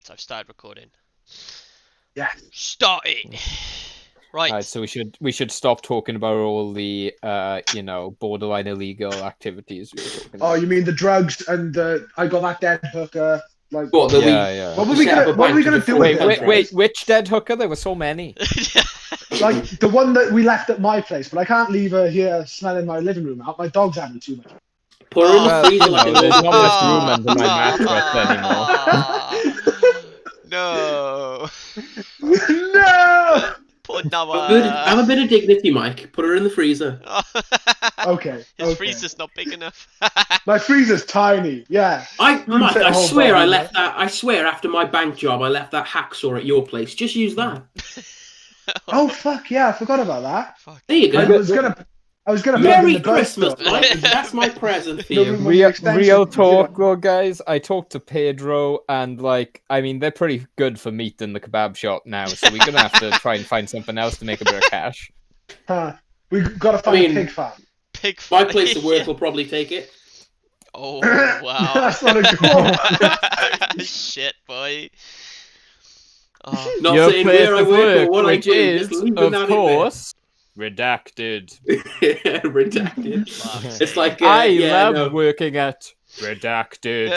So I've started recording. Yeah. Starting. Right. Alright, so we should stop talking about all the borderline illegal activities we were talking about. Oh, you mean the drugs and I got that dead hooker? Like, What? That Yeah. what were we gonna do with Wait, which dead hooker? There were so many. Like the one that we left at my place, but I can't leave her here smelling my living room out. My dog's having too much. Put her in the freezer like a there's normal not much person. room under my mattress No. No. Poor Noah. Good. Have a bit of dignity, Mike. Put her in the freezer. Okay. His freezer's not big enough. My freezer's tiny. Yeah. Mike, fit a I whole swear bottle I in left that. I swear after my bank job, I left that hacksaw at your place. Just use that. Oh fuck yeah! I forgot about that. Fuck. There you go. I was gonna. Merry plug in the Christmas, bus, Mike. That's my present for No, you. Real talk, though, guys. I talked to Pedro, and they're pretty good for meat in the kebab shop now, so we're gonna have to try and find something else to make a bit of cash. We gotta find a pig farm. Pig farm. My place of work will probably take it. Oh wow. That's not a good one. Shit, boy. Oh. Not Your saying place where I of work or work, what I which do, is, just leaving of that course, redacted. in there. Redacted. It's like I love no. working at redacted.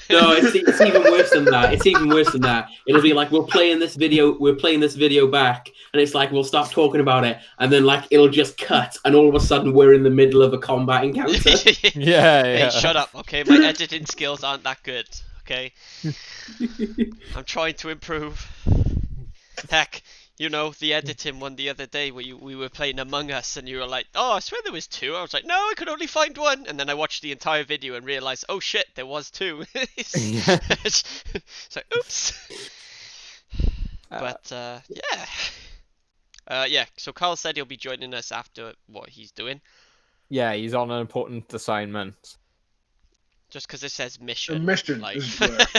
No, it's even worse than that. It's even worse than that. It'll be like we're playing this video back, and it's like we'll stop talking about it, and then like it'll just cut, and all of a sudden we're in the middle of a combat encounter. Yeah. Hey, shut up, okay? My editing skills aren't that good, okay? I'm trying to improve. Heck, the editing one the other day where we were playing Among Us and you were like, oh, I swear there was two. I was like, no, I could only find one. And then I watched the entire video and realized, oh shit, there was two. So, oops. But, yeah. So Carl said he'll be joining us after what he's doing. Yeah, he's on an important assignment. Just because it says mission. A mission. Like,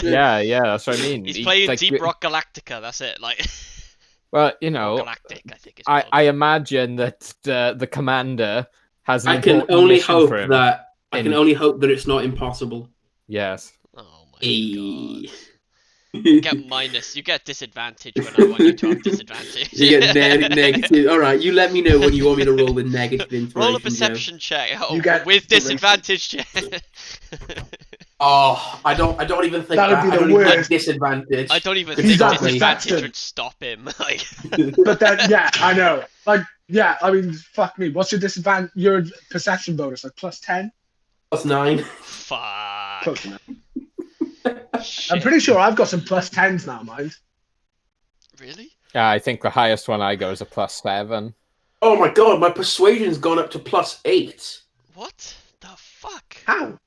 Yeah, that's what I mean. he's playing Deep Rock Galactica, that's it. Like, well, Galactic, I think it's I imagine that the commander has an I can important only mission hope for him. that it's not impossible. Yes. Oh my god. Hey. You get disadvantage when I want you to have disadvantage. You get negative. All right, you let me know when you want me to roll the negative information. Roll a perception check. Oh, You get with disadvantage. Oh, I don't even think That'd be the worst. Disadvantage. I don't even think Exactly. disadvantage would stop him. Like, But then, yeah, I know. Like, yeah, I mean, fuck me. What's your disadvantage? Your perception bonus, like +10? +9. fuck. Close enough. I'm Shit. pretty sure I've got some +10s now, mind. Really? Yeah, I think the highest one I got is a +7. Oh my god, my persuasion's gone up to +8. What the fuck? How?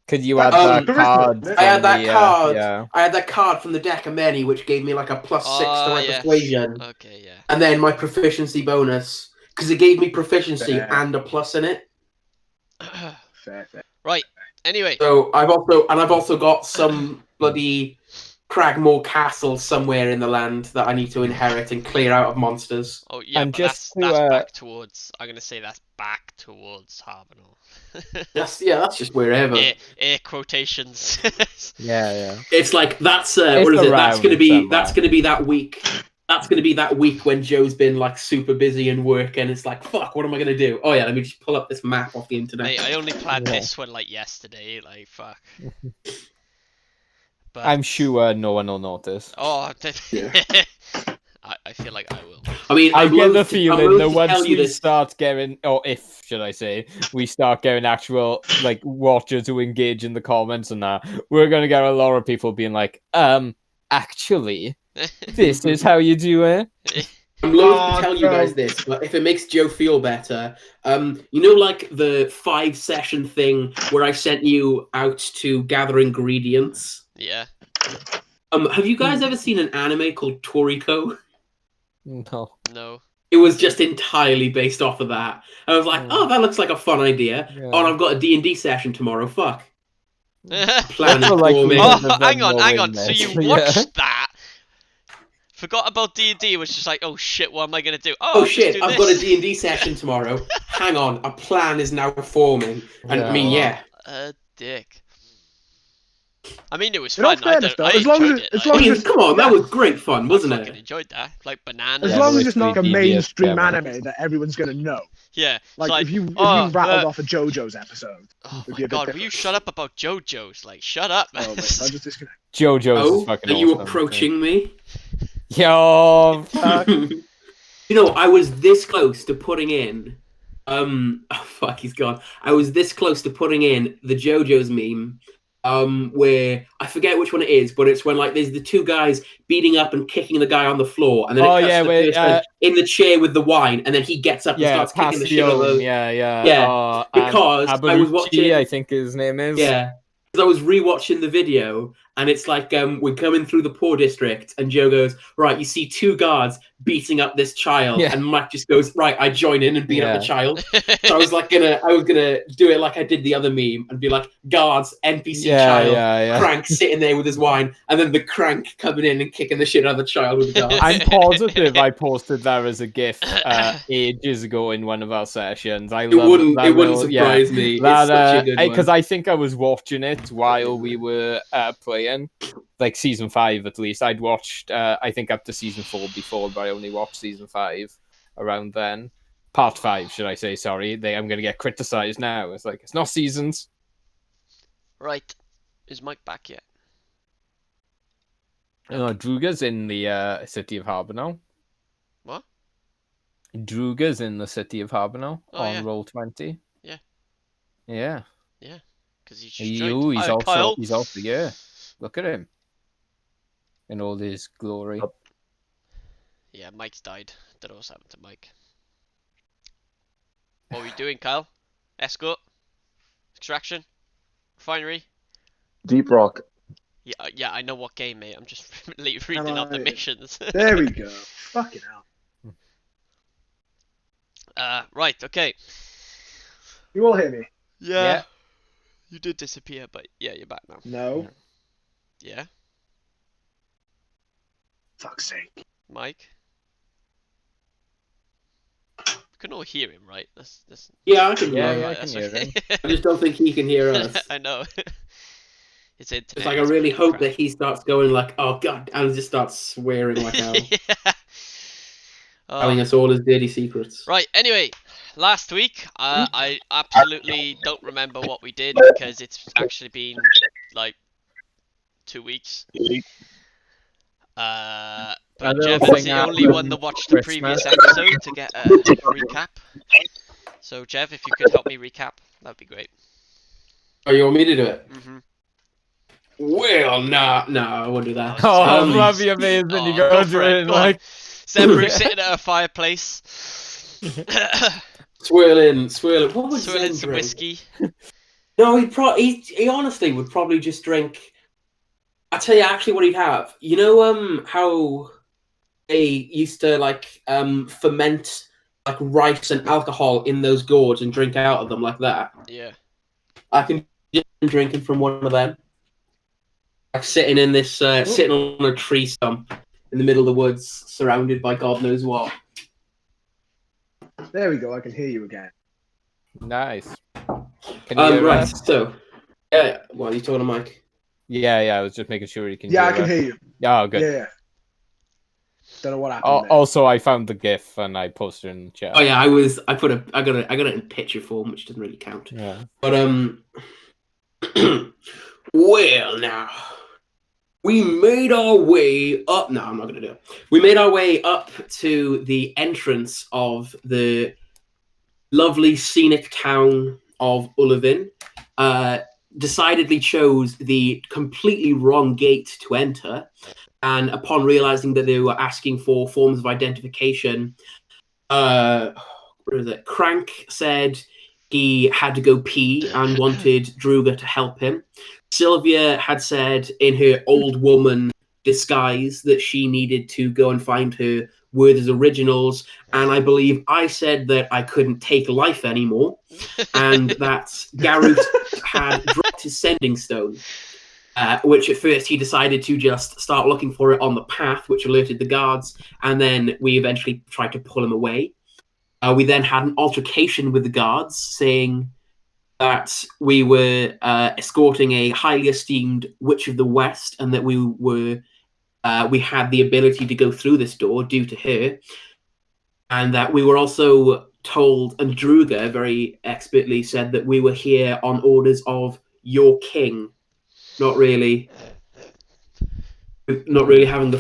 Could you add that charisma. card? I had that card. Yeah. I had that card from the deck of many, which gave me like a +6 to my yes. persuasion, Okay, yeah. and then my proficiency bonus because it gave me proficiency Fair. and a plus in it. Fair. Right. Anyway. So I've also got some bloody Cragmore castle somewhere in the land that I need to inherit and clear out of monsters. Oh yeah, And but just that's to, back towards. I'm gonna say that's back towards Harbinel. That's just wherever. Air quotations. Yeah. It's like that's It's what is it? That's around gonna be somewhere. that week. That's gonna be that week when Joe's been like super busy and work, and it's like, fuck, what am I gonna do? Oh yeah, let me just pull up this map off the internet. Mate, I only planned Yeah. this one like yesterday. Like fuck. But I'm sure no one will notice. oh, Yeah. I feel like I will. I mean, I I'm get loath the to- feeling I'm loath that to once tell you we this. start getting, or if, should I say, we start getting actual, like, watchers who engage in the comments and that, we're going to get a lot of people being like, actually, this is how you do it? I'm loath to tell you no. guys this, but if it makes Joe feel better, you know, like the 5-session thing where I sent you out to gather ingredients. Yeah. Have you guys ever seen an anime called Toriko? No. No. It was just entirely based off of that. I was like, oh, that looks like a fun idea. Yeah. Oh, and I've got a D&D session tomorrow. Fuck. Plan I feel is like forming. we- Oh, hang them on. knowing So this. you Yeah. watched that? Forgot about D&D. It was just like, oh shit, what am I gonna do? Oh I'll just shit, do I've this. got a D&D session tomorrow. Hang on, a plan is now forming. And I mean, yeah. A dick. I mean, it was In all fun. I fairness, though, I as long enjoyed as it. as like, long I as mean, come on, that was great fun, wasn't I fucking it? enjoyed that. Like bananas. as Yeah, long the as it's not like a devious mainstream Kevin. anime that everyone's gonna know. Yeah. It's Like, like, if you oh, rattled off a JoJo's episode, oh it'd my be a bit god, will different. you shut up about JoJo's? Like, shut up, man. Oh wait, I just disconnect. JoJo's is Oh, fucking are you awesome. approaching me? Yo, fuck. You know, I was this close to putting in. Oh fuck, he's gone. I was this close to putting in the JoJo's meme. Where I forget which one it is, but it's when like there's the two guys beating up and kicking the guy on the floor, and then Oh, it cuts yeah, to the wait, first one in the chair with the wine, and then he gets up and Yeah, starts kicking the shit out of Passion. those. Yeah. Yeah, because I was watching. I think his name is. Yeah, because I was rewatching the video, and it's like we're coming through the poor district, and Joe goes, "Right, you see two guards beating up this child," Yeah. and Matt just goes, "Right, I join in and beat up the Yeah. child." So I was gonna do it like I did the other meme and be like, guards, NPC child, Yeah. crank sitting there with his wine, and then the crank coming in and kicking the shit out of the child with the guards. I'm positive I posted that as a GIF ages ago in one of our sessions. It wouldn't surprise me. It's such a good one. Because I think I was watching it while we were playing, like season 5 at least. I'd watched, I think, up to season 4 before, but I only watched season 5 around then. Part 5, should I say? Sorry, I'm going to get criticized now. It's like, it's not seasons. Right. Is Mike back yet? Druga's in the city of Harbinel. What? Druga's in the city of Harbinel on yeah. Roll20. Yeah. Yeah. Because he's just joined. He's Hi, also Kyle. yeah. Look at him in all his glory. Yeah, Mike's died. Don't know what's happened to Mike. What are we doing, Kyle? Escort? Extraction? Refinery? Deep Rock. Yeah, I know what game, mate. I'm just reading out the missions. There we go. Fucking hell. Right, okay. You all hear me? Yeah. You did disappear, but yeah, you're back now. No. Yeah, Fuck's sake. Mike? We can all hear him, right? That's Yeah, I can hear Yeah, him. I right, can that's hear okay. him. I just don't think he can hear us. I know. It's internet. It's like I is really pretty hope crap. that he starts going like, "Oh God," and just starts swearing like hell, Yeah. telling us all his dirty secrets. Right, anyway, last week, I absolutely don't remember what we did because it's actually been like 2 weeks. But I don't Jeff is think the that only was one that watched the Christmas. previous episode to get a recap. So, Jeff, if you could help me recap, that'd be great. Oh, you want me to do it? Mm-hmm. Well, no, I won't do that. Oh, Um, that'd be amazing. Oh, You go go for to it, it go on. like. Zenbrew sitting at a fireplace, swirling. What would swirling Zen some drink? whiskey. No, he honestly would probably just drink. I'll tell you actually what he'd have. You know, how they used to like ferment like rice and alcohol in those gourds and drink out of them like that. Yeah. I can just drinking from one of them. Like sitting in this, sitting on a tree stump in the middle of the woods, surrounded by God knows what. There we go. I can hear you again. Nice. Can you hear Right. us? So, yeah. What are you talking to Mike? Yeah. I was just making sure you can. Yeah, I hear can us. hear you. Oh, good. Yeah. Don't know what happened. there. Also, I found the GIF and I posted it in the chat. Oh yeah, I got it in picture form, which doesn't really count. Yeah. But well now, we made our way up. No, I'm not gonna do it. We made our way up to the entrance of the lovely scenic town of Uluvin. Decidedly chose the completely wrong gate to enter. And upon realizing that they were asking for forms of identification, Crank said he had to go pee and wanted Druga to help him. Sylvia had said in her old woman disguise that she needed to go and find her Werther's originals. And I believe I said that I couldn't take life anymore. And that Garut had dropped his sending stone. Which at first he decided to just start looking for it on the path, which alerted the guards, and then we eventually tried to pull him away. We then had an altercation with the guards, saying that we were escorting a highly esteemed Witch of the West, and that we had the ability to go through this door due to her, and that we were also told, and Druga very expertly said that we were here on orders of your king, not really having the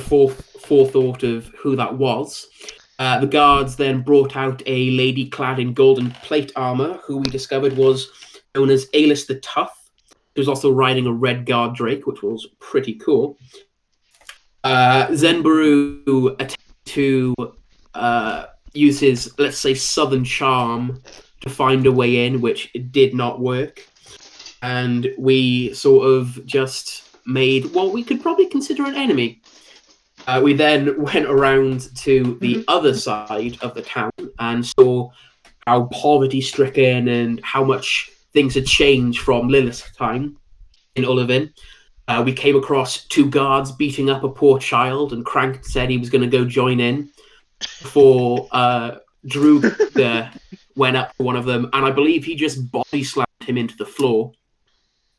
forethought of who that was. The guards then brought out a lady clad in golden plate armor, who we discovered was known as Alis the Tough. She was also riding a red guard drake, which was pretty cool. Zenburu attempted to use his, let's say, southern charm to find a way in, which did not work. And we sort of just made what we could probably consider an enemy. We then went around to the other side of the town and saw how poverty-stricken and how much things had changed from Lilith's time in Uluvin. We came across 2 guards beating up a poor child, and Crank said he was going to go join in before Drew went up to one of them, and I believe he just body slammed him into the floor.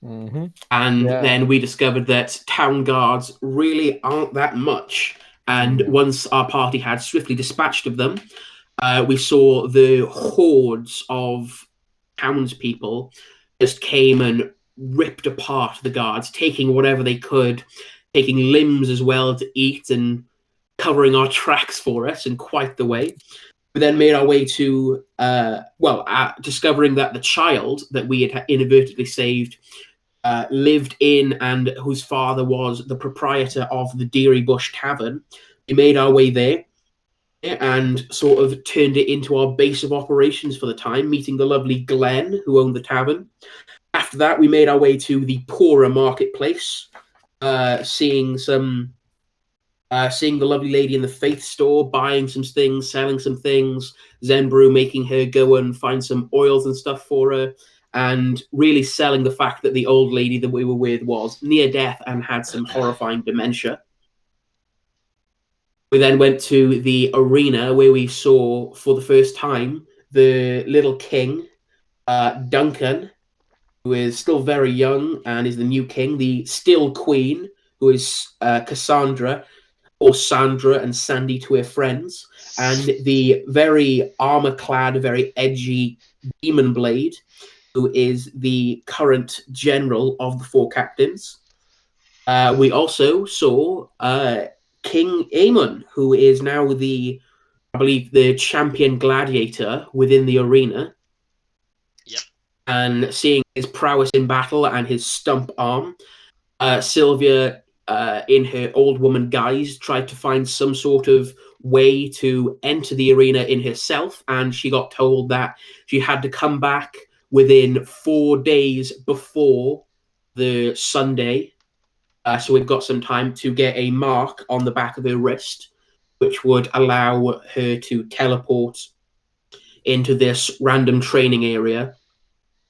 Mm-hmm. And then we discovered that town guards really aren't that much. And once our party had swiftly dispatched of them, we saw the hordes of townspeople just came and ripped apart the guards, taking whatever they could, taking limbs as well to eat, and covering our tracks for us in quite the way. We then made our way to, discovering that the child that we had inadvertently saved lived in, and whose father was the proprietor of the Deary Bush Tavern. We made our way there and sort of turned it into our base of operations for the time, meeting the lovely Glenn, who owned the tavern. After that, we made our way to the poorer marketplace, seeing the lovely lady in the faith store, buying some things, selling some things, Zenbrew making her go and find some oils and stuff for her, and really selling the fact that the old lady that we were with was near death and had some horrifying dementia. We then went to the arena, where we saw for the first time the little king, Duncan, who is still very young and is the new king, the still queen, who is Cassandra, or Sandra and Sandy to her friends, and the very armor-clad, very edgy Demon Blade, who is the current general of the 4 captains. We also saw King Aemon, who is now the champion gladiator within the arena. Yep. And seeing his prowess in battle and his stump arm, Sylvia, in her old woman guise, tried to find some sort of way to enter the arena in herself, and she got told that she had to come back within 4 days before the Sunday. So we've got some time to get a mark on the back of her wrist, which would allow her to teleport into this random training area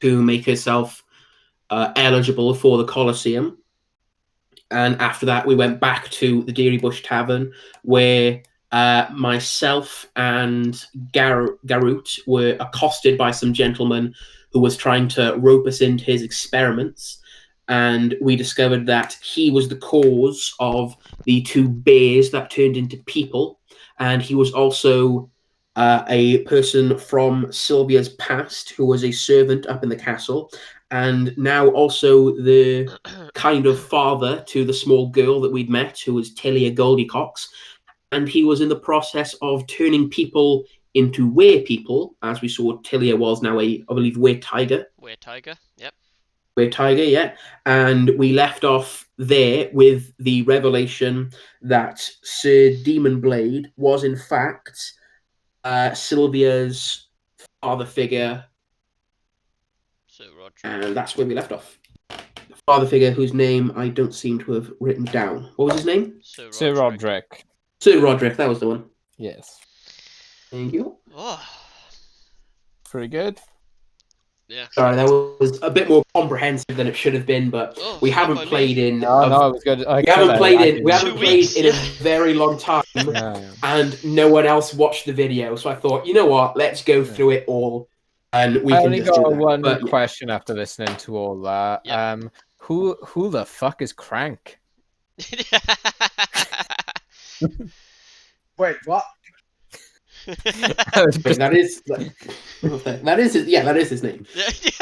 to make herself eligible for the Colosseum. And after that, we went back to the Deary Bush Tavern, where myself and Garut were accosted by some gentleman who was trying to rope us into his experiments. And we discovered that he was the cause of the 2 bears that turned into people. And he was also a person from Sylvia's past who was a servant up in the castle, and now also the kind of father to the small girl that we'd met, who was Tillia Goldiecox. And he was in the process of turning people into were-people, as we saw Tillia was now I believe, were-tiger. Were-tiger, yep. Were-tiger, yeah. And we left off there with the revelation that Sir Demon Blade was, in fact, Sylvia's father figure. Sir Roderick. And that's where we left off. The father figure whose name I don't seem to have written down. What was his name? Sir Roderick. Sir Roderick, that was the one. Yes. Thank you. Oh. Pretty good. Yeah. Sorry, that was a bit more comprehensive than it should have been, but we haven't played in. No, it was good. We haven't played in a weeks. very long time, Yeah. and no one else watched the video. So I thought, you know what? Let's go through it all and we I can only just do got that. one But, yeah. question after listening to all that. Yeah. Who the fuck is Crank? Wait, what? I was Wait, just- that is his name.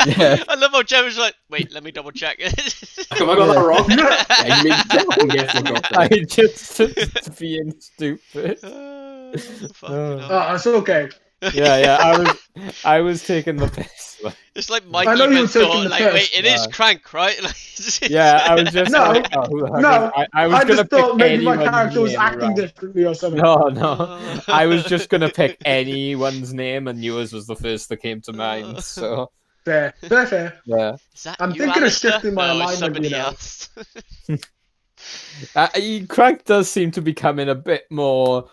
Yeah. I love how Jem was like, wait, let me double check. Have I got that wrong? Yeah, you mean second guess myself there. I just being stupid. Fucking Oh. hell. Oh, it's okay. Yeah. I was taking the piss. It's like Mike I know you even were taking thought, the like, piss. wait, it is Yeah. Crank, right? Like, Yeah, I was just No, like, oh, who the heck no, is... I was I gonna just pick thought maybe my anyone's character was name acting around. differently or something. No. I was just gonna pick anyone's name, and yours was the first that came to mind. So Fair. yeah, Is that I'm you, thinking of Alistair? shifting my No, alignment, it's somebody you know. else. Crank does seem to be becoming a bit more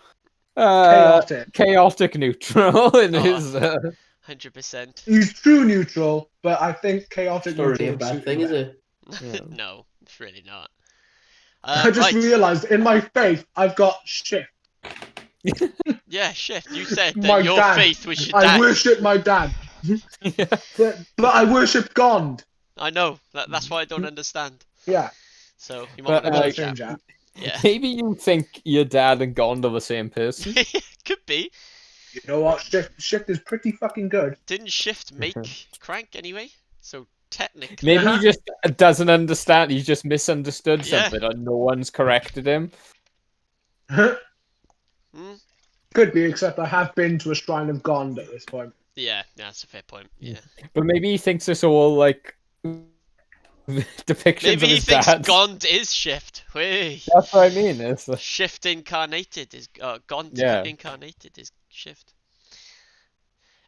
Chaotic. neutral in Oh. his. 100%. He's true neutral, but I think chaotic It's not really neutral a would bad suit thing, him is better. it? Yeah. No, it's really not. I just Right. realised in my faith I've got shift. Yeah, shift. You said that My your dad. faith was your I dad. worship my dad. But I worship God. I know. That's why I don't understand. Yeah. So you But, might want to Like, go change chat. that. Yeah. Maybe you think your dad and Gond are the same person. Could be. You know what? Shift is pretty fucking good. Didn't shift make Crank anyway? So technically. Maybe he just doesn't understand. He's just misunderstood Yeah. something, and no one's corrected him. Hmm? Could be, except I have been to a shrine of Gond at this point. Yeah, that's a fair point. Yeah. But maybe he thinks it's all like depictions Maybe of he his thinks dad. Gond is shift. Wait. That's what I mean. It's like, Shift incarnated is Gond Yeah. incarnated is shift.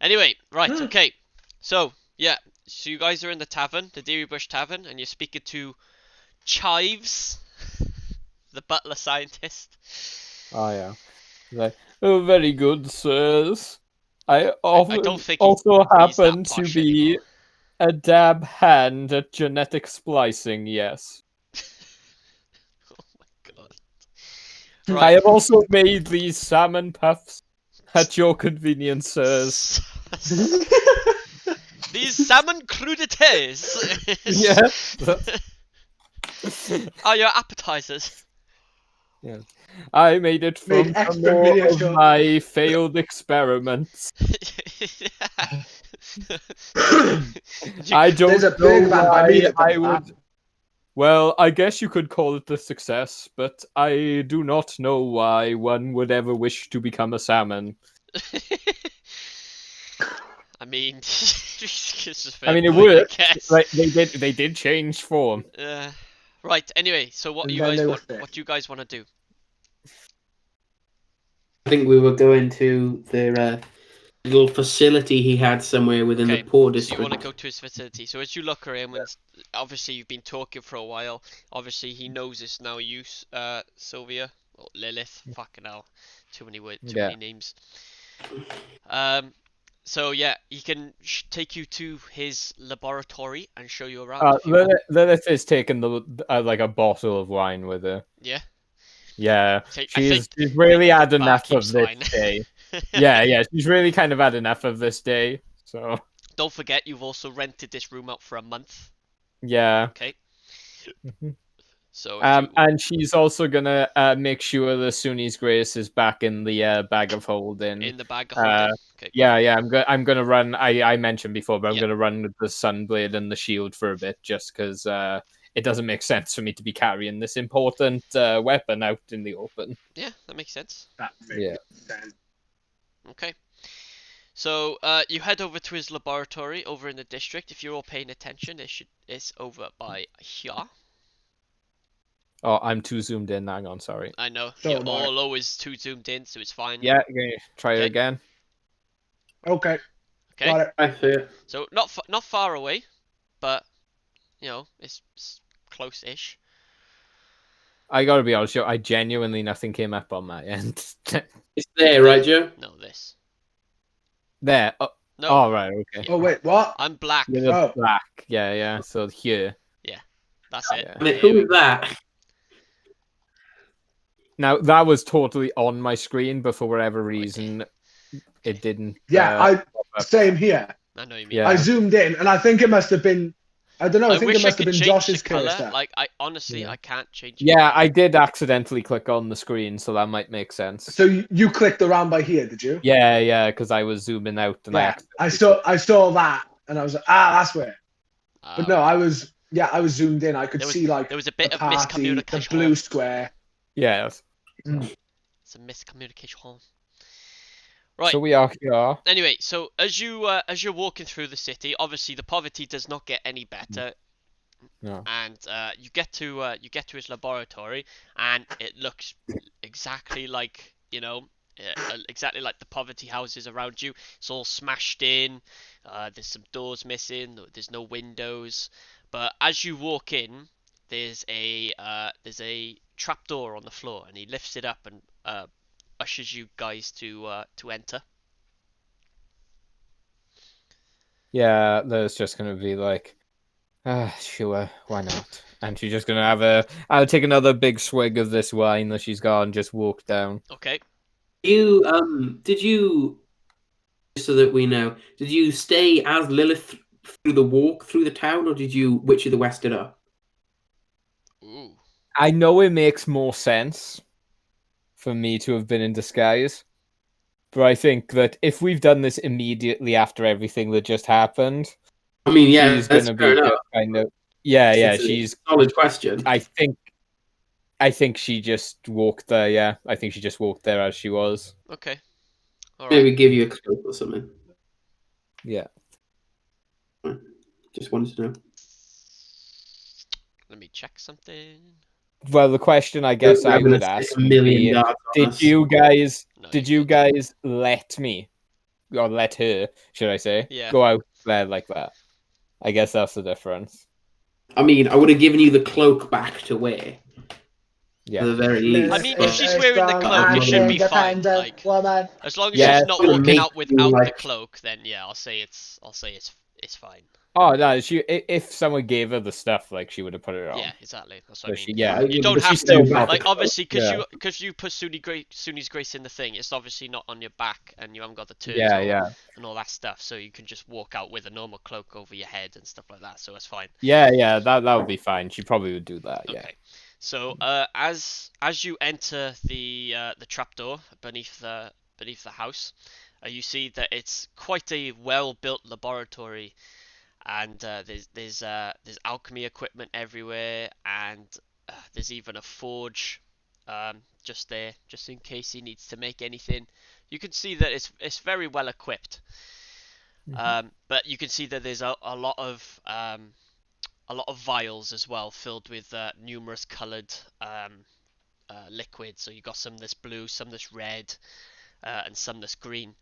Anyway, right, okay. So yeah, so you guys are in the tavern, the Deary Bush Tavern, and you're speaking to Chives, the butler scientist. oh yeah. He's like, oh, very good, sirs. I don't think also he's that happen to posh be anymore. a dab hand at genetic splicing. Yes. Oh my god. I Right. have also made these salmon puffs at your convenience, sirs. These salmon crudités Yeah. are your appetizers. I made it from Made some extra more of miniature. my failed experiments. I don't There's a know big man by me why that I does that. would. Well, I guess you could call it a success, but I do not know why one would ever wish to become a salmon. I mean, It worked. Like they did change form. Right. Anyway, so what And you then guys they were want? fit. What do you guys want to do? I think we were going to the little facility he had somewhere within Okay, the port so you district. want to go to his facility. So as you look around, obviously you've been talking for a while. Obviously he knows it's now you, Sylvia or Lilith. Fucking hell, too many words, too many names. So yeah, he can take you to his laboratory and show you around. If you want. Lilith is taking the like a bottle of wine with her. Yeah. Yeah, I she's think really the had bar enough of keeps this fine. day. Yeah, she's really kind of had enough of this day. So Don't forget, you've also rented this room out for a month. yeah. Okay. So. If you... And she's also gonna make sure the Sunni's Grace is back in the bag of holding. In the bag of holding. Okay. Yeah. I'm gonna run. I mentioned before, but I'm Yep. gonna run with the Sunblade and the shield for a bit, just because it doesn't make sense for me to be carrying this important weapon out in the open. Yeah, that makes sense. That Yeah. makes sense. Okay. So you head over to his laboratory over in the district. If you're all paying attention, it's over by here. Oh, I'm too zoomed in. Hang on, sorry. I know So you're am I. all always too zoomed in, so it's fine. Yeah, gonna try it Okay. again. Okay. Okay. Got it. I fear. So not far away, but you know it's close-ish. I gotta be honest, I genuinely nothing came up on my end. It's there, right, Joe? No, this. There. Oh, No, oh, right, okay. Oh wait, what? I'm black. You're the Oh. black. Yeah. So here. That's it. Yeah. I mean, There who we is that? Now that was totally on my screen, but for whatever reason, it didn't. Yeah, pop up. same here. I know what you mean. Yeah. I zoomed in, and I think it must have been. I don't know. I think it wish I must have could been change Josh's the color. cursor. Like, I honestly, Yeah. I can't change it. Yeah, I did accidentally click on the screen, so that might make sense. So you clicked around by here, did you? Yeah, because I was zooming out and Yeah, I accidentally saw that, and I was like, that's where. But no, Right. I was zoomed in. I could There was- see like there was a the bit of party, the miscommunication. blue square. Yeah. It's a miscommunication. Right. So we are here. Anyway, so as you're walking through the city, obviously the poverty does not get any better. No. And you get to his laboratory, and it looks exactly like exactly like the poverty houses around you. It's all smashed in. There's some doors missing. There's no windows. But as you walk in, there's a trapdoor on the floor, and he lifts it up and ushers you guys to enter. Yeah, there's just gonna be like, sure, why not? And she's just gonna I'll take another big swig of this wine that she's got and just walk down. Okay. Did you, so that we know, did you stay as Lilith through the walk through the town, or did you Witch of the West it up? Ooh. I know it makes more sense for me to have been in disguise, but I think that if we've done this immediately after everything that just happened, I mean, yeah, she's that's gonna fair be enough. just kind of yeah. It's a She's solid question. I think she just walked there. Yeah, I think she just walked there as she was. Okay. All right. Maybe give you a cloak or something. Yeah. Just wanted to know. Let me check something. Well, the question I guess I I'm gonna would say ask a million would be, darts on us. did you guys No, did you you guys let me, or let her, should I say, Yeah. go out there like that? I guess that's the difference. I mean, I would have given you the cloak back to wear. Yeah. At the very least. I mean, but- if she's wearing the cloak, it should be fine. Like, woman. as long as Yeah, she's not it's gonna walking make out you, without the like- cloak, then yeah, I'll say it's fine. Oh no, if someone gave her the stuff, like she would have put it on. Yeah, exactly. That's what I So mean. yeah, You don't but have she's still to, got the like, cloak. obviously, Yeah. because you put Suni's Grace in the thing. It's obviously not on your back, and you haven't got the turtle yeah. and all that stuff. So you can just walk out with a normal cloak over your head and stuff like that. So it's fine. Yeah, that would be fine. She probably would do that. Yeah. Okay. So as you enter the trapdoor beneath the house, you see that it's quite a well-built laboratory, and there's alchemy equipment everywhere, and there's even a forge just there, just in case he needs to make anything. You can see that it's very well equipped. But you can see that there's a lot of vials as well, filled with numerous coloured liquids. So you got some that's blue, some that's red, and some that's green.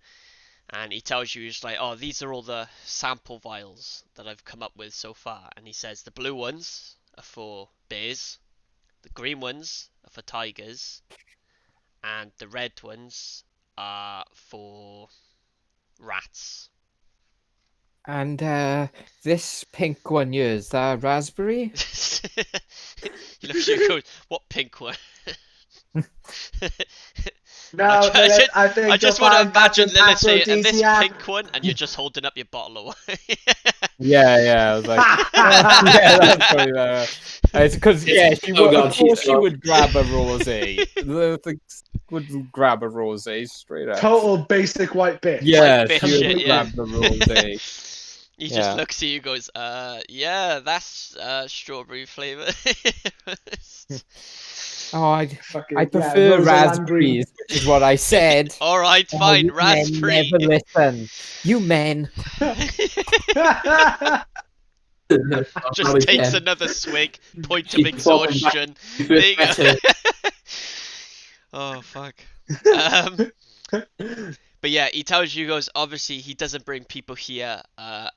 And he tells you, he's like, oh, these are all the sample vials that I've come up with so far. And he says the blue ones are for bears, the green ones are for tigers, and the red ones are for rats. And this pink one here, is that raspberry? He looks at you and goes, what pink one? No, I think I just you'll want to find that's imagine an Lilith saying, and this aphrodisiac. pink one, and you're just holding up your bottle of wine. Yeah. I was like, yeah, that's probably better. It's because she Oh would, God, of course she's she got- would grab a rosé. Lilith would grab a rosé straight up. Total basic white bitch. Yeah, bitch she would shit, yeah. grab the rosé. He Yeah. just looks at you and goes, yeah, that's strawberry flavour. Oh, I Fucking, prefer Rosa raspberries, which is what I said. Alright, fine, you raspberry. men never listen. You men. Just takes another swig, point of Keep falling back. exhaustion. It's better. Oh, fuck. But yeah, he tells you, goes, obviously he doesn't bring people here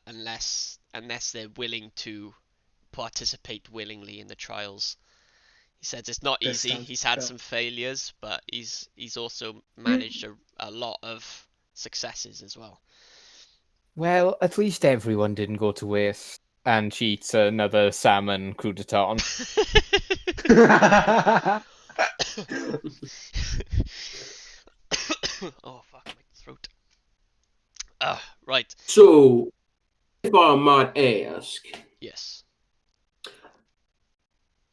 unless they're willing to participate willingly in the trials. He says it's not This easy. sounds He's had cool. some failures, but he's also managed a lot of successes as well. Well, at least everyone didn't go to waste. And she eats another salmon crouton. Oh fuck, my throat. Right. So, If I might ask, Yes.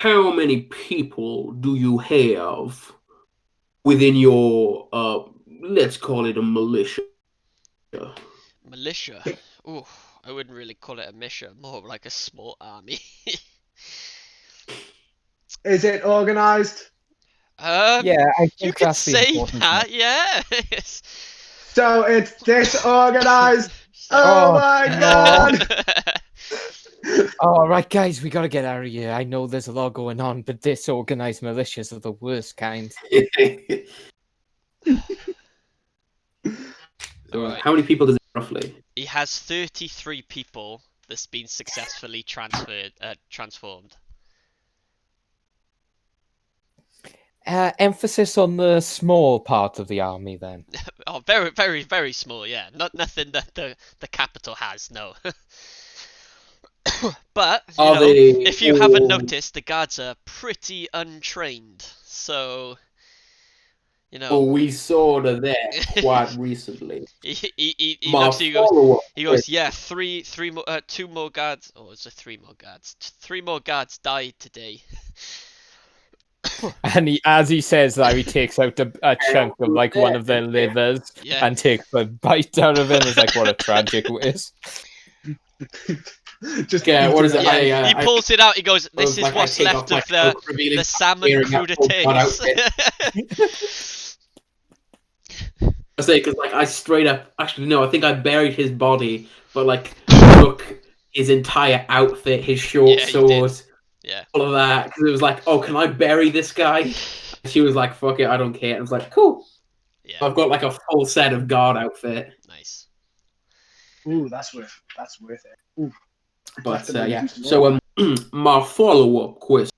how many people do you have within your let's call it a militia? Militia. Ooh, I wouldn't really call it a militia, more like a small army. Is it organized? Yeah, I You think could that's the say important that, yeah. Yes. So it's disorganized. So- Oh Oh, my no. god! All right, guys, we gotta get out of here. I know there's a lot going on, but disorganized militias are the worst kind. Alright. How many people does it roughly? He has 33 people that's been successfully transformed. Emphasis on the small part of the army, then. Oh, very, very, very small, yeah. Nothing that the capital has, no. But, you Are know, they if you haven't all- noticed, the guards are pretty untrained. So, you Oh, know, we saw that quite recently. he My looks at you, follow-up he goes, yeah, three more, two more guards. Oh, is it three more guards? Three more guards died today. And as he says that, he takes out a chunk of like one of their livers Yeah. and takes a bite out of him. It's like, what a tragic waste. Just Okay, what is it? Yeah, he I pulls it out. He goes, was "This is like, I what's take left off my of the cloak, revealing my salmon wearing that full god crudités." I say because like I straight up actually no, I think I buried his body, but like took his entire outfit, his short Yeah, you did. sword, Yeah. all of that. Because it was like, oh, can I bury this guy? She was like, fuck it, I don't care. And I was like, cool. Yeah. I've got like a full set of guard outfit. Nice. Ooh, that's worth it. Ooh. But Definitely yeah, do some so more. my follow-up question: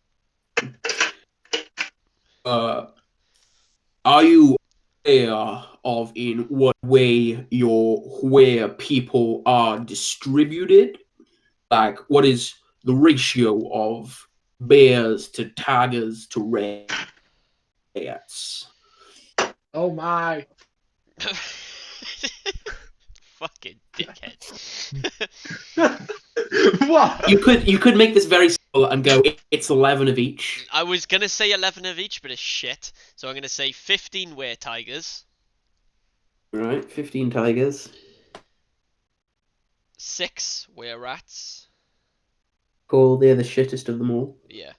are you aware of in what way where people are distributed? Like, what is the ratio of bears to tigers to rats? Oh my. Fucking dickhead. What? You could make this very simple and go, it's 11 of each. I was gonna say 11 of each, but it's shit. So I'm gonna say 15 were tigers, Right, 15 tigers. 6 were rats. Cool, they're the shittest of them all. Yeah.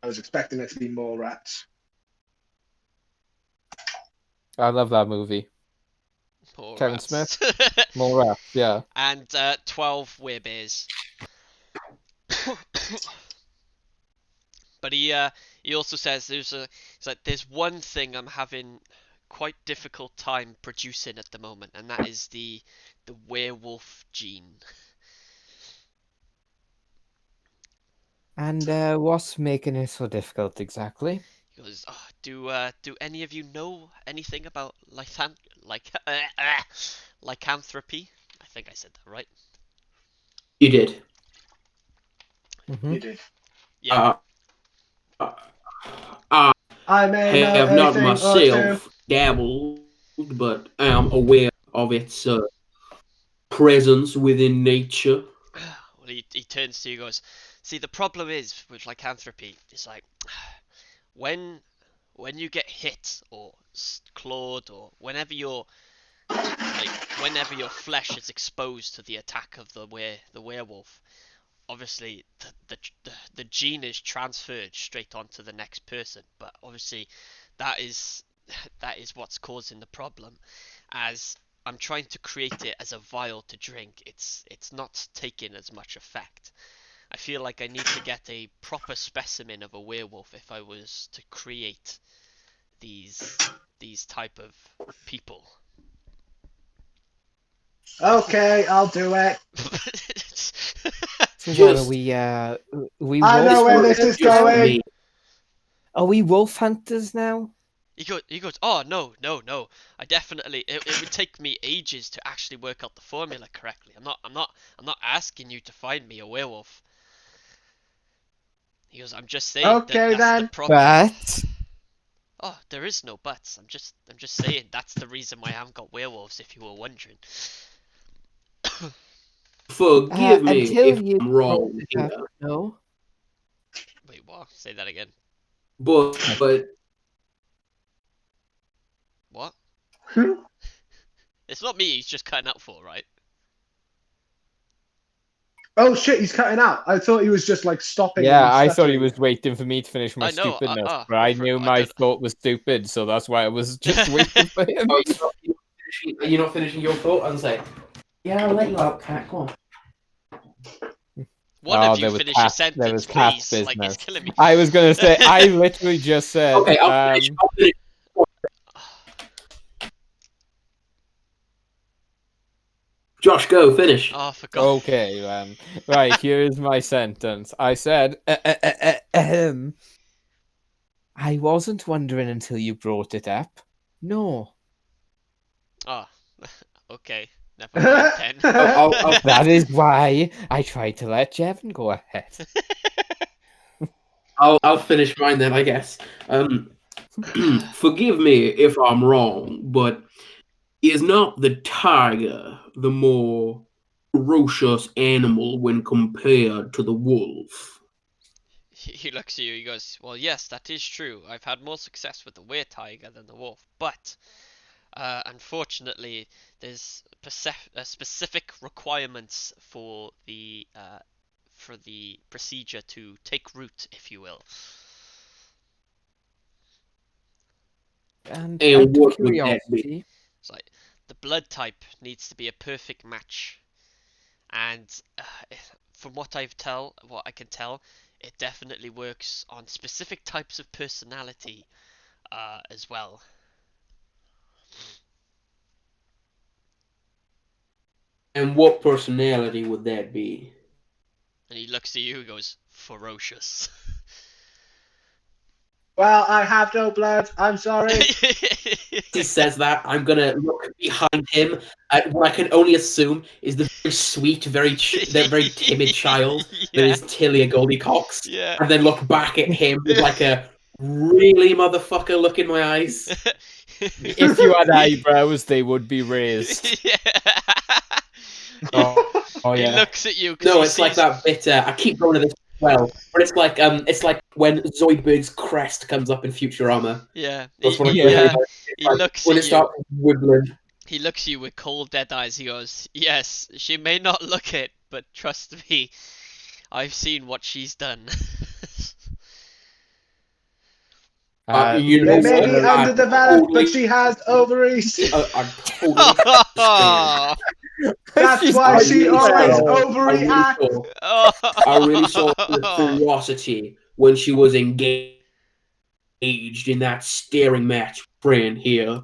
I was expecting it to be more rats. I love that movie. More Kevin rats. Smith? More rats, yeah. And 12 were bears. But he also says there's one thing I'm having quite difficult time producing at the moment, and that is the werewolf gene. And what's making it so difficult exactly? He goes, oh, do any of you know anything about lycanthropy? I think I said that right. You did. Mhm. You did. Yeah. I may know Have a not thing or two. myself dabbled, but am aware of its presence within nature. Well, he turns to you and goes, see, the problem is with lycanthropy, it's like, when you get hit or clawed or whenever your flesh is exposed to the attack of the werewolf, obviously the gene is transferred straight onto the next person, but obviously that is what's causing the problem. As I'm trying to create it as a vial to drink, it's not taking as much effect. I feel like I need to get a proper specimen of a werewolf if I was to create these type of people. Okay, I'll do it. So what Just- are we I know wolf where hunters? this is Just going. me. Are we wolf hunters now? He goes, oh no. I definitely it would take me ages to actually work out the formula correctly. I'm not asking you to find me a werewolf. He goes, I'm just saying Okay, that's then. the problem. But Oh, there is no buts. I'm just saying that's the reason why I haven't got werewolves, if you were wondering. Forgive me until if you I'm brought wrong it here, up, no. Wait, what? Say that again. but What? It's not me. He's just cutting out for, right? Oh shit, he's cutting out. I thought he was just like stopping. Yeah, and I thought he stuttering. was waiting for me to finish my I know, stupidness, but I knew I my don't- thought was stupid, so that's why I was just waiting for him. oh, you're not finishing your thought. And say, yeah, I'll let you out, cat. Go on. One Oh, of you there was finish your cat- there sentence, was cat please. Like, it's business. killing me. I was gonna say, I literally just said, Okay, I'll finish. Josh, go finish. Oh, for God. okay, right, here's my sentence. I said, I wasn't wondering until you brought it up. No. Oh, okay. Never mind then. That is why I tried to let Jevon go ahead. I'll finish mine then, I guess. Forgive me if I'm wrong, but is not the tiger the more ferocious animal when compared to the wolf? He looks at you, he goes, well, yes, that is true. I've had more success with the were tiger than the wolf, but unfortunately, there's specific requirements for the procedure to take root, if you will. And And out of what would that be? curiosity, It's like the blood type needs to be a perfect match, and from what I can tell, it definitely works on specific types of personality as well. And what personality would that be? And he looks at you and goes, ferocious. Well, I have no blood. I'm sorry. He says that, I'm gonna look behind him at what I can only assume is the very sweet, that very timid child that Yeah. is Tilly a Goldie Cox, Yeah. and then look back at him with like a really motherfucker look in my eyes. if you had eyebrows, they would be raised. Yeah. Oh He yeah. looks at you. No, it's like that bit. I keep going to this well, but it's like when Zoidberg's crest comes up in Futurama. Yeah. That's what I'm Yeah. thinking Yeah. about. He Like, looks when at it you. starts wiggling. He looks at you with cold, dead eyes. He goes, "Yes, she may not look it, but trust me, I've seen what she's done." You They know may what? be I underdeveloped, totally- but she has ovaries. I totally understand. That's why I she really always saw- overreacts. I really saw the ferocity when she was engaged in that staring match friend here.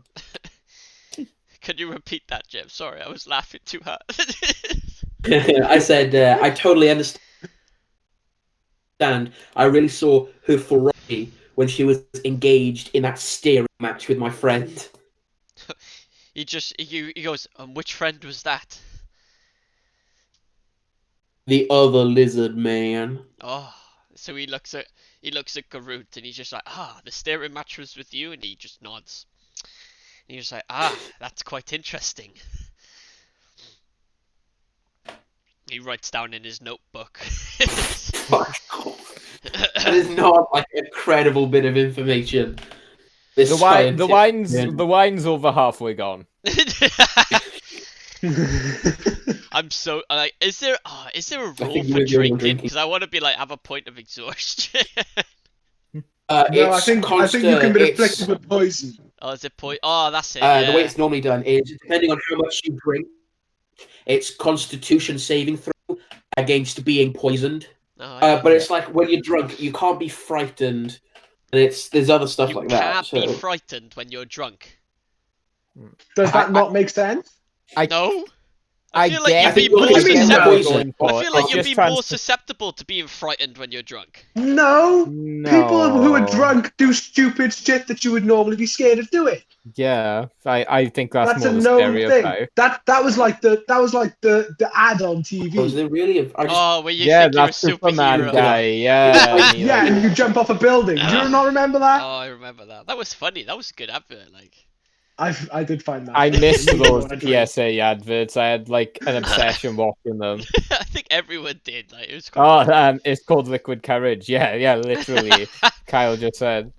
Could you repeat that, Jim? Sorry, I was laughing too hard. I said, I totally understand. I really saw her ferocity when she was engaged in that staring match with my friend. he goes, which friend was that? The other lizard man. Oh, so he looks at Garut and he's just like, the staring match was with you, and he just nods. And he's just like, that's quite interesting. He writes down in his notebook. Fuck off. That is not like a credible bit of information. This The wine's over halfway gone. I'm so like, is there a rule think for you're the only one drinking? Because I want to be like, have a point of exhaustion. No, I think you can be afflicted with poison. Oh, is it point? Oh, that's it. The way it's normally done is, depending on how much you drink, it's Constitution saving throw against being poisoned. Oh, But it's like when you're drunk, you can't be frightened, and there's other stuff you like that. can't be So frightened when you're drunk. Does that not make sense? No. I feel like get you'd be it, more What do you mean, susceptible. no? I feel like It's you'd just be more susceptible to being frightened when you're drunk. No. No. People who are drunk do stupid shit that you would normally be scared of doing. Yeah, I think that's That's more a the known thing. stereotype. That was like the ad on TV. was there really? I just Oh, where you Yeah, think you're a that's Superman superhero. guy. Yeah, and he, Yeah, and you jump off a building. Do you not remember that? Oh, I remember that. That was funny. That was a good advert. Like, I did find that. I missed Leaving those on a drink. PSA adverts. I had like an obsession watching them. I think everyone did. Like, it was quite Oh, it's called Liquid Courage. Yeah, literally. Kyle just said.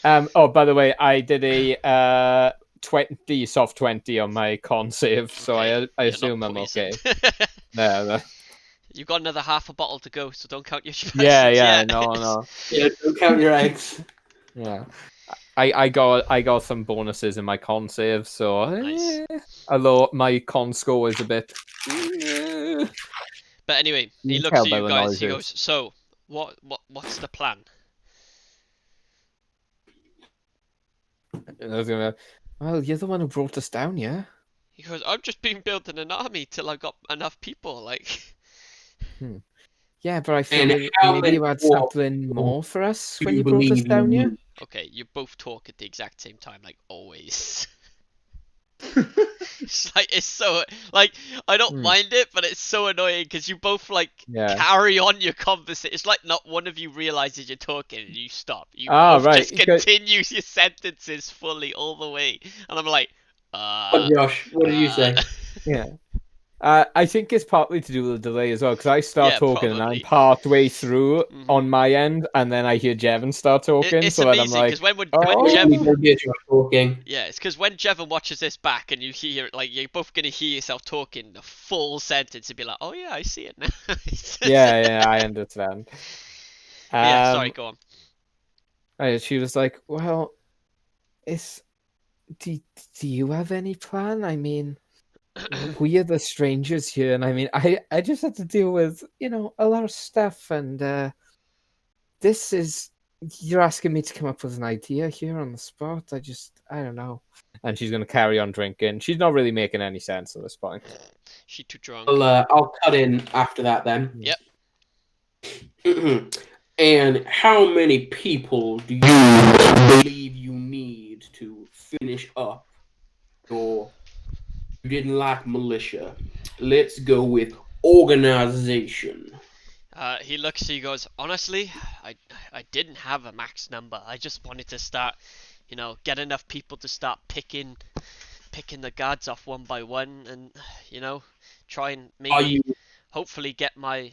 Oh, by the way, I did a 20 soft 20 on my con save, so I You're not assume I'm okay. poisoned. No. You've got another half a bottle to go, so don't count your potions Yeah, yet. no. Yeah, don't count your eggs. Yeah. I got some bonuses in my con save, so Nice. although my con score is a bit. You But anyway, he can looks tell at by you the guys. He noises. goes, "So, what's the plan?" And I was gonna. Well, you're the one who brought us down, yeah. He goes, "I've just been building an army till I got enough people." Like, Yeah, but I And figured how maybe many you had more something more for us do when you you brought us believe you down, yeah. need? okay, you both talk at the exact same time, like always. It's so like I don't Hmm. mind it, but it's so annoying because you both like Yeah. carry on your conversation. It's like not one of you realizes you're talking and you stop. You Ah, both right, just because- continue your sentences fully all the way, and I'm like, Oh, Josh, what did you say? Yeah. I think it's partly to do with the delay as well, because I start Yeah, talking and I'm probably. part way through Mhm. on my end, and then I hear Jevon start talking, It's so then I'm amazing like, because when oh, We Jevon, don't hear Josh talking. yeah, it's because when Jevon watches this back and you hear like you're both gonna hear yourself talking the full sentence and be like, oh yeah, I see it now. yeah, I understand. But yeah, sorry, go on. She was like, well, it's do you have any plan? I mean, we are the strangers here, and I mean, I just had to deal with a lot of stuff, and this is you're asking me to come up with an idea here on the spot. I don't know. And she's gonna carry on drinking. She's not really making any sense at this point. She too drunk. I'll cut in after that then. Yep. And how many people do you believe you need to finish up your you didn't like militia? Let's go with organization. He looks at you, goes, honestly, I didn't have a max number. I just wanted to start, get enough people to start picking the guards off one by one, and try and Are maybe you hopefully get my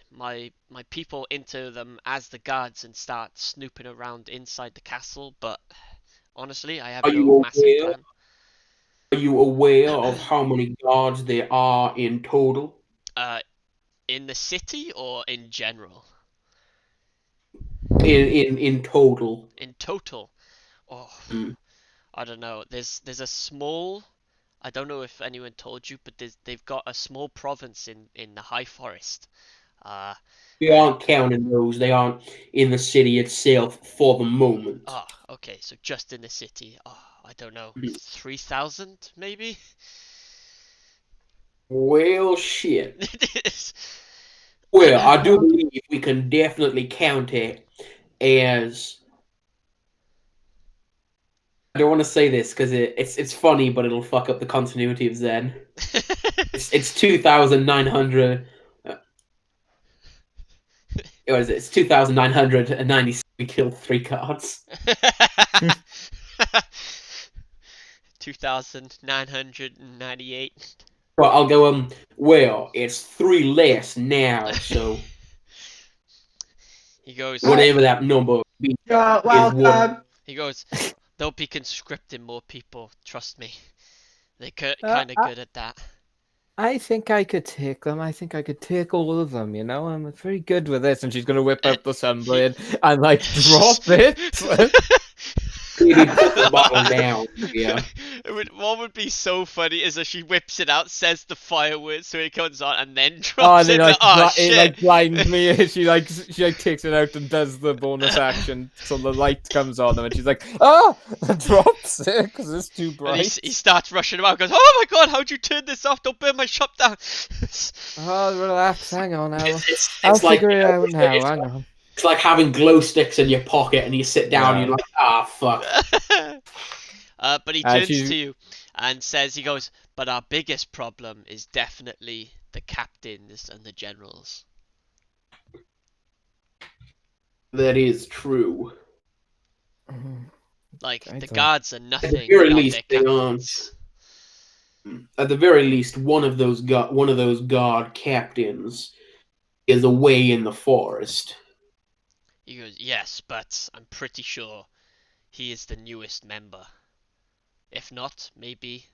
people into them as the guards and start snooping around inside the castle. But honestly, I have are no you massive aware? plan. Are you aware of how many guards there are in total? In the city or in general? In total. In total, oh, Mm. I don't know. There's a small. I don't know if anyone told you, but they've got a small province in the High Forest. We aren't counting those. They aren't in the city itself for the moment. Oh, okay. So just in the city. Oh, I don't know. Mhm. 3,000 maybe. Well, shit. It is. Well, I do believe we can definitely count it as. I don't want to say this because it's funny, but it'll fuck up the continuity of Zen. It's 2,900. What is it? It's 2,996. We killed 3 cards. 2,998. Well, I'll go. Well, it's 3 less now, so He goes. whatever that number be Yeah, is well, what. He goes. They'll be conscripting more people. Trust me. They're Uh, kind of good at that. I think I could take them. I think I could take all of them. I'm very good with this. And she's gonna whip out the sunblade and like drop it. Maybe put the bottle down. Yeah. What would be so funny is if she whips it out, says the fire so it comes on, and then Oh, drops and it. Oh it shit! blinds me. She takes it out and does the bonus action, so the light comes on them, and she's like, and drops it because it's too And bright. he starts rushing around. Goes, oh my god! How'd you turn this off? Don't burn my shop down. Oh, relax. Hang on, I'll It's like, figure it out now. Hang on. It's like having glow sticks in your pocket and you sit down and you're like, fuck. But he turns she's- to you and says, he goes, but our biggest problem is definitely the captains and the generals. That is true. Like, I the don't- guards are At the nothing very without least, their they aren't. captains. At the very least, one of those guard captains is away in the forest. He goes, yes, but I'm pretty sure he is the newest member. If not, maybe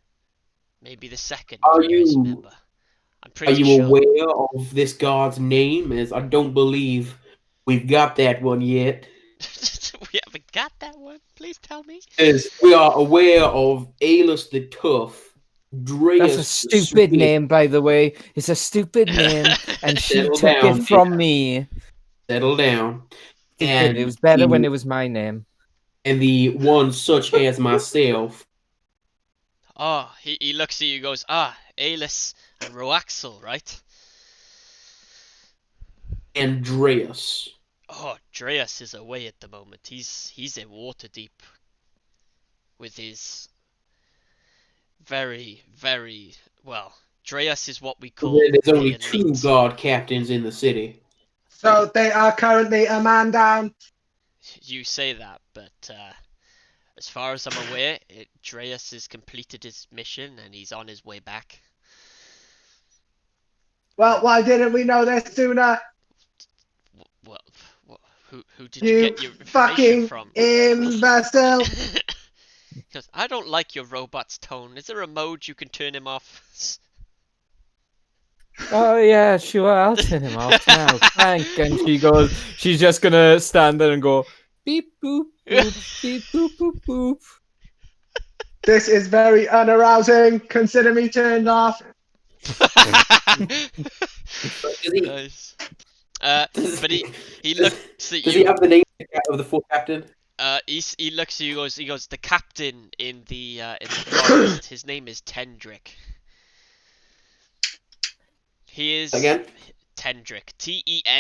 the second Are newest you member. I'm are pretty you sure. aware of this guard's name? As I don't believe we've got that one yet. We haven't got that one. Please tell me. As we are aware of Aelus the Tough, Dreas That's a the stupid Swift. name, by the way. It's a stupid name, and she Settle took down, it from me. Settle down. Stupid. It was better when it was my name. And the one such as myself. Oh, he looks at you and goes, Aelus and Roaxel, right? Andreas. Oh, Dreas is away at the moment. He's in Waterdeep with his very, very well. Dreas is what we call There's the only two elite. guard captains in the city. So they are currently a man down. You say that, but as far as I'm aware, Dreas has completed his mission and he's on his way back. Well, why didn't we know this sooner? Well, who did you You get your information fucking from? imbecile. Because I don't like your robot's tone. Is there a mode you can turn him off? Oh yeah, sure, I'll turn him off now. Thank. And she's just gonna stand there and go beep boop boop beep boop boop boop. This is very unarousing. Consider me turned off. Nice. But he looks at Does he you. have the name of the fort captain? He looks at you. He goes. The captain in the forest. His name is Tendrick. He is Again? Tendrick. Tendric.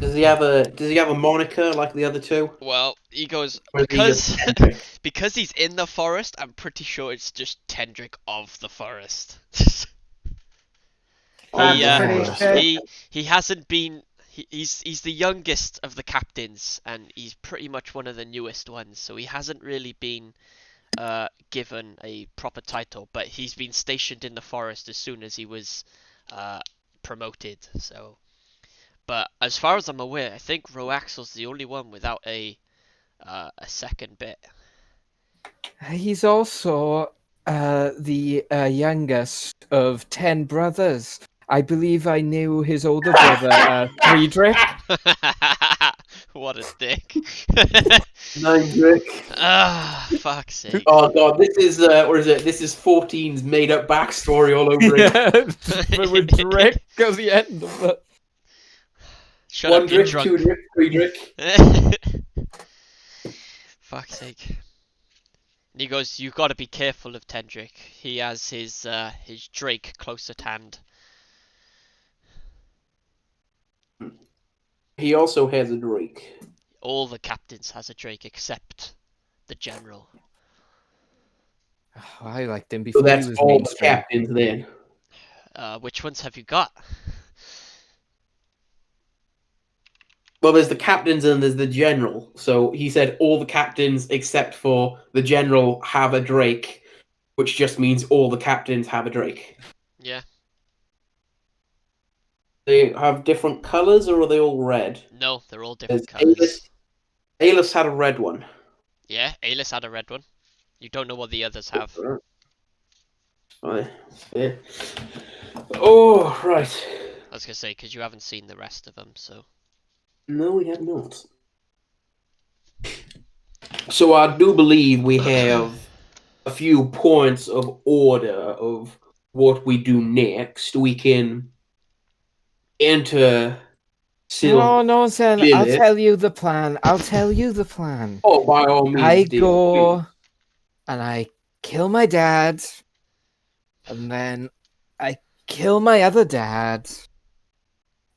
Does he have a moniker like the other two? Well, he goes Or is he just because Tendrick? because he's in the forest. I'm pretty sure it's just Tendrick of the forest. That's pretty shit. He hasn't been. He's the youngest of the captains, and he's pretty much one of the newest ones. So he hasn't really been given a proper title, but he's been stationed in the forest as soon as he was promoted. So, but as far as I'm aware, I think Roaxel's the only one without a second bit. He's also the youngest of 10 brothers. I believe I knew his older brother, Friedrich. What a dick. Tendrick. Fuck's sake. Oh god, this is or is it? This is 14's made up backstory all over again. Yeah, with Drick at the end of the. Shut One up, you're Drick, two drunk. Drick, three Drick. Fuck's sake. And he goes, you've got to be careful of Tendrick. He has his Drake close at hand. He also has a Drake. All the captains has a Drake except the general. Oh, I liked him So before that's he was all the mainstream. captains then. Which ones have you got? Well, there's the captains and there's the general. So he said all the captains except for the general have a Drake, which just means all the captains have a Drake. Yeah. They have different colors, or are they all red? No, they're all different There's colours. Aelus had a red one. Yeah, Aelus had a red one. You don't know what the others have. Right. Yeah. Oh, right. I was gonna say, because you haven't seen the rest of them, so. No, we have not. So I do believe we have a few points of order of what we do next. We can enter No, son, I'll Lilith. tell you the plan. I'll tell you the plan. Oh, by all means, I dear, go please. and I kill my dad, and then I kill my other dad,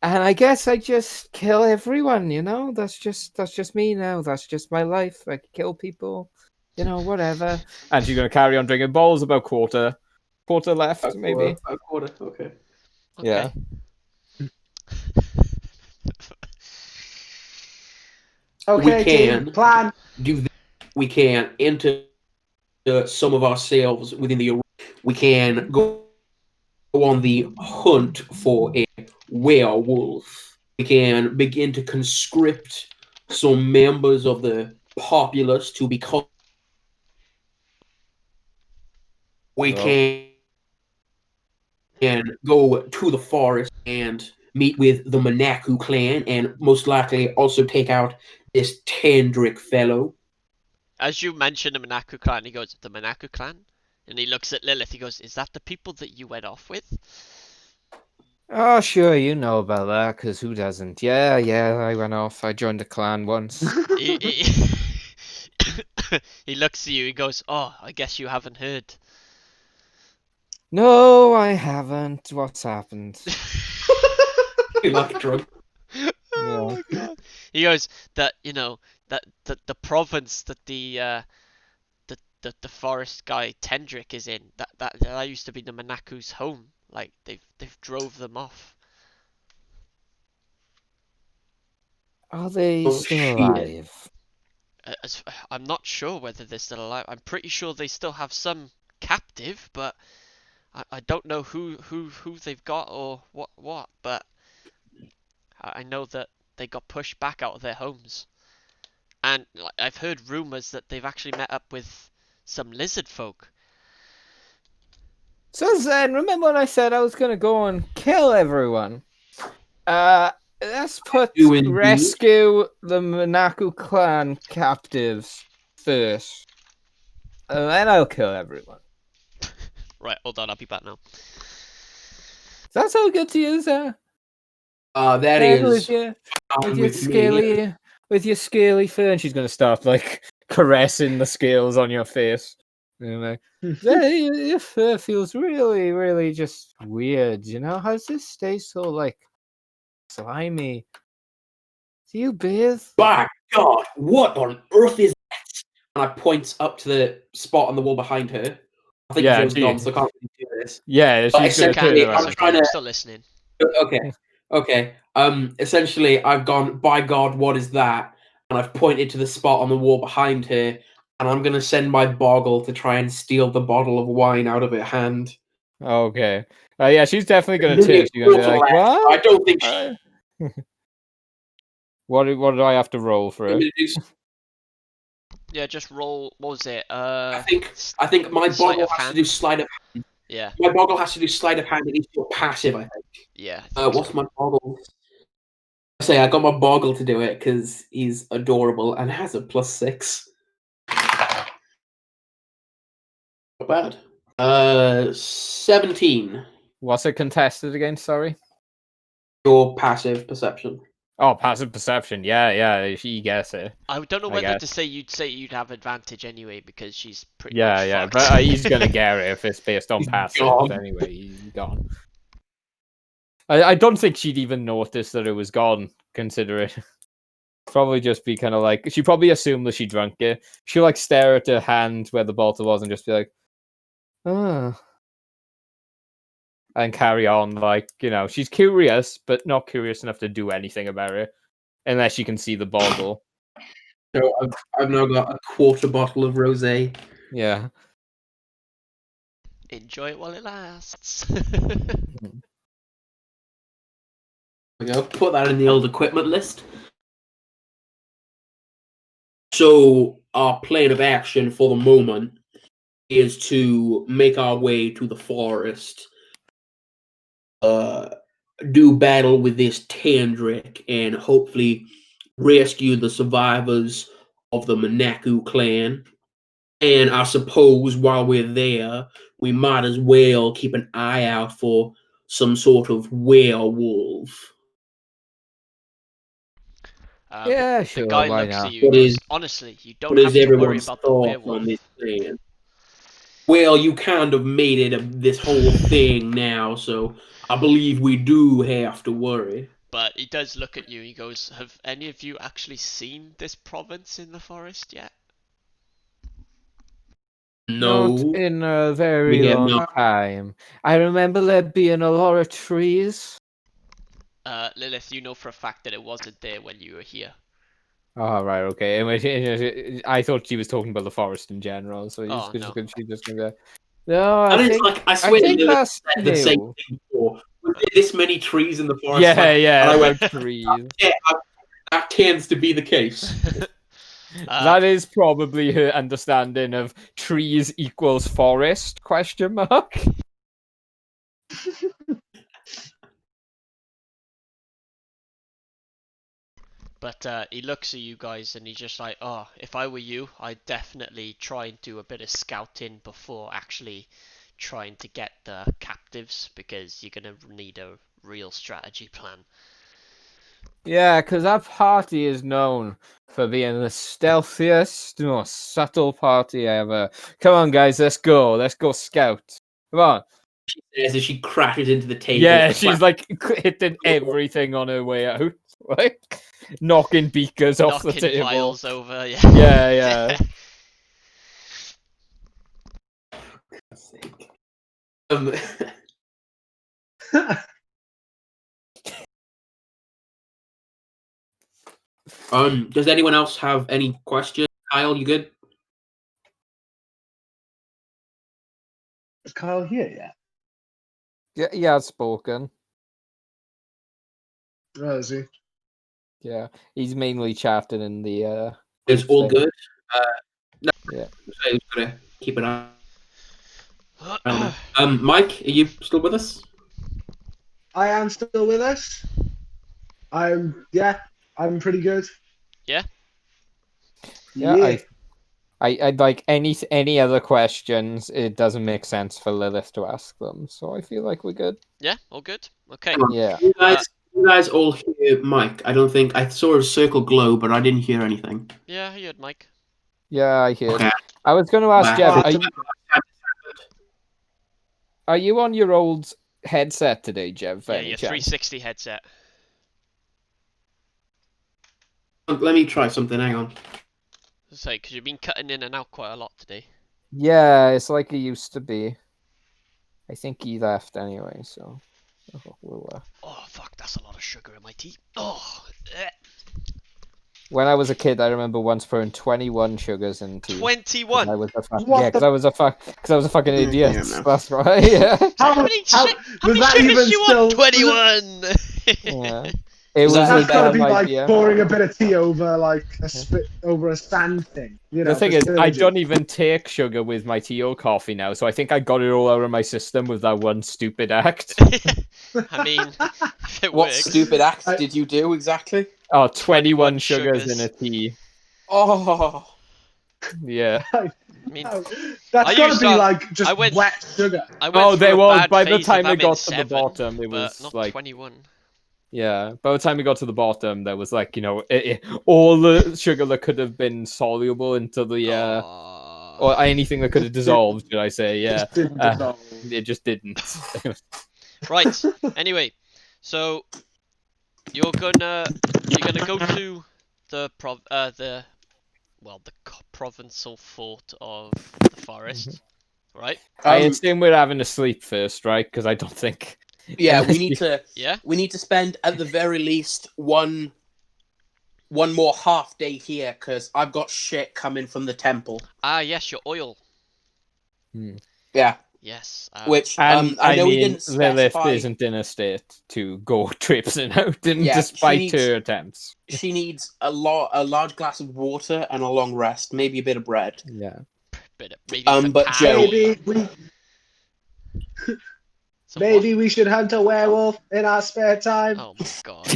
and I guess I just kill everyone. You know, that's just me now. That's just my life. I kill people. You know, whatever. And she's gonna carry on drinking bowls. About quarter left, maybe. A quarter, okay. Okay. Yeah. Okay, team, can plan. do this. We can enter some of ourselves within the arena. We can go on the hunt for a werewolf. We can begin to conscript some members of the populace to become. We can go to the forest and meet with the Manaku clan, and most likely also take out this Tendrick fellow. As you mention the Manaku clan, he goes, the Manaku clan? And he looks at Lilith, he goes, is that the people that you went off with? Oh, sure, you know about that, because who doesn't? Yeah, I went off. I joined a clan once. He he looks at you, he goes, oh, I guess you haven't heard. No, I haven't. What's happened? You like drunk. Yeah. Oh my god. He goes, that, you know, that the province that the forest guy Tendrick is in, that used to be the Manaku's home. Like they've drove them off. Are they Oh, still shit. alive? I'm not sure whether they're still alive. I'm pretty sure they still have some captive, but I don't know who they've got or what. But I know that they got pushed back out of their homes, and like, I've heard rumors that they've actually met up with some lizard folk. So Zen, remember when I said I was gonna go and kill everyone? Let's put Do indeed. rescue the Manaku clan captives first. And then I'll kill everyone. Right, hold on, I'll be back now. Does that sound good to you, Zen? That Zen, is with your fine with me. scaly fur, and she's gonna start like caressing the scales on your face. You know, Zen, your fur feels really, really just weird. You know, how does this stay so like slimy? Do you bathe? By God, what on earth is that? And I point up to the spot on the wall behind her. I think Yeah, Joe's she- gone, so I can't really do this. Yeah, But she's gonna turn essentially, It's around. I'm okay, trying I'm to. still listening. Okay. Essentially, I've gone. By God, what is that? And I've pointed to the spot on the wall behind her, and I'm gonna send my boggle to try and steal the bottle of wine out of her hand. Okay. Yeah, she's definitely gonna Maybe turn. a She's gonna be quarter like, left. "What? I don't think she. What do I have to roll for want it?" me to do Yeah, just roll. What was it? I think my Sleight boggle of has to hand. do sleight of. Yeah, My boggle has to do sleight of hand. It needs to be passive. I think. yeah. I think What's so. my boggle? I say I got my boggle to do it because he's adorable and has a +6. Not bad. 17. What's it contested against? Sorry. Your passive perception. Oh, passive perception. Yeah. She gets it. I don't know I whether to guess. say you'd have advantage anyway because she's pretty Yeah, much fucked. but he's gonna get it if it's based on He's passive. gone. Anyway, he's gone. I don't think she'd even notice that it was gone, considering. Probably just be kind of like she probably assumed that she drank it. She'll like stare at her hand where the bottle was and just be like, "Oh," and carry on. Like, you know, she's curious, but not curious enough to do anything about it, unless she can see the bottle. So I've now got a quarter bottle of rosé. Yeah. Enjoy it while it lasts. There we go. Put that in the old equipment list. So our plan of action for the moment is to make our way to the forest, do battle with this Tandric, and hopefully rescue the survivors of the Manaku clan. And I suppose while we're there, we might as well keep an eye out for some sort of werewolf. Yeah, The sure, guy why looks at not? you and What goes, is- honestly, you don't What have is to worry everyone's about the thoughts on werewolf. this plan? Well, you kind of made it this whole thing now, so I believe we do have to worry. But he does look at you. He goes, "Have any of you actually seen this province in the forest yet?" No, Not in a very we have long not. time. I remember there being a lot of trees. Lilith, you know for a fact that it wasn't there when you were here. Oh, right, okay. I thought she was talking about the forest in general, so Oh, no. she's just gonna go. No, I And it's think like, I swear think Lilith that's said the same new. thing before. With this many trees in the forest, Yeah, like, yeah, and I about went, trees. yeah, that tends to be the case. That is probably her understanding of trees equals forest, question mark. But he looks at you guys and he's just like, oh, if I were you, I'd definitely try and do a bit of scouting before actually trying to get the captives, because you're gonna need a real strategy plan. Yeah, because that party is known for being the stealthiest, most subtle party ever. Come on, guys, let's go. Let's go scout. Come on. As she crashes into the table. Yeah, she's like hitting everything on her way out, right? Knocking beakers off the Knocking table. vials over, yeah. Yeah, Um, does anyone else have any questions? Kyle, you good? Is Kyle here yet? yeah. I've spoken. Oh, is he? Yeah, he's mainly chatting in the. It's all thing. good. No, Yeah. I was gonna keep it on. Mike, are you still with us? I am still with us. I'm pretty good. Yeah? Yeah, I'd like any other questions. It doesn't make sense for Lilith to ask them, so I feel like we're good. Yeah, all good? Okay. Yeah. You guys all hear Mike. I don't think I saw a circle glow, but I didn't hear anything. Yeah, you heard Mike. Yeah, I hear. Okay. I was going to ask Wow. Jeff, are you on your old headset today, Jeff? Yeah, your 360 headset. Let me try something. Hang on. Say, because you've been cutting in and out quite a lot today. Yeah, it's like it used to be. I think he left anyway, so we'll. Oh, fuck, that's a lot of sugar in my tea. Oh, When I was a kid, I remember once putting 21 sugars in tea. 21? I was a What because I was a fucking idiot. Yeah, no. That's right. Yeah. How many was that sugars even you still? want? 21! Yeah. It was that- a That's gotta be dumb like idea. pouring a bit of tea over like over a sand thing. You know, The thing is, for I sturgeon. don't even take sugar with my tea or coffee now, so I think I got it all out of my system with that one stupid act. I mean, if it What works. stupid act did you do exactly? Oh, 21 21 sugars in sugars. a tea. Oh, Yeah. I mean, No, I that's gotta used be to- like just I went- wet sugar. I went Oh, through they a was bad by the phase time of it got having to the 7, bottom, it but was not like 21. yeah. By the time we got to the bottom, there was like all the sugar that could have been soluble into the Aw. or anything that could have dissolved, should I say? Yeah. Just didn't dissolve. It just didn't. Right. Anyway, so you're gonna go to the provincial fort of the forest, right? I assume we're having a sleep first, right? Because I don't think. yeah. Unless Yeah. We need to spend at the very least one more half day here because I've got shit coming from the temple. Ah, yes, your oil. Yeah, Yes. which And I know we mean, didn't Lilith specify. isn't in a state to go trapesing out, Yeah, despite she needs- her attempts. She needs a large glass of water and a long rest, maybe a bit of bread. Yeah. Maybe But fatale. Joe- Maybe we should hunt a werewolf in our spare time. Oh my god.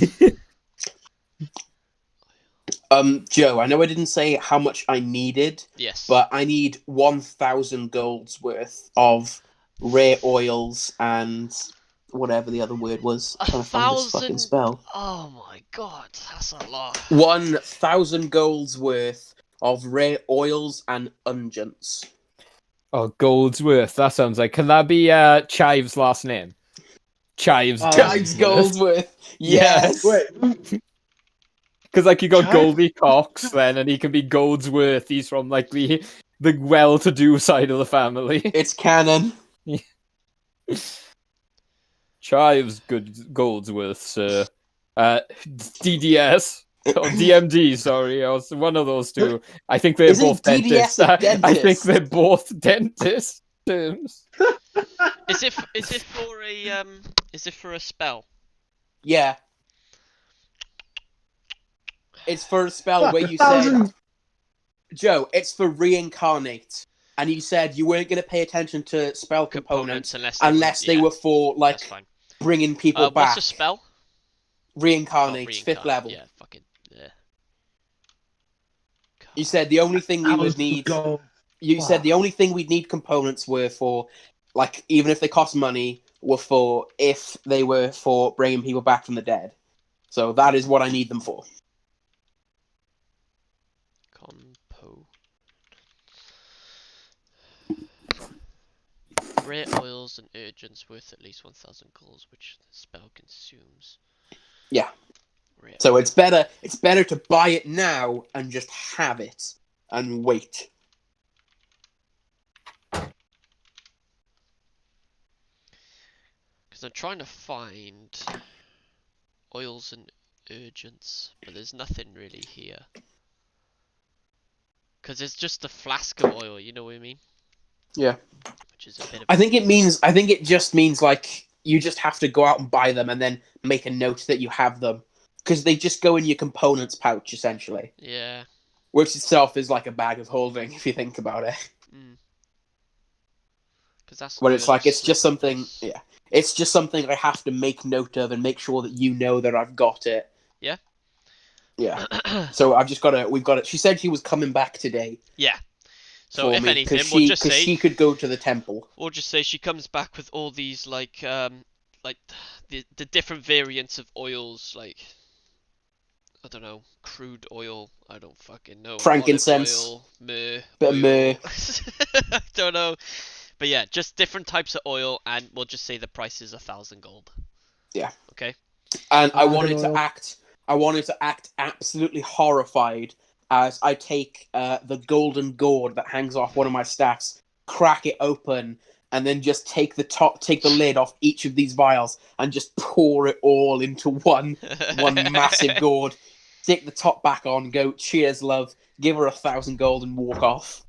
Joe, I know I didn't say how much I needed, Yes. but I need 1,000 gold's worth of rare oils and whatever the other word was. I'm trying to find this fucking 1,000? spell. Oh my god, that's a lot. 1,000 gold's worth of rare oils and unguents. Oh, Goldsworth. That sounds like. Can that be Chive's last name? Chive's. Oh, Chives Goldsworth. Yes. Wait, Because like you got Chive? Goldie Cox then, and he can be Goldsworth. He's from like the well-to-do side of the family. It's canon. Chive's good Goldsworth, sir. DDS. Or DMD, sorry, or one of those two. I think they're Isn't both DDS dentists. a I think dentist? they're both dentist terms. Is it for a is it for a spell? Yeah. It's for a spell Fuck, where a you thousand. said, Joe, it's for reincarnate. And you said you weren't going to pay attention to spell components Components they were for, like, that's fine. bringing people What's back. a spell? Reincarnate, Oh, 5th level. Yeah, fucking yeah. You said the only thing we would need. Gold. You said Wow. the only thing we'd need components were for, like, even if they cost money, were for if they were for bringing people back from the dead. So that is what I need them for. Compo. Rare oils and urgents worth at least 1,000 goals, which the spell consumes. Yeah. Rare So oil. it's better to buy it now and just have it and wait. Because I'm trying to find oils and urgents, but there's nothing really here. Because it's just a flask of oil, you know what I mean? Yeah. Which is a bit of. I think it just means, like, you just have to go out and buy them and then make a note that you have them. Because they just go in your components pouch, essentially. Yeah. Which itself is like a bag of holding, if you think about it. Because that's. But it's oil like, it's just something, slippers. yeah. It's just something I have to make note of and make sure that you know that I've got it. Yeah. Yeah. So I've just got to, we've got it. She said she was coming back today. Yeah. So for if me, anything, because we'll just say she could go to the temple. we'll just say she comes back with all these like the different variants of oils, like I don't know, crude oil. I don't fucking know. Frankincense. Olive oil, myrrh. Bit of oil. myrrh. I don't know. But yeah, just different types of oil, and we'll just say the price is 1,000 gold. Yeah. Okay. And I Harbinel. wanted to act absolutely horrified as I take the golden gourd that hangs off one of my staffs, crack it open, and then just take the lid off each of these vials and just pour it all into one massive gourd. Stick the top back on, go, cheers, love, give her 1,000 gold and walk off.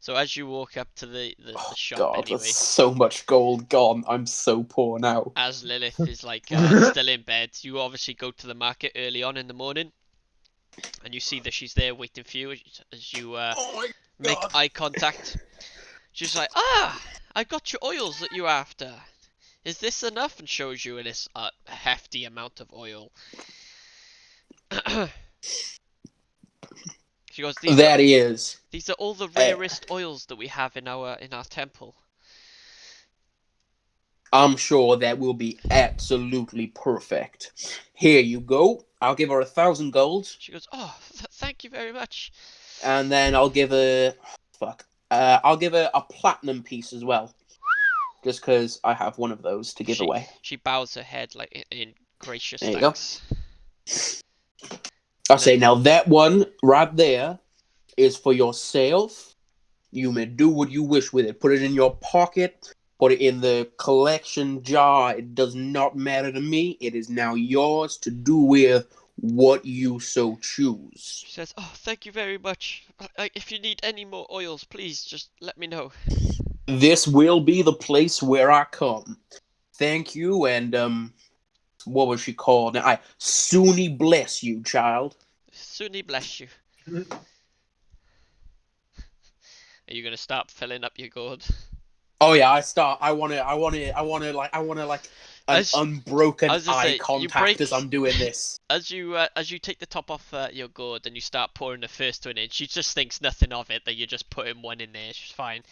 So as you walk up to the shop God, anyway, there's so much gold gone. I'm so poor now. as Lilith is like still in bed, you obviously go to the market early on in the morning, and you see that she's there waiting for you as you make eye contact. She's like, I got your oils that you're after. Is this enough? And shows you this hefty amount of oil. She goes, There he is. these are all the rarest oils that we have in our temple. I'm sure that will be absolutely perfect. Here you go. I'll give her 1,000 gold, She goes, oh, thank you very much. and then I'll give her I'll give her a platinum piece as well, just because I have one of those to give away. She bows her head like in gracious There you go. thanks. I'll say, now that one right there is for yourself. You may do what you wish with it. Put it in your pocket. Put it in the collection jar. It does not matter to me. It is now yours to do with what you so choose. She says, oh, thank you very much. If you need any more oils, please just let me know. This will be the place where I come. Thank you, and what was she called? I Suni bless you, child. Suni bless you. Are you gonna start filling up your gourd? Oh yeah, I wanna like an unbroken eye contact as I'm doing this. As you take the top off your gourd and you start pouring the first one in, she just thinks nothing of it, that you're just putting one in there. She's fine.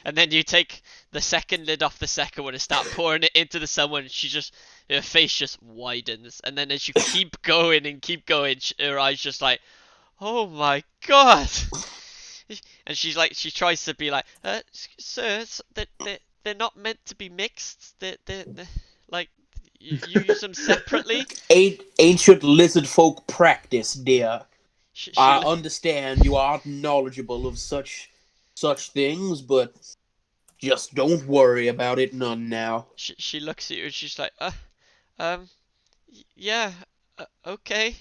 And then you take the second lid off the second one and start pouring it into the second one. Her face just widens, and then as you keep going and keep going, her eyes just like, oh my god. And she tries to be like, sir, they're not meant to be mixed. They're like, you use them separately. Ancient lizard folk practice, dear. I understand you aren't knowledgeable of such things, but just don't worry about it none now. She looks at you and she's like, yeah, okay.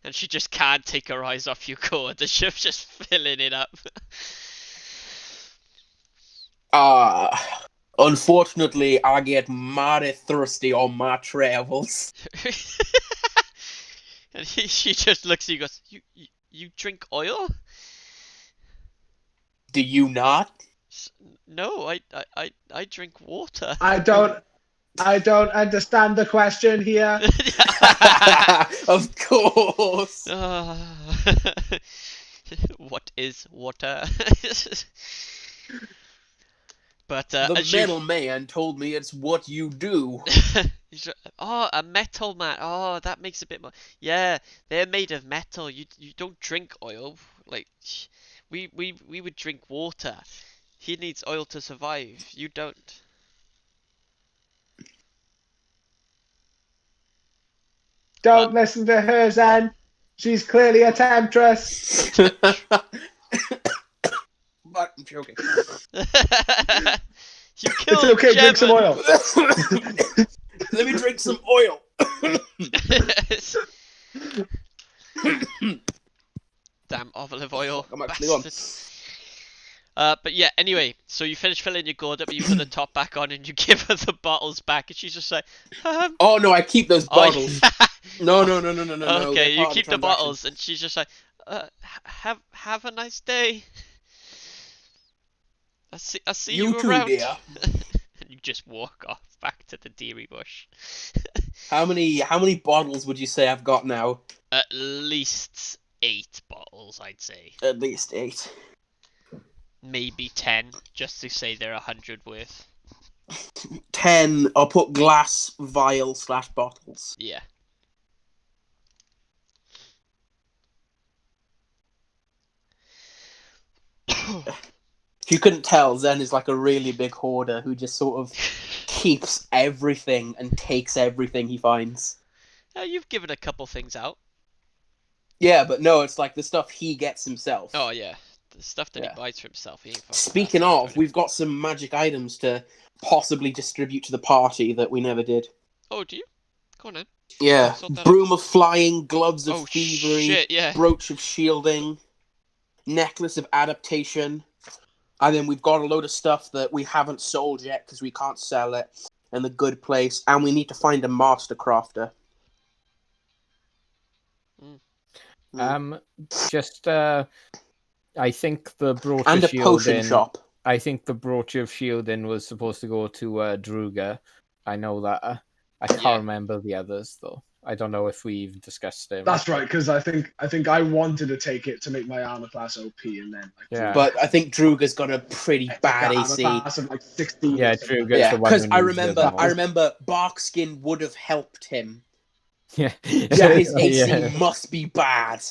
and she just can't take her eyes off your cord. The ship's just filling it up. Unfortunately, I get mighty thirsty on my travels. And she just looks at you and goes, you drink oil? Do you not? No, I drink water. I don't understand the question here. Of course. What is water? But The as metal man told me it's what you do. Oh, a metal man. Oh, that makes a bit more. Yeah, they're made of metal. You don't drink oil. Like we would drink water. He needs oil to survive. You don't. Don't listen to her, Zen. She's clearly a temptress. But I'm joking. You killed It's okay, drink some Gemma. oil. Let me drink some oil. Damn olive oil. I'm actually on. Bastard. But yeah, anyway, so you finish filling your gourd up, and you put the top back on, and you give her the bottles back, and she's just like, Oh no, I keep those oh, bottles. No. Okay, you they're part keep of the transaction. bottles, and she's just like, have a nice day. I see you You too, around. dear. And you just walk off back to the dearie bush. How many bottles would you say I've got now? At least 8 bottles, I'd say. At least 8. Maybe 10, just to say they're 100 worth. 10. I'll put glass vial / bottles. Yeah. If you couldn't tell, Zen is like a really big hoarder who just sort of keeps everything and takes everything he finds. You've given a couple things out. Yeah, but no, it's like the stuff he gets himself. Oh yeah, the stuff that Yeah. he buys for himself. He ain't fucking Speaking passing of, around. we've got some magic items to possibly distribute to the party that we never did. Oh, do you? Go on then. Yeah, Sort that broom of flying, gloves of Oh thievery, shit, yeah. brooch of shielding, necklace of adaptation, and then we've got a load of stuff that we haven't sold yet because we can't sell it in the good place, and we need to find a master crafter. Just I think the brooch And of a potion shielding. shop. I think the brooch of shielding was supposed to go to Druga. I know that. I can't Yeah. remember the others though. I don't know if we've discussed them. That's right, because I think I wanted to take it to make my armor class OP, and then Yeah. But I think Druga's got a pretty bad armor AC. class of like 16. Yeah, or something. Druga's Yeah, the one because who I needs it the most. remember Barkskin would have helped him. Yeah. So his AC Yeah. must be bad.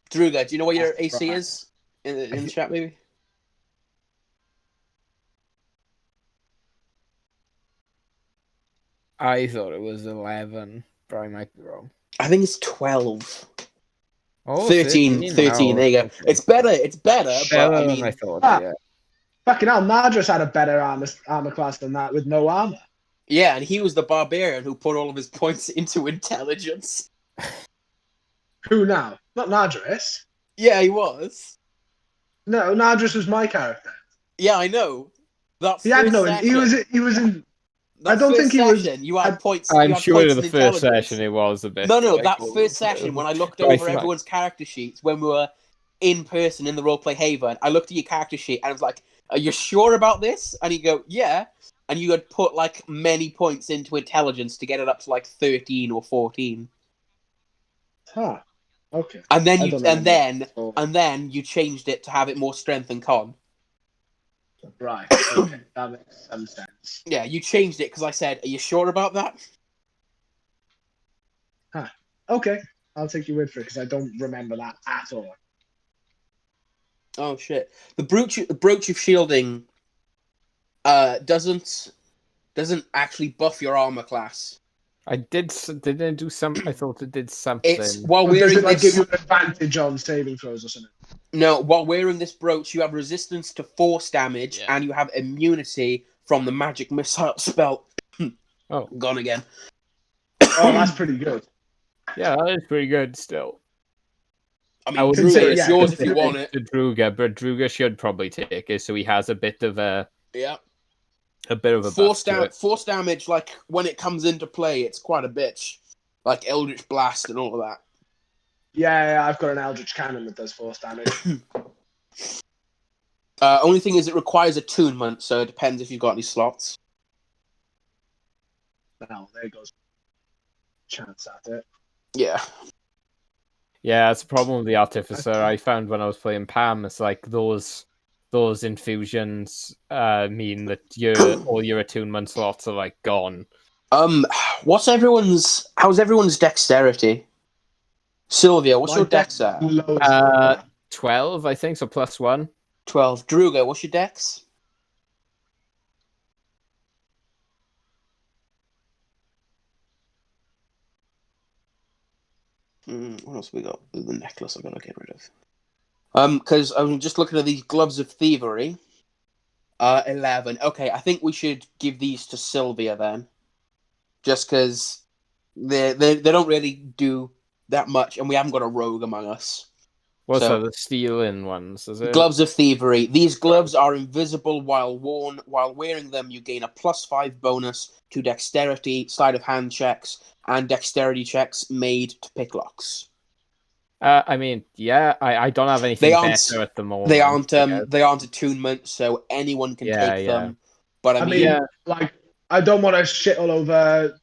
Druga, do you know what your AC is in the chat, maybe? I thought it was 11, but I might be wrong. I think it's 12. Oh, 13, now. there you go. Okay. It's better, but Better I than mean, I thought. Ah. Yeah. Fucking hell, Nadras had a better armor class than that with no armor. yeah, and he was the barbarian who put all of his points into intelligence. Who now? Not Nadras. Yeah, he was. No, Nadras was my character. Yeah, I know. That He had first no. session, He was in. that I don't first think he was- session, You had points. I'm you had sure points in the in first intelligence. session it was a bit. No, like, that oh, first session when I looked Try over for everyone's character sheets when we were in person in the roleplay Haven, I looked at your character sheet and I was like, "Are you sure about this?" And you go, "Yeah." And you had put like many points into intelligence to get it up to like 13 or 14, Huh. Okay. and then I you don't know. and then you changed it to have it more strength and con. Right. Okay. That makes some sense. Yeah, you changed it because I said, "Are you sure about that?" Okay. I'll take your word for it because I don't remember that at all. Oh shit! The brooch of shielding doesn't actually buff your armor class. I didn't it do some. I thought it did something. It's while Or does wearing it like this. give you an advantage on saving throws or something? No, while wearing this brooch, you have resistance to force damage, Yeah. and you have immunity from the magic missile spell. Oh. Gone again. Oh, that's pretty good. Yeah, that is pretty good still. I I mean, wouldn't Druga, say it's yeah, yours if you consider want it. to Druga, but Druga should probably take it, so he has a bit of a Yeah. buff to it. Force damage, like when it comes into play, it's quite a bitch. Like Eldritch Blast and all of that. Yeah, I've got an Eldritch Cannon that does force damage. Only thing is, it requires attunement, so it depends if you've got any slots. Well, there goes chance at it. Yeah. Yeah, it's a problem with the Artificer. I found when I was playing Pam, it's like those infusions mean that all your attunement slots are like gone. How's everyone's dexterity? Sylvia, what's your dex at? 12, I think, so +1. 12. Druga, what's your dex? What else we got? The necklace I gotta get rid of. Because I'm just looking at these gloves of thievery. 11. Okay, I think we should give these to Sylvia then. Just because they don't really do that much, and we haven't got a rogue among us. What's So- the stealing ones, is it? Gloves of thievery. These gloves are invisible while worn. While wearing them, you gain a +5 bonus to dexterity, sleight of hand checks, and dexterity checks made to pick locks. I mean, yeah, I don't have anything They aren't- better at the moment. They aren't I guess. they aren't attunement, so anyone can Yeah, take yeah. them. But I I mean, mean, Yeah. like, I don't want to shit all over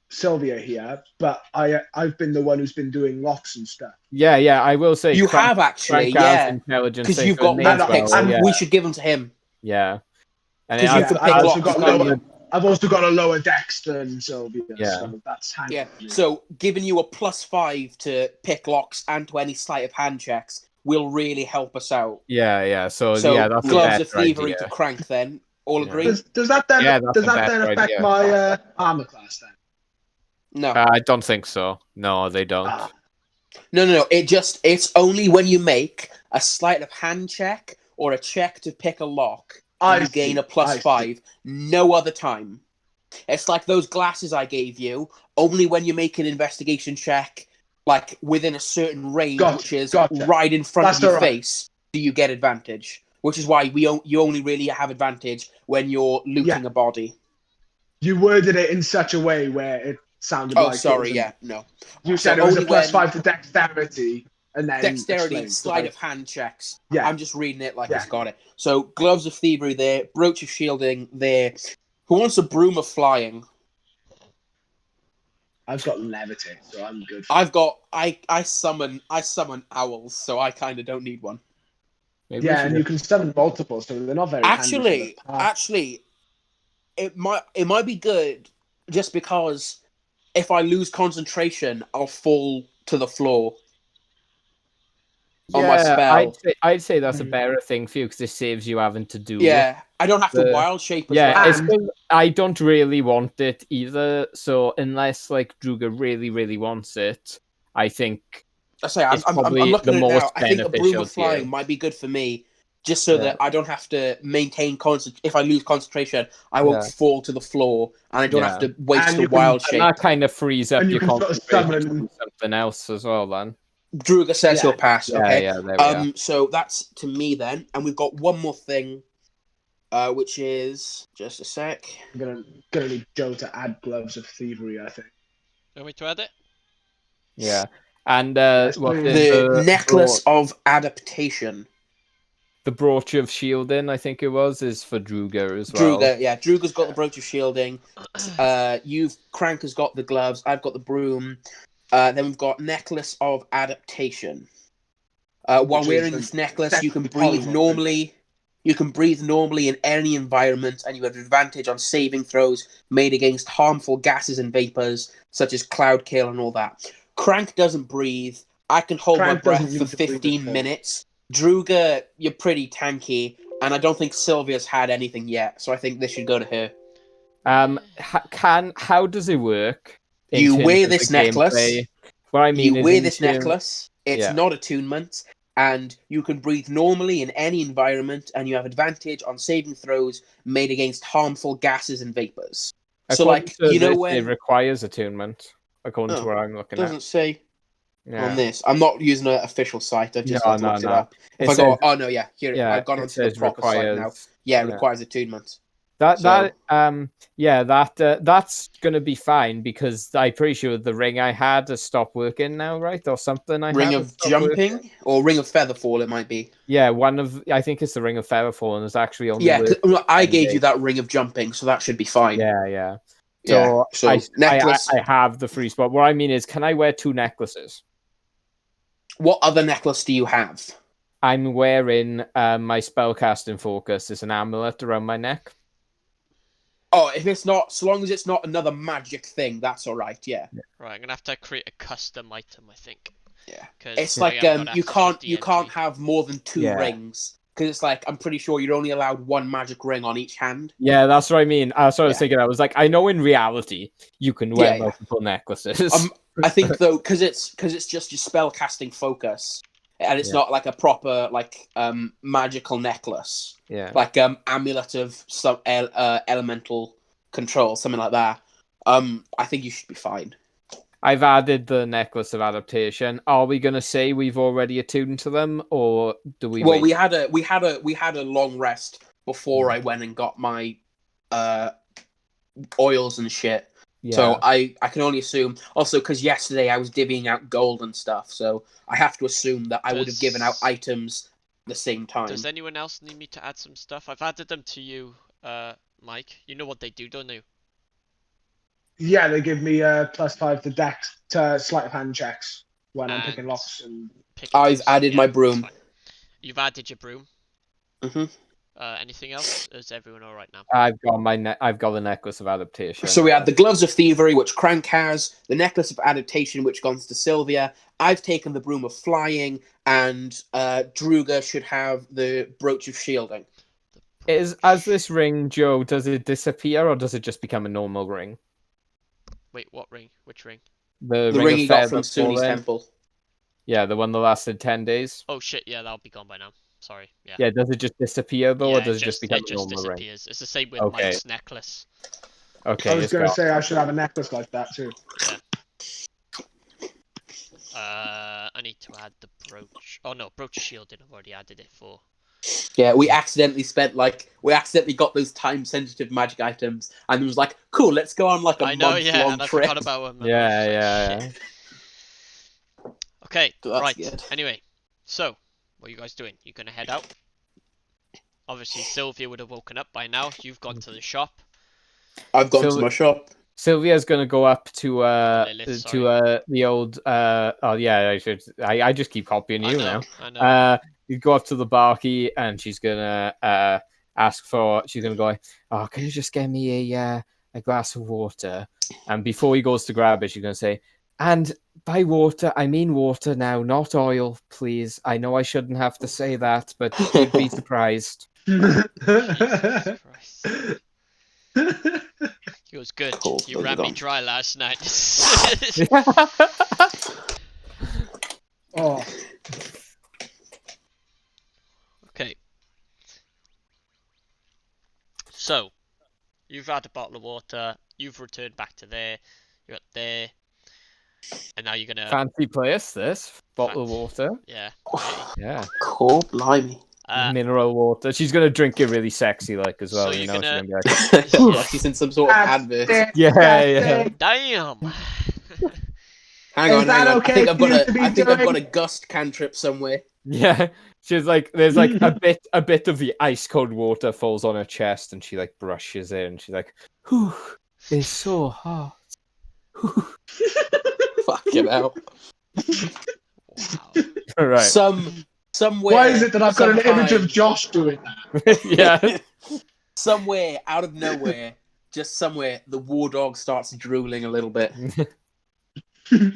Sylvia here, but I've been the one who's been doing locks and stuff. Yeah, I will say you Crank- have actually, Crank has yeah, intelligence because you've save got with me as lock picks, well, and yeah. we should give them to him. Yeah. And 'Cause it you has- can Yeah, pick I've also locks got as well. lower. I've also got a lower dex than Sylvia, Yeah. so that's handy. Yeah, so giving you a +5 to pick locks and to any sleight of hand checks will really help us out. Yeah. So, So yeah, that's a gloves of better thievery idea. to Crank then. All Yeah. agree? Does that then Yeah, that's a better affect idea. my armor class then? No. I don't think so. No, they don't. Ah. No. It's only when you make a sleight of hand check or a check to pick a lock and you gain a +5. No other time. It's like those glasses I gave you. Only when you make an investigation check, like within a certain range, which is right in front That's of your all right. face, do you get advantage. Which is why you only really have advantage when you're looting a body. You worded it in such a way where it sounded like. Sorry, it was yeah, no. You So said it was a only when- +5 to dexterity, and then Dexterity, explained. sleight So, of hand checks. Yeah. I'm just reading it like Yeah. it's got it. So gloves of thievery there, brooch of shielding there. Who wants a broom of flying? I've got levitate, so I'm good. I summon owls, so I kind of don't need one. Maybe we Yeah, should and you can summon multiple, so they're not very Actually, handy it might be good just because if I lose concentration, I'll fall to the floor. on my spell. I'd say that's a better thing for you because it saves you having to do. Yeah, I don't have to wild shape as Yeah, well. it's 'cause I don't really want it either. So unless like Druga really wants it, I think I say it's I'm probably looking the at it now. most I think a broom beneficial of to you. flying might be good for me, just so Yeah. that I don't have to maintain if I lose concentration, I won't fall to the floor, and I don't have to waste And the you can- wild And shape. that kind of frees up And you your can sort of concentration to summon- do something else as well. Then Druga says Yeah. he'll pass. yeah, Okay. there we are. So that's to me then, and we've got one more thing, which is just a sec. I'm gonna need Joe to add gloves of thievery, I think. You want me to add it? Yeah, and what please. is The necklace of adaptation. the brooch of shielding? I think it was is for Druga as well. Druga, yeah, Druga's got the brooch of shielding. Crank has got the gloves. I've got the broom. Then we've got necklace of adaptation. While Which is wearing the this necklace, you can second breathe polymorph. normally. You can breathe normally in any environment, and you have advantage on saving throws made against harmful gases and vapors, such as cloud kill and all that. Crank doesn't breathe. I can hold Crank my doesn't breath for need to breathe 15 at all. minutes. Druga, you're pretty tanky, and I don't think Sylvia's had anything yet, so I think this should go to her. How does it work? in You terms wear of this the necklace. gameplay? What I mean You is wear in this terms- necklace. It's Yeah. not attunement, and you can breathe normally in any environment, and you have advantage on saving throws made against harmful gases and vapors. So, According like, to you know this, when it requires attunement. according to Oh, what I'm looking Doesn't at. say Yeah. on this. I'm not using an official site. I just No, looked no, it no. up. If It I go, says- oh no, yeah, here Yeah, I've gone it onto the says proper site now. requires. Yeah, it Yeah. requires attunement. That So- that's gonna be fine because I'm pretty sure the ring I had has stopped working now, right? Or something I Ring had of has stopped working. jumping or ring of featherfall, it might be. Yeah, I think it's the ring of Featherfall, and it's actually only Yeah, 'cause, worked I 10 gave you days. that ring of jumping, so that should be fine. Yeah, yeah. Yeah, So, so necklace. I have the free spot. What I mean is, can I wear 2 necklaces? What other necklace do you have? I'm wearing my spellcasting focus. It's an amulet around my neck. Oh, if it's not, so long as it's not another magic thing, that's all right. Yeah, Right, I'm gonna have to create a custom item, I think. yeah. 'Cause It's I like haven't got you access with can't DMG. have more than 2 Yeah. rings because it's like I'm pretty sure you're only allowed 1 magic ring on each hand. Yeah, that's what I mean. That's what I was Yeah. thinking. I was like, I know in reality you can wear Yeah, yeah. multiple necklaces. I think though, because it's just your spell casting focus, and it's Yeah. not like a proper like magical necklace, Yeah. like amulet of some elemental control, something like that. I think you should be fine. I've added the necklace of adaptation. Are we gonna say we've already attuned to them, or do we? Well, wait? we had a long rest before I went and got my oils and shit. Yeah. So I can only assume. Also, because yesterday I was divvying out gold and stuff, so I have to assume that I would have given out items at the same time. Does anyone else need me to add some stuff? I've added them to you, Mike. You know what they do, don't you? Yeah, they give me +5 to dex to sleight of hand checks when I'm picking And- locks and I've things. added Yeah, my that's broom. fine. You've added your broom. Mhm. Anything else? Is everyone all right now? I've got the necklace of adaptation. So we had the gloves of thievery, which Crank has, the necklace of adaptation, which goes to Sylvia. I've taken the broom of flying, and Druga should have the brooch of shielding. As this ring, Joe, does it disappear or does it just become a normal ring? Wait, what ring? Which ring? The of ring he got feather from Suni's falling? temple. Yeah, the one that lasted 10 days. Oh shit, yeah, that'll be gone by now. Sorry. Yeah. Yeah, does it just disappear though, Yeah, or does it just become a normal ring? disappears. It's the same with Okay. Mike's necklace. Okay, I was it's going to gone. say I should have a necklace like that too. I need to add the brooch. Oh no, brooch of shielding. I've already added it for. Yeah, we accidentally got those time-sensitive magic items, and it was like, cool, let's go on like a I know, yeah, month-long and I trip. forgot about them. Yeah. Okay, So that's right. good. Anyway, so what are you guys doing? You gonna head out? Obviously, Sylvia would have woken up by now. You've gone to the shop. I've gone So- to my shop. Sylvia's gonna go up to Lilith, the old oh yeah, I just keep copying you now. I know. You go up to the barkeep and she's gonna she's gonna go, oh, can you just get me a glass of water? And before he goes to grab it, she's gonna say, and by water I mean water now, not oil, please. I know I shouldn't have to say that, but you'd be surprised. Jesus Christ. It was good. Cool, You those ran are me gone. dry last night. Oh, Okay. So, you've had a bottle of water. You've returned back to there. You're up there, and now you're gonna. Fancy place, this bottle of water. Yeah. Yeah, Cool, blimey. mineral water. She's gonna drink it really sexy, like as well. So you you're know, gonna- she's gonna be like, Like he's in some sort of That's advert. it. yeah, That's yeah. it. Damn. Hang Is on, that hang on. okay I think I've for got you to be I think I've got a doing? gust cantrip somewhere. Yeah, she's like, there's like a bit of the ice cold water falls on her chest, and she like brushes it, and she's like, "Whew, it's so hot." Fucking hell. Wow. Right? Somewhere. why is it that I've got an image of sometime- Josh doing that? Yeah, Somewhere out of nowhere, just somewhere, the war dog starts drooling a little bit. the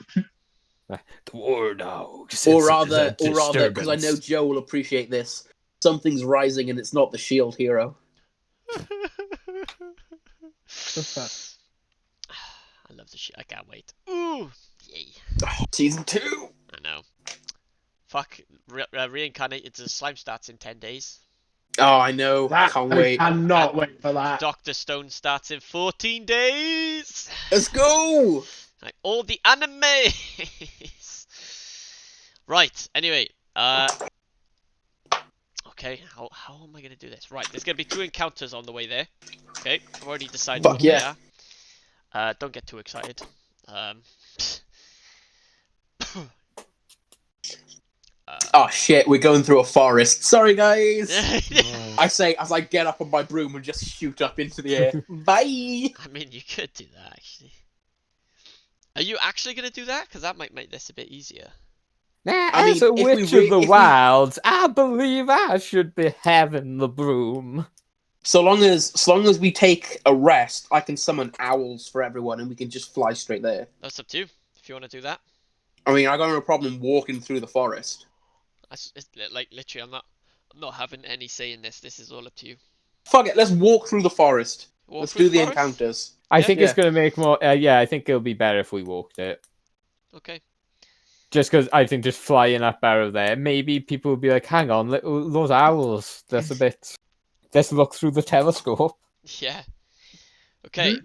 war dog. Or rather, because I know Joe will appreciate this. Something's rising, and it's not the shield hero. What's that? I love the shit. I can't wait. Ooh, yay! Season 2. I know. Fuck. Reincarnated as slime starts in 10 days. Oh, I know. That Can't I wait. cannot wait for that. Doctor Stone starts in 14 days. Let's go. Like all the animes. Right. Anyway. Okay. How am I gonna do this? Right. There's gonna be 2 encounters on the way there. Okay. I've already decided Fuck what yeah. they are. Don't get too excited. Oh shit, we're going through a forest. Sorry, guys. Oh. I say as I get up on my broom and just shoot up into the air. Bye. I mean, you could do that actually. Are you actually gonna do that? Because that might make this a bit easier. Nah, I mean, as a if we witch re- of the if we- wilds, I believe I should be having the broom. So long as we take a rest, I can summon owls for everyone, and we can just fly straight there. That's up to you if you want to do that. I mean, I got no problem walking through the forest. It's like literally, I'm not having any say in this. This is all up to you. Fuck it, let's walk through the forest. Walk Let's through do the forest? encounters. I Yeah. think it's going to make more. Yeah, I think it'll be better if we walked it. Okay. Just because I think just flying up out of there, maybe people will be like, hang on, those owls, that's a bit. Let's look through the telescope. Yeah. Okay.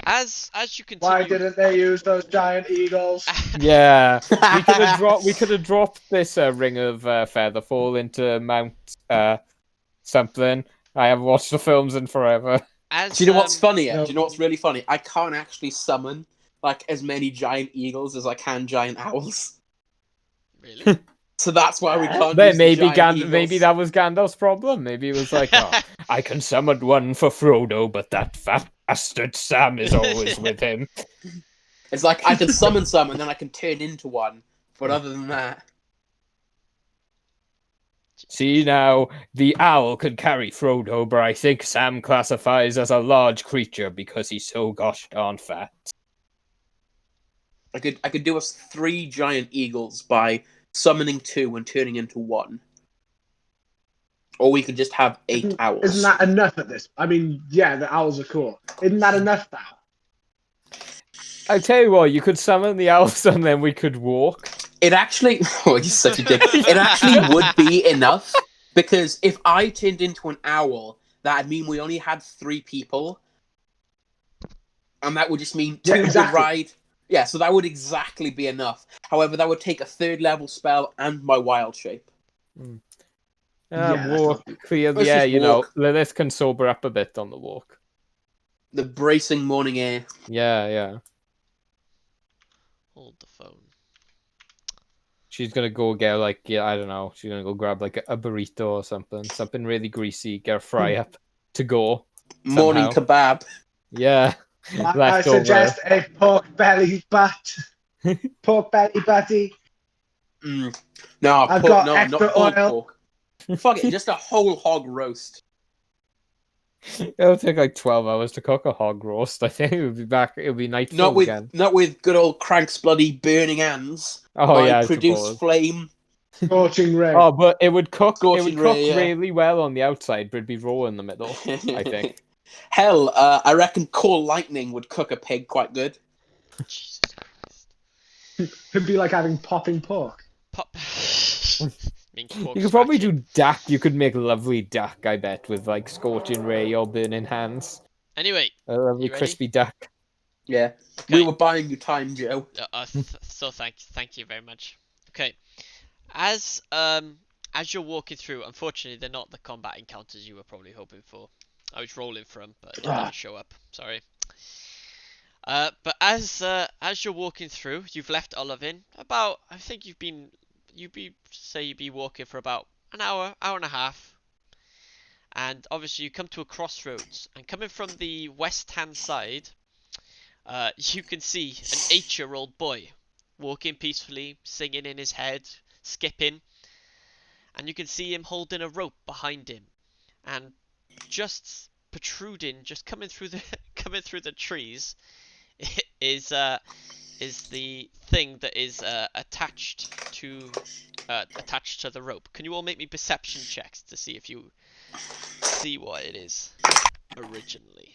As you continue. Why didn't they use those giant eagles? Yeah, we could have dropped this ring of Featherfall into Mount something. I haven't watched the films in forever. Do you know what's funny? No. Do you know what's really funny? I can't actually summon like as many giant eagles as I can giant owls. Really? So that's why we can't. Then use the giant eagles. maybe that was Gandalf's problem. Maybe it was like, oh, I can summon one for Frodo, but that fat bastard Sam is always with him. It's like I can summon some and then I can turn into one. But other than that, See now, the owl could carry Frodo, but I think Sam classifies as a large creature because he's so gosh darn fat. I could do us 3 giant eagles by summoning 2 and turning into 1. Or we could just have 8 owls. Isn't that enough at this? I mean, yeah, the owls are cool. Isn't that enough now? I tell you what, you could summon the owls and then we could walk. It actually, oh, you're such a dick. It actually would be enough because if I turned into an owl, that'd mean we only had 3 people, and that would just mean 2 Yeah, exactly. would ride. Yeah, so that would exactly be enough. However, that would take a 3rd level spell and my wild shape. Yeah, Walk, clear Let's the air, just you know. walk. Lilith can sober up a bit on the walk. The bracing morning air. Yeah. Hold the phone. She's gonna go get I don't know. She's gonna go grab like a burrito or something really greasy. Get a fry up to go. Morning Somehow. kebab. Yeah, I leftover. suggest a pork belly butt. Pork belly butty. No, I've pork, got no, extra not pulled oil. pork. Fuck it, just a whole hog roast. It'll take like 12 hours to cook a hog roast. I think it would be back. It'll be nightfall again. Not with good old Crank's bloody burning hands. Oh yeah, I produce suppose. flame. Scorching ray. Oh, but it would cook. It Scorching would cook ray, yeah. really well on the outside, but it'd be raw in the middle. I think. Hell, I reckon Core Lightning would cook a pig quite good. Jesus Christ. It'd be like having popping pork. Pop. Mean pork You could probably scratching. do duck. You could make lovely duck, I bet, with like scorching ray or burning hands. Anyway, A lovely You ready? crispy duck. Yeah. Okay. We were buying you time, Joe. So thank you very much. Okay, as you're walking through, unfortunately they're not the combat encounters you were probably hoping for. I was rolling for them, but it didn't show up. Sorry. But as you're walking through, you've left Uluvin. About, I think you'd be walking for about an hour and a half. And obviously you come to a crossroads, and coming from the west hand side, you can see an 8-year-old boy walking peacefully, singing in his head, skipping, and you can see him holding a rope behind him, and just protruding, just coming through the trees, is the thing that is attached to the rope. Can you all make me perception checks to see if you see what it is originally?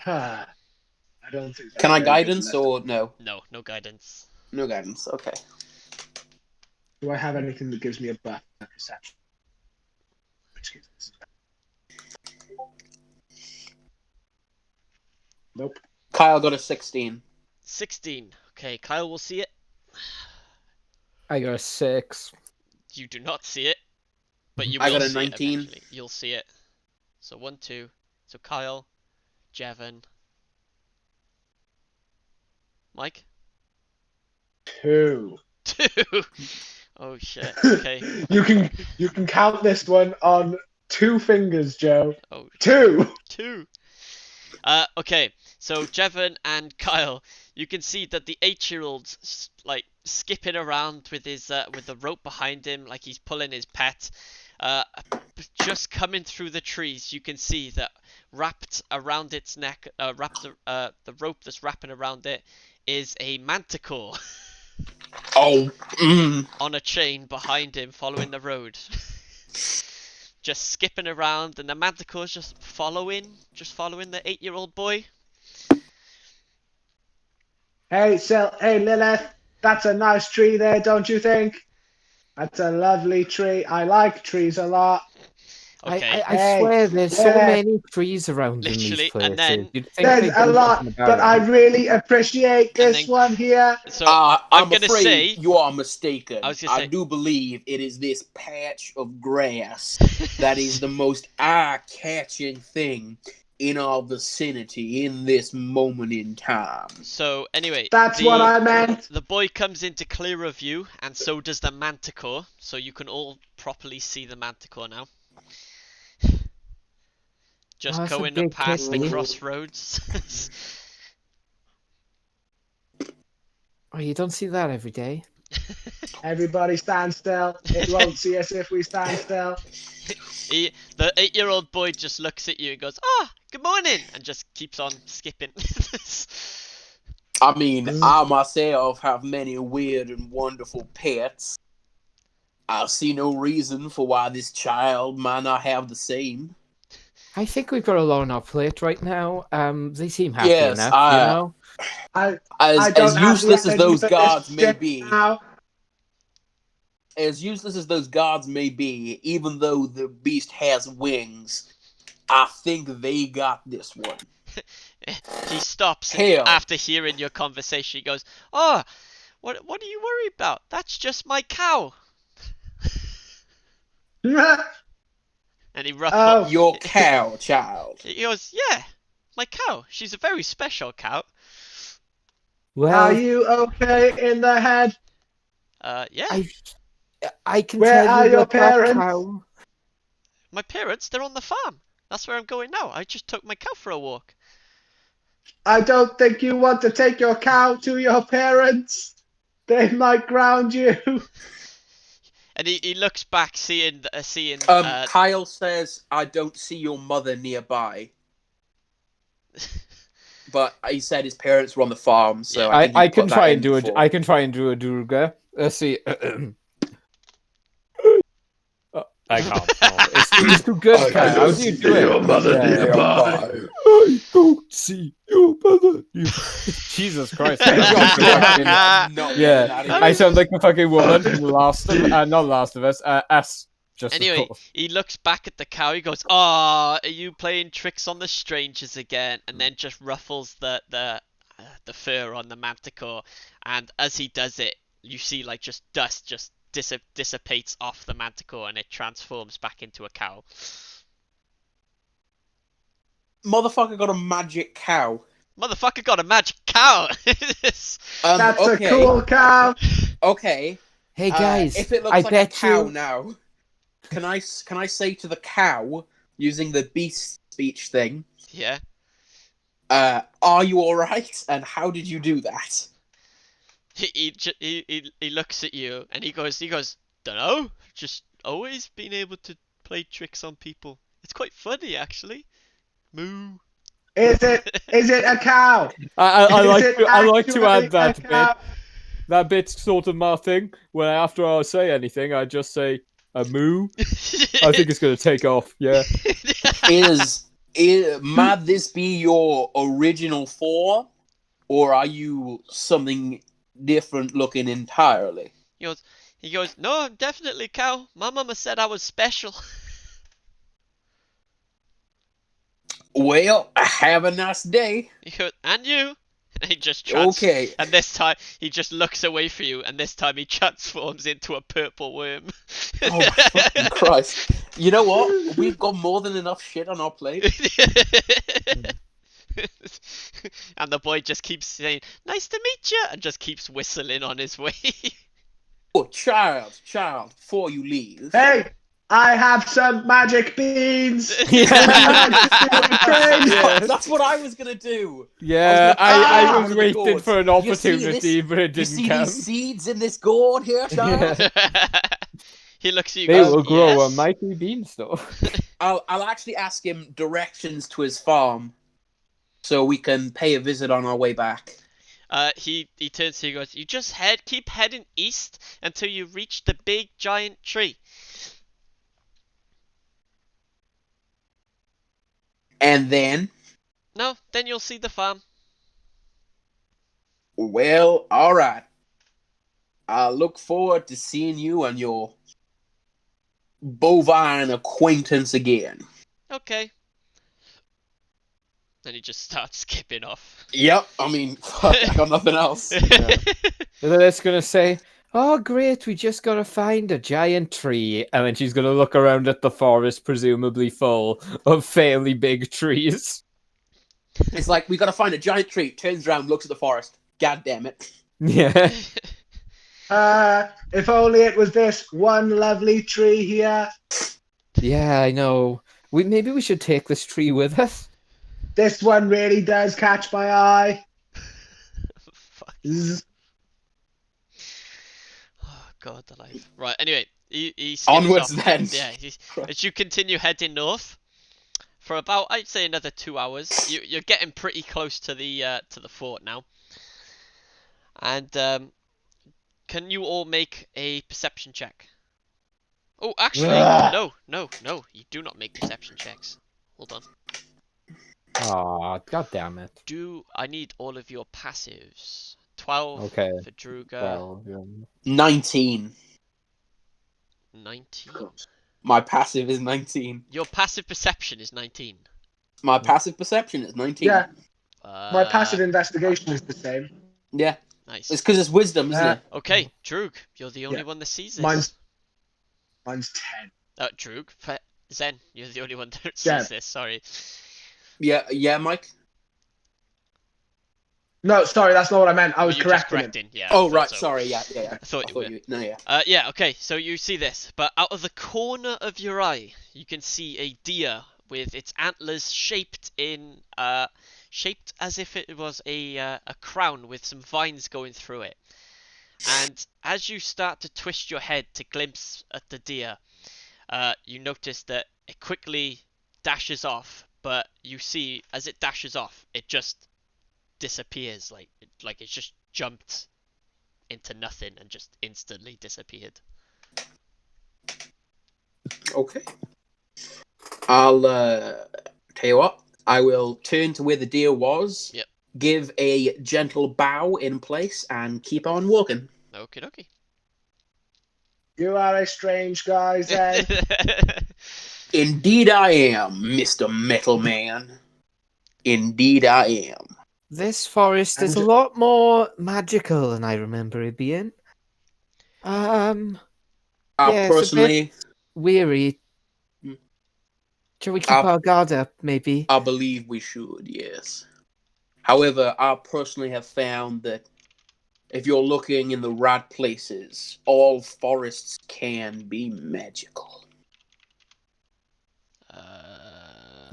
I don't think. Can I that's guidance very good. or no? No guidance. No guidance. Okay. Do I have anything that gives me a buff at perception? Excuse me. Nope. Kyle got a 16. 16. Okay, Kyle will see it. I got a 6. You do not see it, but you I will got a see it 19. eventually. You'll see it. So 1, 2. So Kyle, Jevon, Mike. 2. 2. Oh shit. Okay. you can count this one on 2 fingers, Joe. Oh. 2. 2. Okay. So Jevon and Kyle, you can see that the 8-year-old's like skipping around with his with the rope behind him, like he's pulling his pet. Just coming through the trees, you can see that wrapped around its neck, the rope that's wrapping around it is a manticore. Oh. On a chain behind him, following the road. Just skipping around, and the manticore's just following the 8-year-old boy. Hey, Lilith, that's a nice tree there, don't you think? That's a lovely tree. I like trees a lot. Okay. I swear there's so Lilith. many trees around in these Literally, places. and then- You'd think There's they'd a do lot, something about but it. I really appreciate And this then- one here. So I'm I'm gonna afraid say you are mistaken. I was gonna say- do believe it is this patch of grass that is the most eye-catching thing in our vicinity in this moment in time. So anyway, That's what I meant. The boy comes into clearer view, and so does the manticore. So you can all properly see the manticore now. Just Oh, that's a going big past the kitty. crossroads. Oh, you don't see that every day. Everybody stand still. It won't see us if we stand still. The 8-year-old boy just looks at you and goes, "Ah, good morning," and just keeps on skipping. I mean, I myself have many weird and wonderful pets. I see no reason for why this child might not have the same. I think we've got a lot on our plate right now. They seem happy Yes, enough, you know? I As don't have useless the as those energy for gods this may shit be, now. even though the beast has wings, I think they got this one. He stops and Hell. after hearing your conversation. He goes, "Oh, what are you worried about? That's just my cow." And he ruffles. Oh. Your cow, child. He goes, "Yeah, my cow. She's a very special cow." Well, Are you okay in the head? Yeah. I can Where tell are you your that that parents? cow... My parents, they're on the farm. That's where I'm going now. I just took my cow for a walk. I don't think you want to take your cow to your parents. They might ground you. And he looks back, seeing Kyle says, "I don't see your mother nearby." But he said his parents were on the farm, so Yeah. I think I he can put that try in and do before. I can try and do a Durga. Let's see. Oh, I can't. Oh, it's too good, Kyle. How do you do it? mother nearby. I don't see your mother. Jesus Christ! Not Yeah, that I is- sound like a fucking woman from The Last of not Last of Us. Us. Just Anyway, of course. he looks back at the cow. He goes, "Ah, are you playing tricks on the strangers again?" And then just ruffles the fur on the manticore. And as he does it, you see like just dust just dissipates off the manticore, and it transforms back into a cow. Motherfucker got a magic cow. Motherfucker got a magic cow. That's Okay. a cool cow. Okay. Hey guys, if it looks I like a bet cow you. now, can I say to the cow using the beast speech thing? Yeah. Are you all right? And how did you do that? He looks at you and he goes, "Dunno, just always been able to play tricks on people. It's quite funny actually." Moo. Is it a cow? I Is it I like to actually add a that bit. cow? That bit's sort of my thing. When after I say anything, I just say a moo. I think it's gonna take off. Yeah. Might this be your original form, or are you something different looking entirely? He goes, "No, I'm definitely cow. My mama said I was special." Well, have a nice day. He goes, and you. And he just Okay. And this time he just looks away for you, and this time he transforms into a purple worm. Oh my fucking Christ. You know what? We've got more than enough shit on our plate. And the boy just keeps saying, "Nice to meet you," and just keeps whistling on his way. Oh, child, before you leave. Hey, I have some magic beans. That's what I was gonna do. Yeah, I I was was gonna waiting gourd. for an You see this- opportunity, but it You didn't see come. these seeds in this gourd here, child? He looks at you. They Goes, will grow a yes. mighty beanstalk. I'll actually ask him directions to his farm, so we can pay a visit on our way back. He turns to you and goes, "You just keep heading east until you reach the big giant tree. And then, No, then you'll see the farm." well, all right. I look forward to seeing you and your bovine acquaintance again. Okay. Then he just starts skipping off. Yep, I mean, fuck, I got nothing else. And then it's gonna say, "Oh, great! We just gotta find a giant tree," and then she's gonna look around at the forest, presumably full of fairly big trees. It's like, we gotta find a giant tree. Turns around, looks at the forest. God damn it. Yeah. If only it was this one lovely tree here. Yeah, I know. Maybe we should take this tree with us. This one really does catch my eye. Fuck. Zzz. Oh god, the life. Right. Anyway, he skips Onwards off. then. Yeah. As you continue heading north for about, I'd say, another 2 hours, you're getting pretty close to the fort now. And can you all make a perception check? Oh, actually, Ugh. no. You do not make perception checks. Hold on. Aw, god damn it. I need all of your passives. 12 Okay. for Druga. Well, 19. 19. My passive is 19. Your passive perception is 19. My passive perception is 19. Yeah, my passive investigation is the same. Yeah. Nice. It's because it's wisdom, isn't it? Okay, Droog, you're the only Yeah. one that sees this. Mine's 10. Droog, Zen, you're the only one that sees Yeah. this. Sorry. Yeah, Mike? No, sorry, that's not what I meant. I was Were you just correcting him. Yeah. I Oh, thought right, so. sorry, yeah. I thought you were. No, yeah. Yeah, okay, so you see this, but out of the corner of your eye, you can see a deer with its antlers shaped as if it was a crown with some vines going through it. And as you start to twist your head to glimpse at the deer, you notice that it quickly dashes off, but you see as it dashes off, it just disappears, like it's just jumped into nothing and just instantly disappeared. Okay. I'll tell you what. I will turn to where the deer was. Yep. Give a gentle bow in place and keep on walking. Okie dokie. You are a strange guy, Zen. Indeed I am, Mr. Metal Man. Indeed I am. this forest is a lot more magical than I remember it being. I Yeah, it's a personally, Weary. Hmm. Shall we keep our guard up, maybe? I believe we should, yes. However, I personally have found that if you're looking in the right places, all forests can be magical.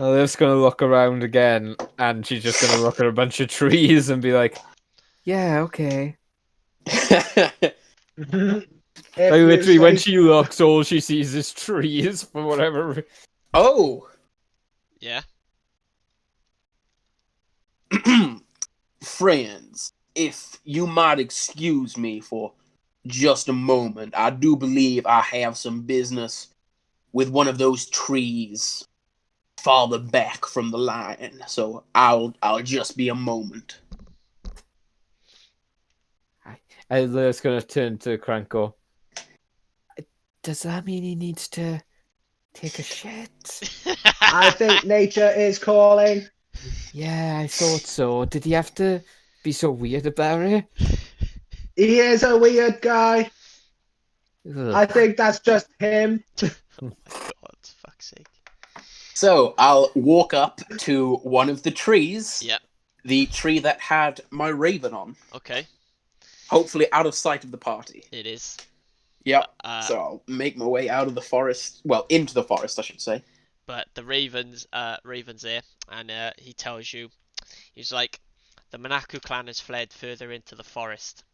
Oliv's gonna look around again, and she's just gonna look at a bunch of trees and be like, "Yeah, okay." Like, literally, when she looks, all she sees is trees for whatever reason. Oh! Yeah. Friends, if you might excuse me for just a moment, I do believe I have some business with one of those trees farther back from the line, so I'll just be a moment. Oliv's gonna turn to Cranko. Does that mean he needs to take a shit. I think nature is calling. Yeah, I thought so. Did he have to be so weird about it? He is a weird guy. I Ugh. think that's just him. Oh my god, fuck's sake. So I'll walk up to one of the trees. Yep. The tree that had my raven on. Okay. Hopefully out of sight of the party. It is. Yep. Uh, So I'll make my way out of the forest. Well, into the forest, I should say. but the Raven's there, and he tells you, he's like, the Manaku clan has fled further into the forest,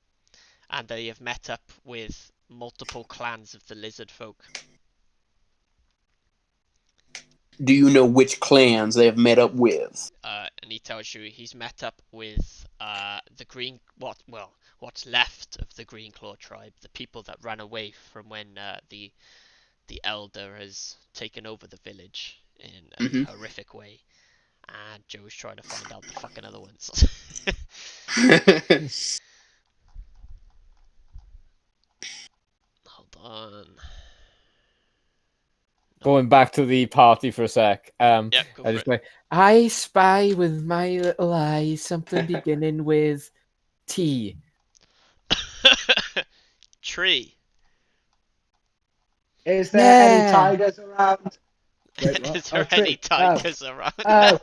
and they have met up with multiple clans of the lizard folk. Do you know which clans they have met up with? And he tells you he's met up with what's left of the Green Claw tribe, the people that ran away from when the elder has taken over the village in a horrific way, and Joe's trying to find out the fucking other ones. Hold on. Going back to the party for a sec. Yep, go I for just it. went, I spy with my little eyes something beginning with T. Tree. Is there any Yeah. tigers around? Wait, what? Is there Oh, any tree. tigers around? Oh.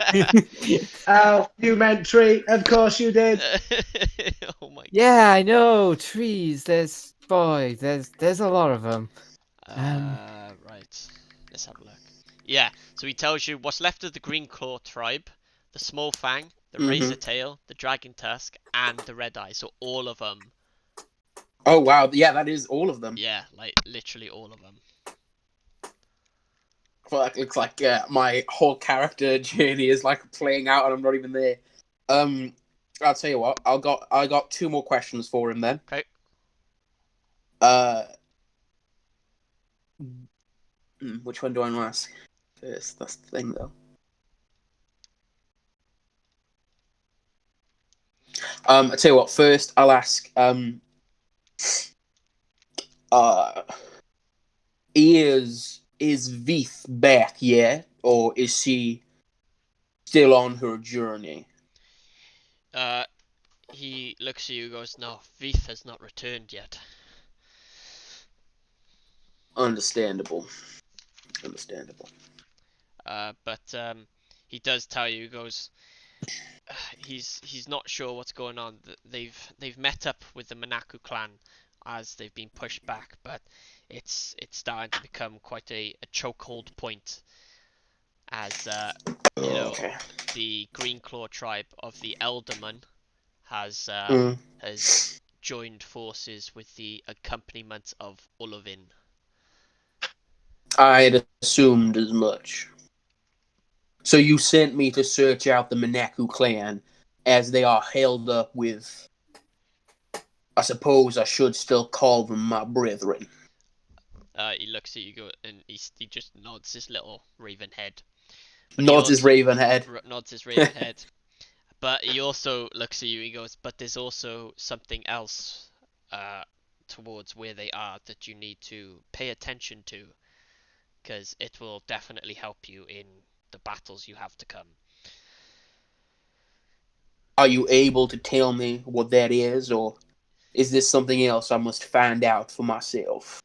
Oh, you meant tree. Of course you did. Oh my Yeah, I know. Trees. There's a lot of them. right. Let's have a look. Yeah, so he tells you what's left of the Green Claw tribe, the Small Fang, the Razor Tail, the Dragon Tusk, and the Red Eye. So all of them. Oh wow, yeah, that is all of them. Yeah, like literally all of them. Well, it looks like my whole character journey is like playing out, and I'm not even there. I'll tell you what. I got two more questions for him then. Okay. Which one do I want to ask first? That's the thing, though. I tell you what. First, I'll ask. Is Vith back yet, or is she still on her journey? He looks at you and goes, no, Veith has not returned yet. Understandable. But he does tell you, he goes, he's not sure what's going on. They've met up with the Manaku clan as they've been pushed back, but it's starting to become quite a chokehold point as Okay. the Green Claw tribe of the Elderman has joined forces with the accompaniment of Uluvin. I had assumed as much. So you sent me to search out the Manaku clan, as they are held up with, I suppose I should still call them my brethren. He looks at you and he just nods his little raven head. Nods his raven head. Nods his raven head. But he also looks at you and he goes, but there's also something else towards where they are that you need to pay attention to, because it will definitely help you in the battles you have to come. Are you able to tell me what that is, or is this something else I must find out for myself?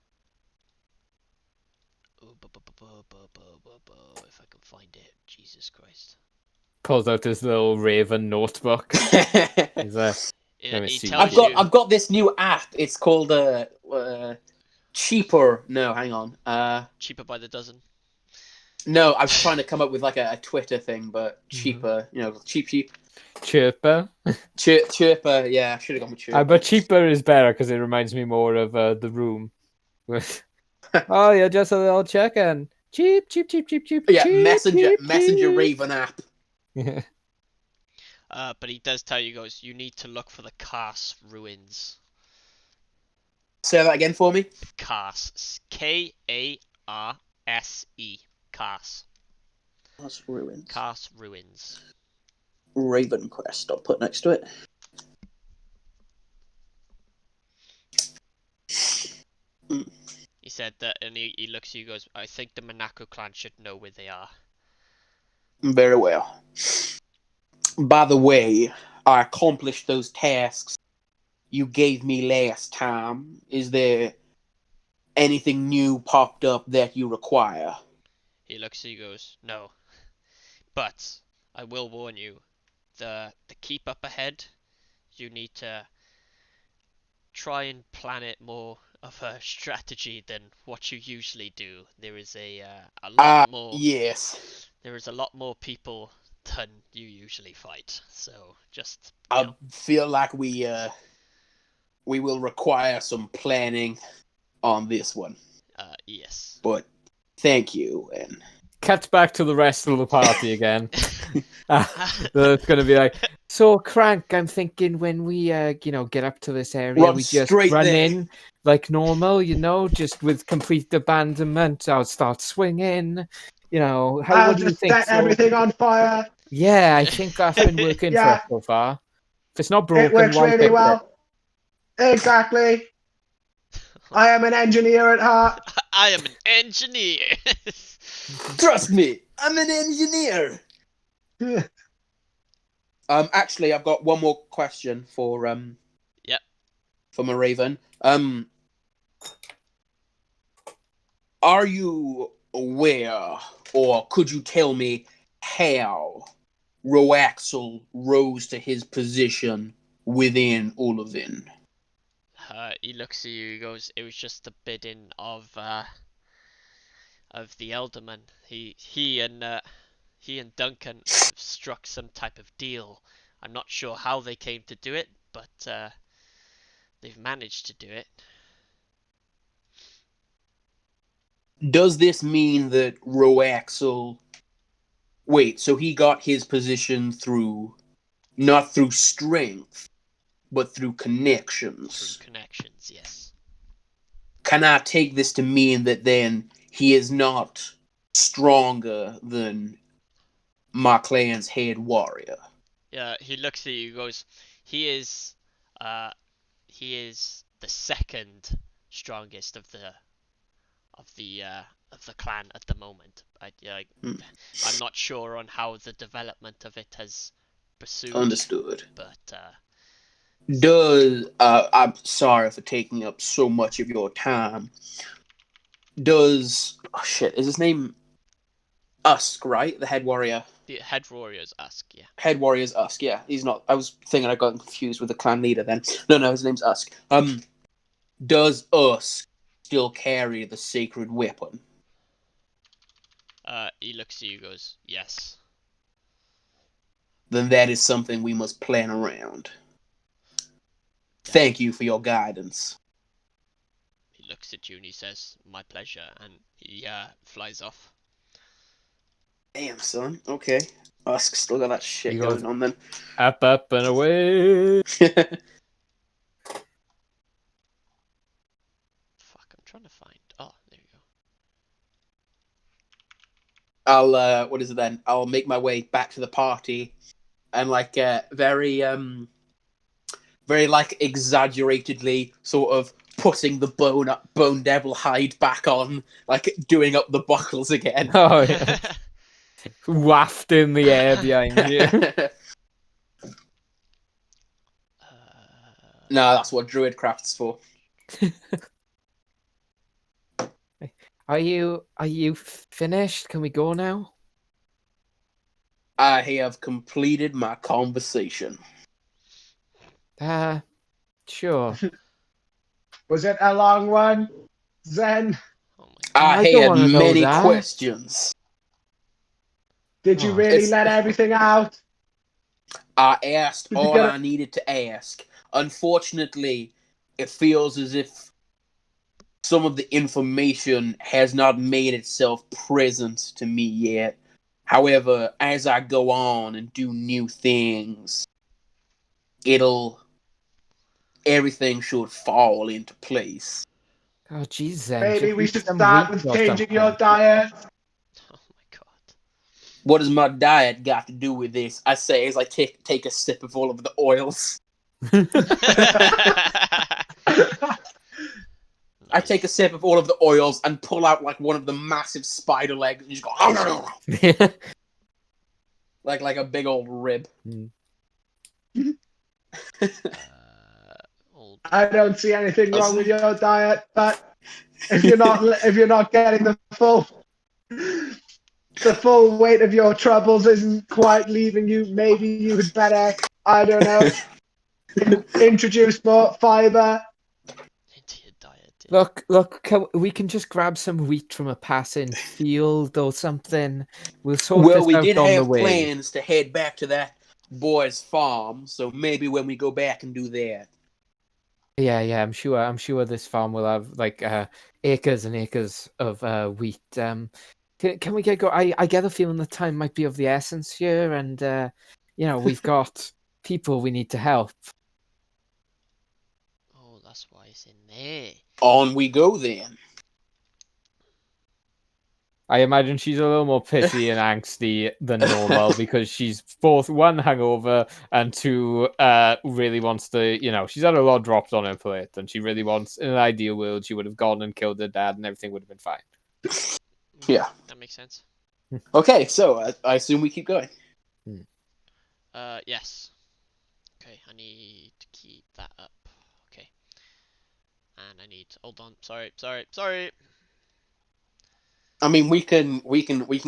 If I can find it, Jesus Christ. Pulls out his little raven notebook. He's like, let me He see. tells you. I've got this new app. It's called Cheaper. No, hang on. Cheaper by the dozen. No, I was trying to come up with like a Twitter thing, but cheaper. You know, cheap. Chirper. Chirper. Yeah, I should have gone with Chirper. But cheaper is better because it reminds me more of The Room. Oh, you're just a little chicken. Cheap. Yeah, cheap, Messenger cheap. Raven app. But he does tell you, goes, you need to look for the Kars ruins. Say that again for me. Kars. Karse. Kars. Kars ruins. Kars ruins. Raven Quest. I'll put next to it. said that, and he looks at you, goes, I think the Manaku clan should know where they are. Very well. By the way, I accomplished those tasks you gave me last time. Is there anything new popped up that you require? He looks at you, goes, no. But I will warn you, the keep up ahead, you need to try and plan it more of a strategy than what you usually do. There is a lot more. Yes. There is a lot more people than you usually fight. So just. I feel like we will require some planning on this one. Yes. But thank you, and Cut back to the rest of the party again. It's going to be like, so Crank, I'm thinking when we, get up to this area, Run we just straight run there. in like normal, just with complete abandonment. I'll start swinging. I'll what do you just think? set everything on fire. Yeah, I think that's been working for Yeah. us so far. If it's not It broken, works why really fix it? well. Exactly. I am an engineer at heart. I am an engineer. trust me, I'm an engineer. Actually, I've got one more question for Yep. for Raven. Are you aware, or could you tell me how Roaxel rose to his position within Uluvin? He looks at you. He goes, "It was just the bidding of the Elderman. He and Duncan struck some type of deal. I'm not sure how they came to do it, but they've managed to do it." Does this mean that Roaxel... Wait, so he got his position not through strength, but through connections? Through connections, yes. Can I take this to mean that then he is not stronger than my clan's head warrior? Yeah, he looks at you. He goes, he is the second strongest of the clan at the moment. I'm not sure on how the development of it has pursued. Understood. But I'm sorry for taking up so much of your time. Is his name Usk, right? The head warrior. the head warriors ask, yeah. Head warrior's Usk, yeah. He's not. I was thinking I got confused with the clan leader then. No, his name's Usk. Does Usk still carry the sacred weapon? He looks at you, goes, yes. Then that is something we must plan around. Thank you for your guidance. He looks at you and he says, my pleasure, and he flies off. Damn, son. Okay. Usk still got that shit He going goes- on then. Up, and away. Fuck, I'm trying to find. Oh, there you go. I'll what is it then? I'll make my way back to the party and very exaggeratedly sort of putting the bone devil hide back on, like doing up the buckles again. Oh, yeah. Waft in the air behind you. No, that's what Druidcraft's for. Are you finished? Can we go now? I have completed my conversation. Sure. Was it a long one, Zen? Oh my I I don't had wanna know many that. questions. Did you Oh, really it's- let everything out? I asked Did you all get it? I needed to ask. Unfortunately, it feels as if some of the information has not made itself present to me yet. However, as I go on and do new things, everything should fall into place. Oh, jeez, Zen. Maybe just we eat should some start wheat with or changing your something. diet. Oh my god. What does my diet got to do with this? I say as I take a sip of all of the oils. I take a sip of all of the oils and pull out like one of the massive spider legs and just go like a big old rib. Old. I don't see anything wrong with your diet, but if you're not getting the full weight of your troubles isn't quite leaving you, maybe you would better, I don't know, introduce more fiber. Into your diet. Look, we can just grab some wheat from a passing field or something. We'll sort Well, this we out did on the have way. plans to head back to that boy's farm, so maybe when we go back and do that. Yeah, I'm sure this farm will have like acres and acres of wheat. Can we get go? I get a feeling the time might be of the essence here, and we've got people we need to help. Oh, that's why it's in there. On we go then. I imagine she's a little more pissy and angsty than normal because she's both one hungover and two really wants to. She's had a lot dropped on her plate, and she really wants. In an ideal world, she would have gone and killed her dad, and everything would have been fine. Yeah. That makes sense. Okay, so I assume we keep going. Yes. Okay, I need to keep that up. Okay. And I need. Hold on. Sorry. I mean, we can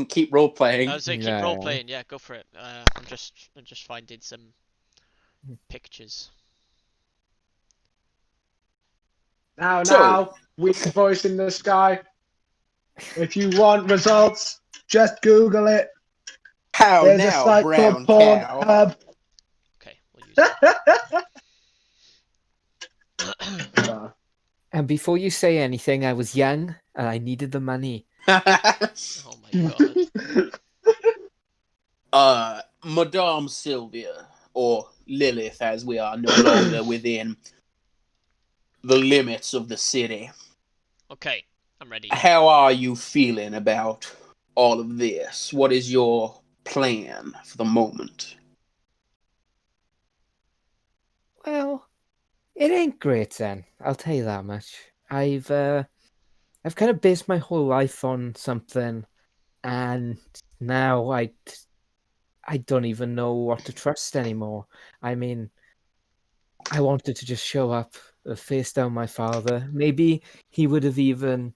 keep role playing. I was saying keep Yeah. role playing. Yeah, go for it. I'm just finding some pictures. Now, weak voice in the sky. If you want results, just Google it. How There's a now, site brown called cow? Pornhub. Okay, we'll use that. And before you say anything, I was young and I needed the money. Oh my god. Madame Sylvia, or Lilith, as we are no longer within the limits of the city. Okay, I'm ready. How are you feeling about all of this? What is your plan for the moment? Well, it ain't great then. I'll tell you that much. I've kind of based my whole life on something, and now I don't even know what to trust anymore. I mean, I wanted to just show up, face down my father. Maybe he would have even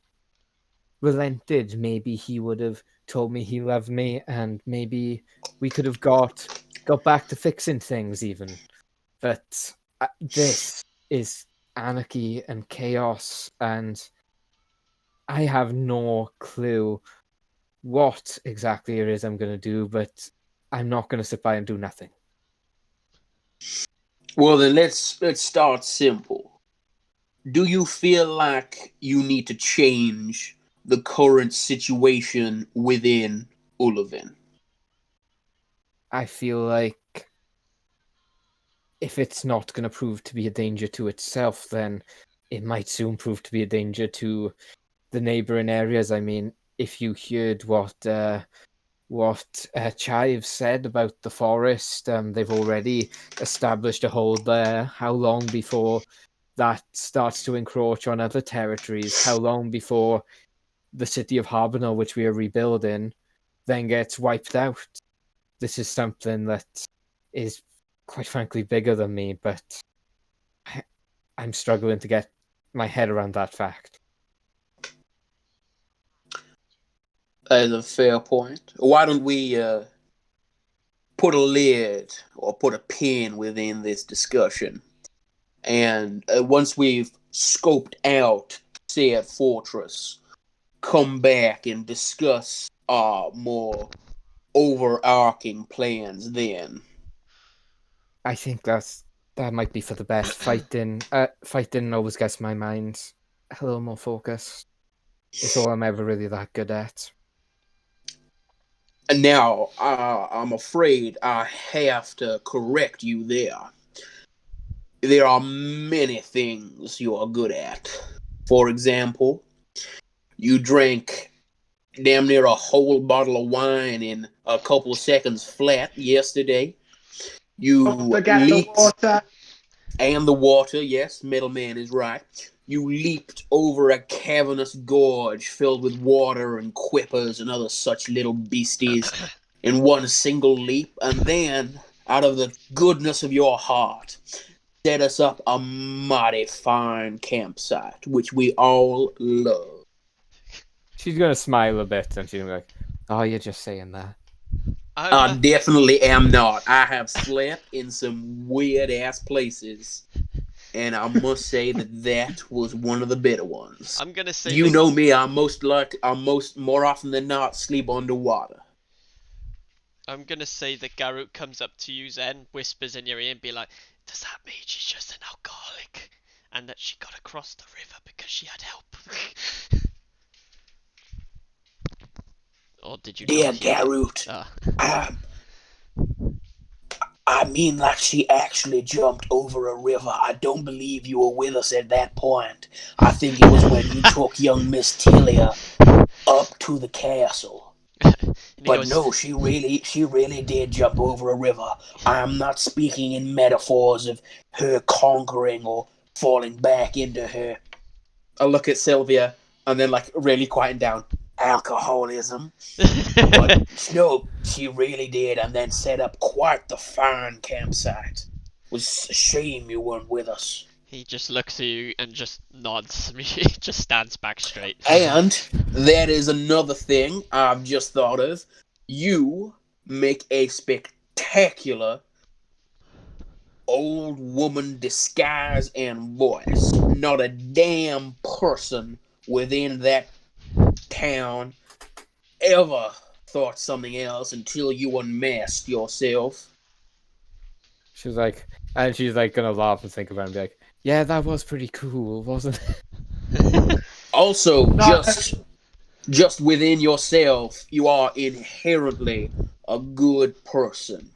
relented. Maybe he would have told me he loved me, and maybe we could have got back to fixing things even. But this is anarchy and chaos, and I have no clue what exactly it is I'm going to do, but I'm not going to sit by and do nothing. Well, then let's start simple. Do you feel like you need to change the current situation within Uluvin? I feel like if it's not going to prove to be a danger to itself, then it might soon prove to be a danger to the neighboring areas. I mean, if you heard what Chives said about the forest, they've already established a hold there. How long before that starts to encroach on other territories? How long before the city of Harbinel, which we are rebuilding, then gets wiped out? This is something that is, quite frankly, bigger than me, but I'm struggling to get my head around that fact. That is a fair point. Why don't we put a lid or put a pin within this discussion? And once we've scoped out said fortress, come back and discuss our more overarching plans then. I think that might be for the best. Fighting always gets my mind a little more focused. It's all I'm ever really that good at. And now, I'm afraid I have to correct you there. There are many things you are good at. For example, you drank damn near a whole bottle of wine in a couple of seconds flat yesterday. You Don't forget the water. and the water, yes, middleman is right. you leaped over a cavernous gorge filled with water and quippers and other such little beasties in one single leap, and then, out of the goodness of your heart, set us up a mighty fine campsite, which we all love. She's gonna smile a bit, and she's gonna be like, "Oh, you're just saying that." I definitely am not. I have slept in some weird ass places, and I must say that was one of the better ones. I'm gonna say You know me. I'm more often than not sleep underwater. I'm gonna say that Garut comes up to you, Zen, whispers in your ear, and be like, "Does that mean she's just an alcoholic, and that she got across the river because she had help?" Or did you Dear not hear Garut, that? I mean, like she actually jumped over a river. I don't believe you were with us at that point. I think it was when you took young Miss Tilia up to the castle. But no, she really did jump over a river. I'm not speaking in metaphors of her conquering or falling back into her. I look at Sylvia and then, like, really quieten down. Alcoholism. But no, she really did, and then set up quite the fine campsite. It was a shame you weren't with us. He just looks at you and just nods. He just stands back straight. And that is another thing I've just thought of. You make a spectacular old woman disguise and voice. Not a damn person within that town ever thought something else until you unmasked yourself. She's like, gonna laugh and think about it and be like, "Yeah, that was pretty cool, wasn't it?" Also, just within yourself, you are inherently a good person.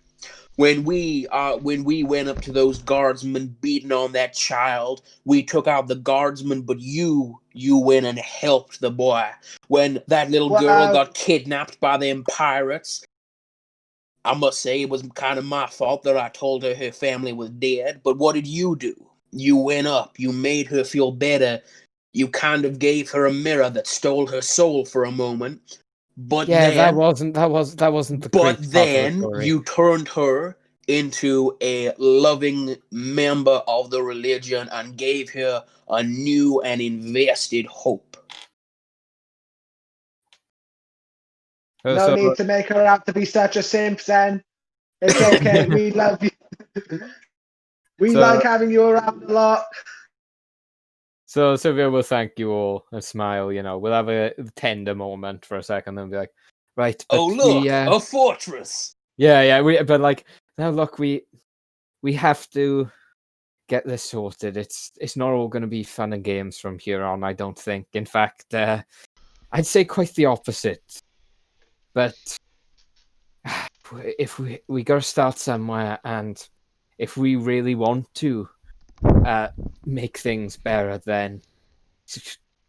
When we went up to those guardsmen beating on that child, we took out the guardsmen, but you went and helped the boy. When that little girl got kidnapped by them pirates, I must say it was kind of my fault that I told her her family was dead. But what did you do? You went up. You made her feel better. You kind of gave her a mirror that stole her soul for a moment. But Yeah, then, that wasn't the but creepy part of the then story. you turned her into a loving member of the religion and gave her a new and invested hope. No need to make her out to be such a simp, Zen. It's okay. We love you. We like having you around a lot. So Sylvia will thank you all and smile. We'll have a tender moment for a second and be like, "Right, but Oh look, a fortress." Yeah. But like now, look, we have to get this sorted. It's not all going to be fun and games from here on. I don't think. In fact, I'd say quite the opposite. But if we got to start somewhere, and if we really want to make things better, then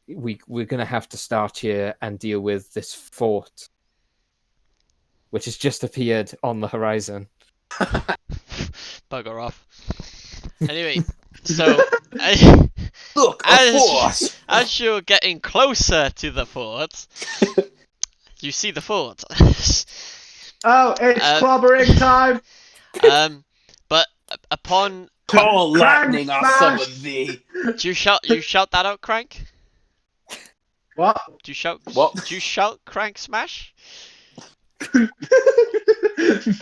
we're going to have to start here and deal with this fort, which has just appeared on the horizon. Bugger off. Anyway, so look, as you're getting closer to the fort, you see the fort. Oh, it's clobbering time. But upon call lightning, I summon thee. Do you shout that out, Crank? What? Do you shout? What? Do you shout Crank Smash?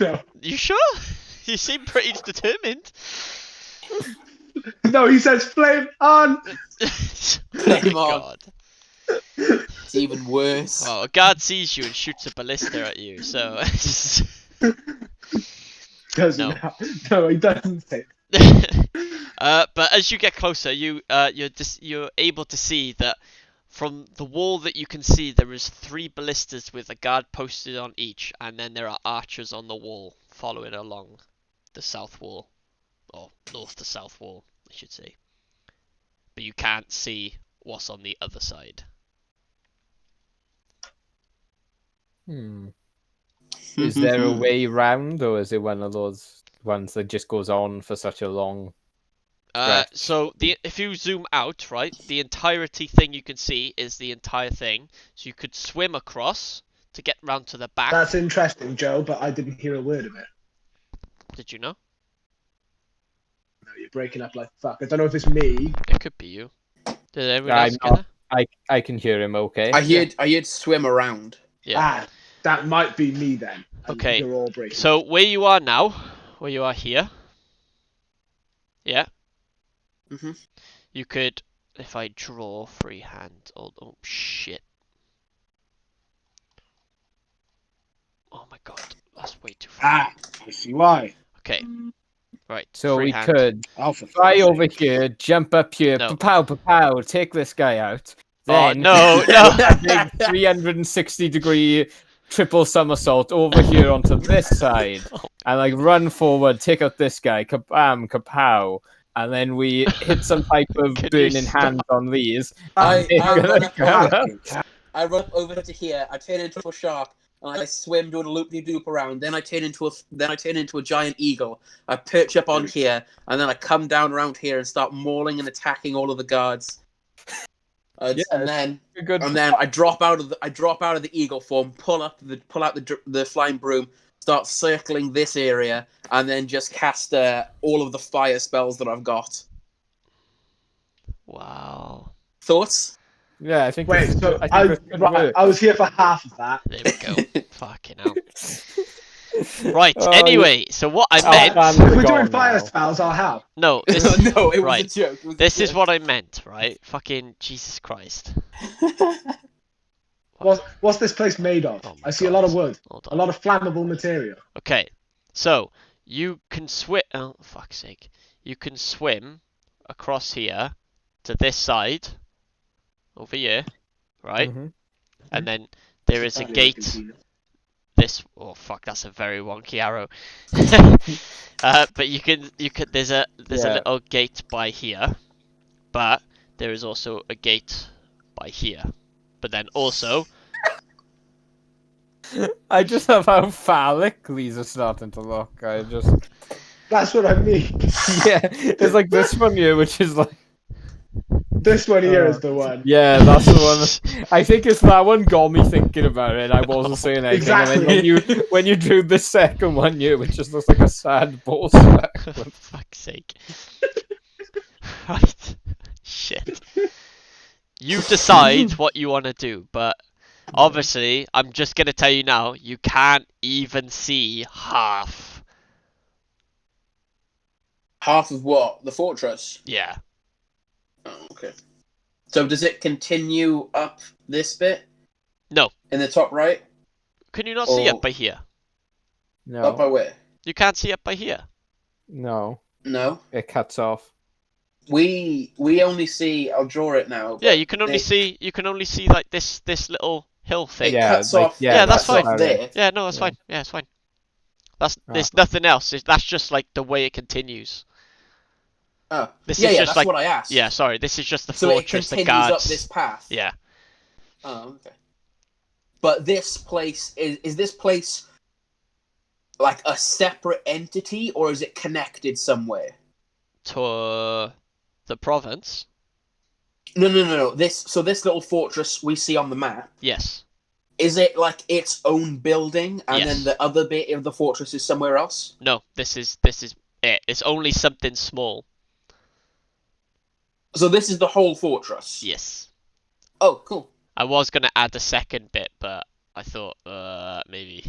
No. You sure? You seem pretty determined. No, he says flame on. Flame on. God. It's even worse. Well, a guard sees you and shoots a ballista at you, so. Doesn't. No, he doesn't say. But as you get closer, you're able to see that from the wall that you can see, there is 3 ballistas with a guard posted on each, and then there are archers on the wall following along the south wall, or north to south wall, I should say. But you can't see what's on the other side. Is there a way round, or is it one of those ones that just goes on for such a long? So if you zoom out, right, the entirety thing you can see is the entire thing. So you could swim across to get round to the back. That's interesting, Joe, but I didn't hear a word of it. Did you know? No, you're breaking up like fuck. I don't know if it's me. It could be you. Did everyone else get that? I can hear him okay. I heard swim around. Yeah. Ah, that might be me then. Okay. You're all breaking. So where you are now, where you are here. Yeah. Mm-hmm. You could, if I draw freehand. Oh shit. Oh my god, that's way too far. I see why. Okay. Right. So freehand. we could For fly fuck's over sake. here, jump up here, No. pow, take this guy out. Oh Then no, no. a big 360-degree triple somersault over here onto this side, and like run forward, take out this guy, kabam, kapow, and then we hit some type of Can you burning stop? hands on these. I run up Go. I run up over to here. I turn into a shark, and I swim doing a loop-de-doop around. Then I turn into a giant eagle. I perch up on here, and then I come down around here and start mauling and attacking all of the guards. And then I drop out of the eagle form, pull out the flying broom, start circling this area, and then just cast all of the fire spells that I've got. Wow. Thoughts? Yeah, I think. Wait, so I was here for half of that. There we go. Fucking hell. Right. Anyway, so what I meant. If we're doing fire spells, I'll help. No, this No, it was right. a joke. This is what I meant, right? Fucking Jesus Christ. What's this place made of? Oh my I see a God. lot of wood, Hold a on. lot of flammable material. Okay, so you can swim. Oh, fuck's sake! You can swim across here to this side, over here, right? Mhm. And then there is a gate. Oh fuck, that's a very wonky arrow. But you can. There's a little gate by here, but there is also a gate by here. But then also. I just love how phallic these are starting to look. That's what I mean. Yeah, it's like this one here, which is like. This one here is the one. Yeah, that's the one. I think it's that one got me thinking about it. I wasn't saying anything. Exactly. And then when you drew the second one here, which just looks like a sad ball sack. For fuck's sake. Right. Shit. You decide what you want to do, but obviously, I'm just going to tell you now, you can't even see half. Half of what? The fortress? Yeah. Oh, okay. So does it continue up this bit? No. In the top right? Can you not see up by here? Up by No, where? You can't see up by here. no, No. it cuts off. We only see. I'll draw it now. Yeah, you can only it- see like this little hill thing. It cuts like- off. yeah, that's cuts fine. off there. Yeah, no, that's Yeah. fine. Yeah, it's fine. There's Ah. nothing else. That's just like the way it continues. Oh, This yeah, is yeah. just That's like what I asked. yeah, sorry. This is just the So it fortress, the continues guards. up this path. Yeah. Oh, okay. But this place is this place like a separate entity, or is it connected somewhere? To the province. No. This little fortress we see on the map. Yes. Is it like its own building, and Yes. then the other bit of the fortress is somewhere else? No, this is it. It's only something small. So this is the whole fortress. Yes. Oh, cool. I was gonna add a second bit, but I thought maybe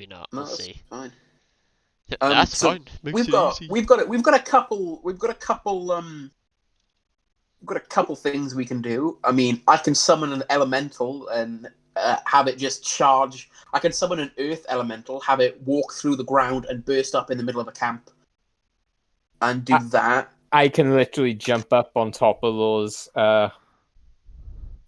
not. No, We'll that's see. fine. That's so fine. Makes We've it got easy. we've got a couple things we can do. I mean, I can summon an elemental and have it just charge. I can summon an earth elemental, have it walk through the ground and burst up in the middle of a camp, and do that. I can literally jump up on top of those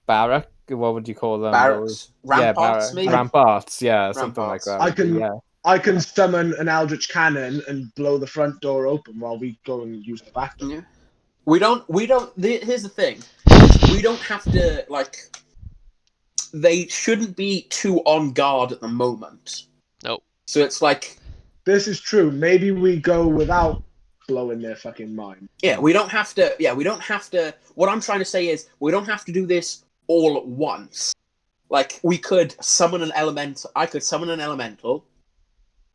barrack. What would you call them? Barracks, ramparts, maybe. Ramparts. Yeah, something like Ramparts. that. I can summon an eldritch cannon and blow the front door open while we go and use the back door. Yeah. We don't. Here's the thing. We don't have to like. They shouldn't be too on guard at the moment. Nope. So it's like. This is true. Maybe we go without blowing their fucking mind. Yeah, we don't have to. Yeah, we don't have to. What I'm trying to say is, we don't have to do this all at once. Like, we could summon an elemental. I could summon an elemental,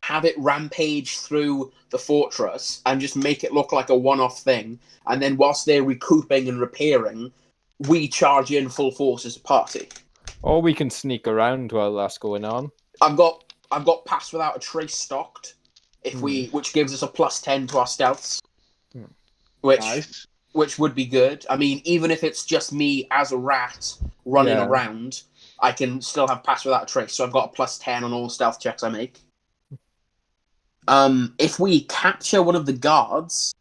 have it rampage through the fortress, and just make it look like a one-off thing. And then, whilst they're recouping and repairing, we charge in full force as a party. Or we can sneak around while that's going on. I've got Pass Without a Trace stocked, which gives us a +10 to our stealths, which Nice. which would be good. I mean, even if it's just me as a rat running around, I can still have Pass Without a Trace. So I've got a +10 on all stealth checks I make. If we capture one of the guards,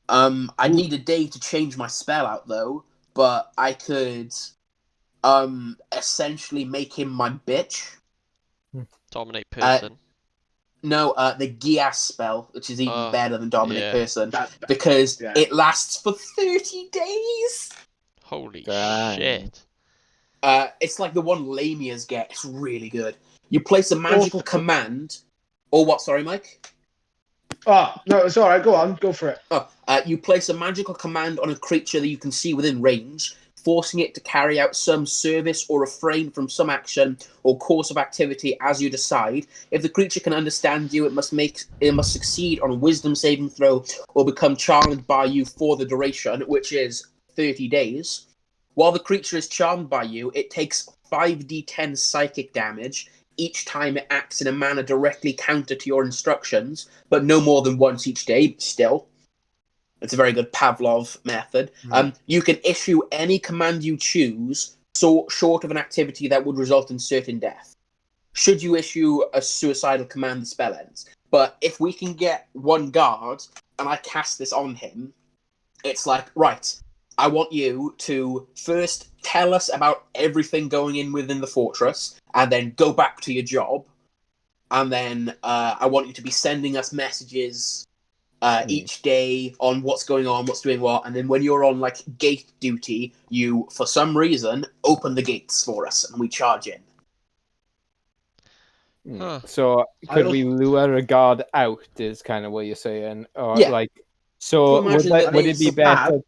I need a day to change my spell out though. But I could, essentially make him my bitch. Dominate person. No, the Gias spell, which is even better than Dominate Person, because Yeah. it lasts for 30 days. Holy Dang. shit. It's like the one Lamias get. It's really good. You place a magical command. Or what? Sorry, Mike? Oh, no, it's alright. Go on. Go for it. You place a magical command on a creature that you can see within range, forcing it to carry out some service or refrain from some action or course of activity as you decide. If the creature can understand you, it must succeed on a wisdom saving throw or become charmed by you for the duration, which is 30 days. While the creature is charmed by you, it takes 5d10 psychic damage each time it acts in a manner directly counter to your instructions, but no more than once each day, still. It's a very good Pavlov method. You can issue any command you choose, so short of an activity that would result in certain death. Should you issue a suicidal command, the spell ends. But if we can get one guard, and I cast this on him, it's like, right, I want you to first tell us about everything going in within the fortress, and then go back to your job. And then I want you to be sending us messages each day on what's going on, what's doing what, and then when you're on like gate duty, you for some reason open the gates for us and we charge in. So could we lure a guard out? Is kind of what you're saying, or like? So would it be better?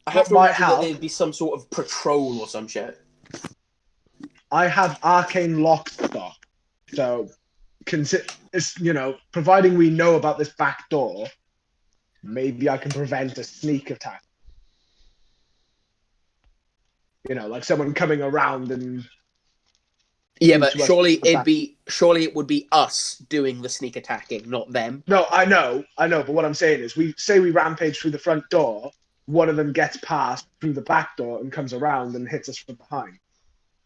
I have to imagine that there'd be some sort of patrol or some shit. I have arcane lockstock, so providing we know about this back door, maybe I can prevent a sneak attack. Like someone coming around and. Yeah, but surely it would be us doing the sneak attacking, not them. No, I know, but what I'm saying is, we rampage through the front door, one of them gets past through the back door and comes around and hits us from behind.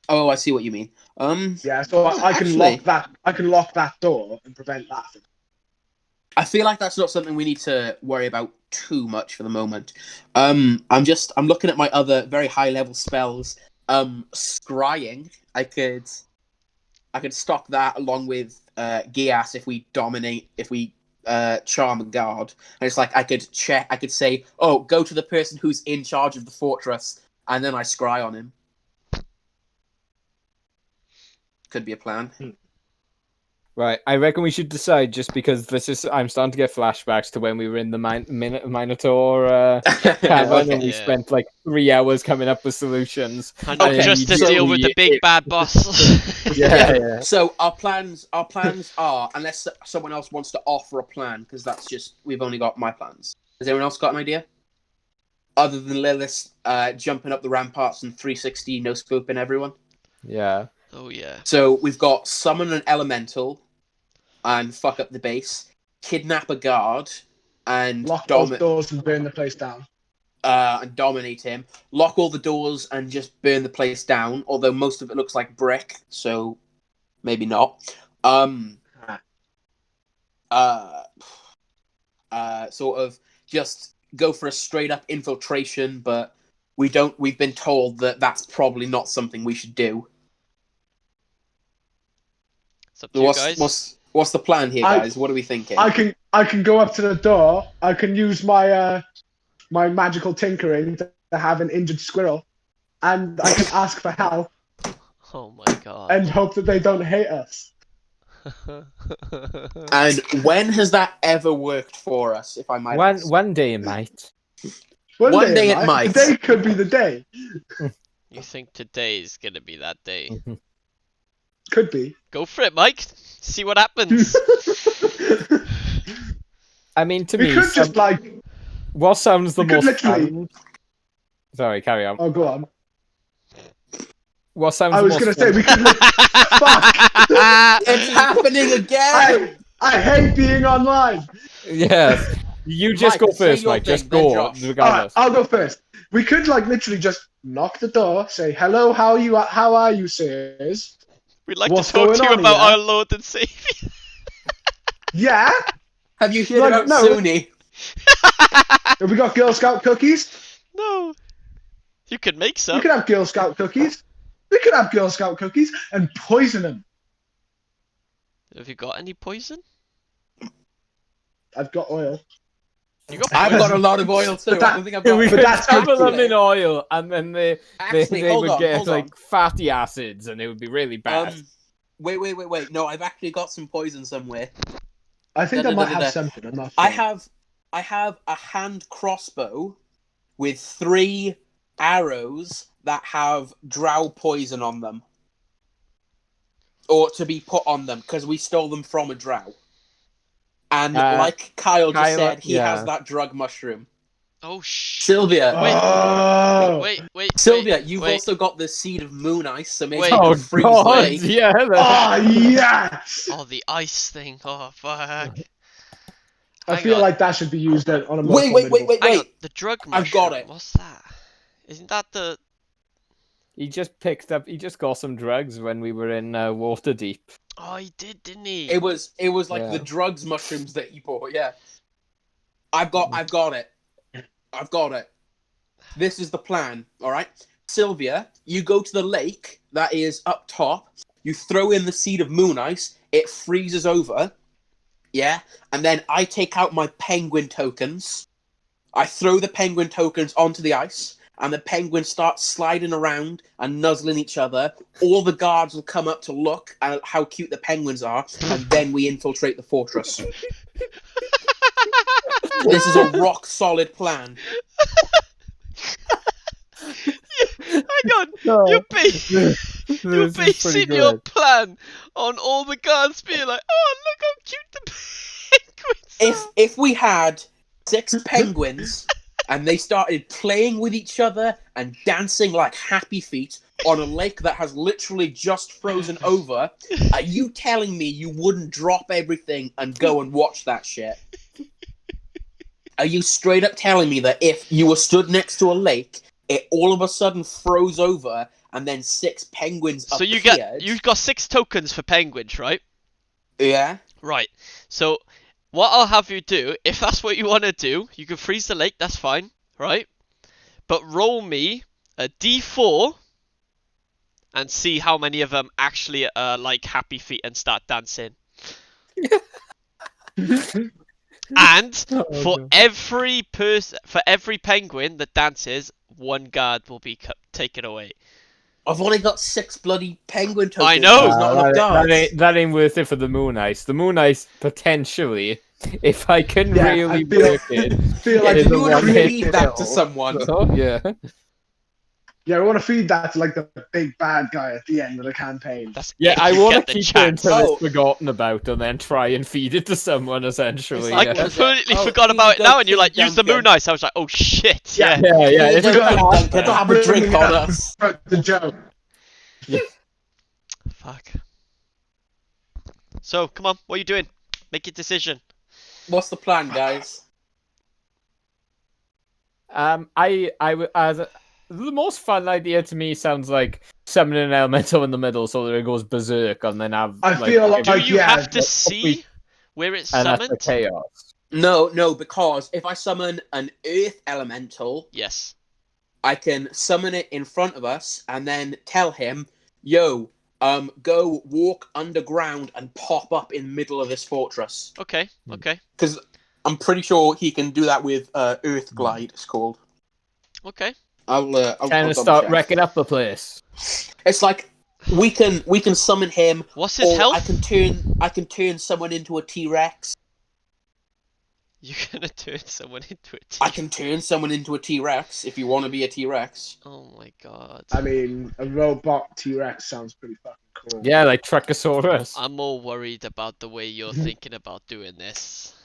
Oh, I see what you mean. Yeah, so I can lock that. I can lock that door and prevent that. I feel like that's not something we need to worry about too much for the moment. I'm looking at my other very high level spells. Scrying. I could stock that along with Gias if we charm a guard. And it's like I could say, oh, go to the person who's in charge of the fortress, and then I scry on him. Could be a plan. Right, I reckon we should decide, just because I'm starting to get flashbacks to when we were in the Minotaur cavern and we spent like 3 hours coming up with solutions. And not just to deal with the big bad boss. Yeah. So our plans are, unless someone else wants to offer a plan, because that's just, we've only got my plans. Has anyone else got an idea? Other than Lilith jumping up the ramparts and 360 no scoping everyone? Yeah. Oh yeah. So we've got summon an elemental and fuck up the base, kidnap a guard and lock all the doors and burn the place down. And dominate him. Lock all the doors and just burn the place down. Although most of it looks like brick, so maybe not. Sort of just go for a straight up infiltration, but we've been told that that's probably not something we should do. It's up to you guys. What's the plan here, guys? What are we thinking? I can go up to the door. I can use my my magical tinkering to have an injured squirrel, and I can ask for help. Oh my god. And hope that they don't hate us. And when has that ever worked for us, if I might ask? One day, mate. One day it might. Today could be the day. You think today's gonna be that day? Could be. Go for it, Mike. See what happens. I mean, to We me, could just like. what sounds the we could most literally- fun? Sorry, carry on. Oh, go on. What sounds I the was most gonna say fun? we could. Fuck! It's happening again! I hate being online. Yes. You just Mike, go say first, your Mike. thing, Just then go, Josh. All right, regardless. I'll go first. We could like literally just knock the door, say hello, how are you, sirs? We'd like What's to talk to going you on about here? our Lord and Savior. Yeah. Have you heard Like, about no. Sunni? Have we got Girl Scout cookies? No. You could make We some. could have Girl Scout cookies. We could have Girl Scout cookies and poison them. Have you got any poison? I've got oil. You got I've poison? got a lot of oil too. But I don't think I've got We But could that's cover good. them in oil, and then they Actually, would hold get on. like fatty acids, and it would be really bad. Wait. No, I've actually got some poison somewhere. I think I might Da-da-da-da-da. have something. I'm not sure. I have a hand crossbow with 3 arrows that have drow poison on them. Or to be put on them, because we stole them from a drow. And like Kyle just said, he has that drug mushroom. Oh shit. Sylvia, Oh. Wait. Sylvia, you've wait. also got the seed of moon ice, so maybe Wait. you Oh can freeze the God! lake. Yeah. Oh yes. Oh, the ice thing. Oh fuck. I Hang feel on. like that should be used on a more Wait. Hang on. The drug mushroom. I've got it. What's that? Isn't that the? He just got some drugs when we were in Waterdeep. Oh, he did, didn't he? It was like Yeah. the drugs mushrooms that you bought, yeah. I've got it. I've got it. This is the plan, alright? Sylvia, you go to the lake that is up top, you throw in the seed of moon ice, it freezes over, yeah, and then I take out my penguin tokens, I throw the penguin tokens onto the ice, and the penguins start sliding around and nuzzling each other. All the guards will come up to look at how cute the penguins are, and then we infiltrate the fortress. This is a rock solid plan. Hang on. No. You're This is pretty basing your good. plan on all the guards being like, oh, look how cute the penguins are. If we had 6 penguins and they started playing with each other and dancing like happy feet on a lake that has literally just frozen over, are you telling me you wouldn't drop everything and go and watch that shit? Are you straight up telling me that if you were stood next to a lake, it all of a sudden froze over and then 6 penguins So appeared? you've got 6 tokens for penguins, right? Yeah? Right. So what I'll have you do, if that's what you want to do, you can freeze the lake, that's fine, right? But roll me a d4 and see how many of them actually like happy feet and start dancing. And for God. every penguin that dances, 1 guard will be taken away. I've only got 6 bloody penguin tokens. I know! There's not enough guards. That ain't worth it for the moon ice. The moon ice, potentially, if I can Yeah, really I feel- work it. feel like It is You a would one-hit feed that to kill. someone. So, yeah. Yeah, I want to feed that to like the big bad guy at the end of the campaign. That's Yeah, if I you want to get the keep it chance. until Oh. it's forgotten about and then try and feed it to someone, essentially. I It's like- yeah. completely Oh, forgot here about you it go, now, and you're like, King use the moon Duncan. ice. I was like, oh shit, yeah. Yeah, yeah. Here It's you a go, good King aspect. Duncan, have a drink on us. The joke. Fuck. So, come on, what are you doing? Make your decision. What's the plan, guys? The most fun idea to me sounds like summoning an elemental in the middle so that it goes berserk and then have. I feel like- Do you yeah, have to but see where it's and that's the summoned? chaos. No, because if I summon an earth elemental, Yes. I can summon it in front of us and then tell him, yo, go walk underground and pop up in the middle of this fortress. Okay, okay, Because I'm pretty sure he can do that with Earth Glide, it's called. okay. I'll Kind double of start check. wrecking up the place. It's like We can summon him. What's his or health? I can turn someone into a T-Rex. You're gonna turn someone into a T. I can turn someone into a T-Rex if you want to be a T-Rex. Oh my god. I mean, a robot T-Rex sounds pretty fucking cool. Yeah, like Trichosaurus. I'm more worried about the way you're thinking about doing this.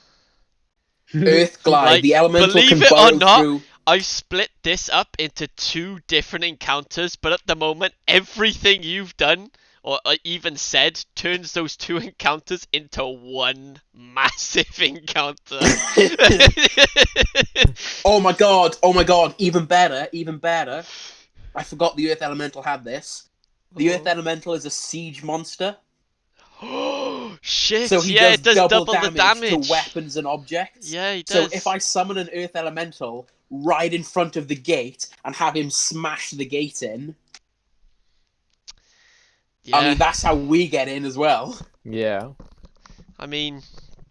Earth Glide, Like, the elemental believe can it or burrow not, through. I've split this up into 2 different encounters, but at the moment, everything you've done, or even said, turns those 2 encounters into 1 massive encounter. Oh my god, even better. I forgot the Earth Elemental had this. The Earth Elemental is a siege monster. Oh shit! So he yeah, does it does double the damage to weapons and objects. Yeah, he So does. if I summon an Earth Elemental right in front of the gate and have him smash the gate in, yeah. I mean, that's how we get in as well. Yeah. I mean,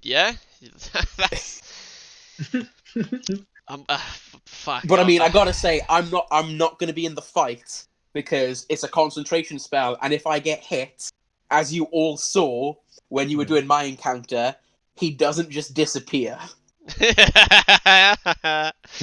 yeah. That's... fuck. But I mean, I gotta say, I'm not gonna be in the fight because it's a concentration spell, and if I get hit, as you all saw when you were doing my encounter, he doesn't just disappear.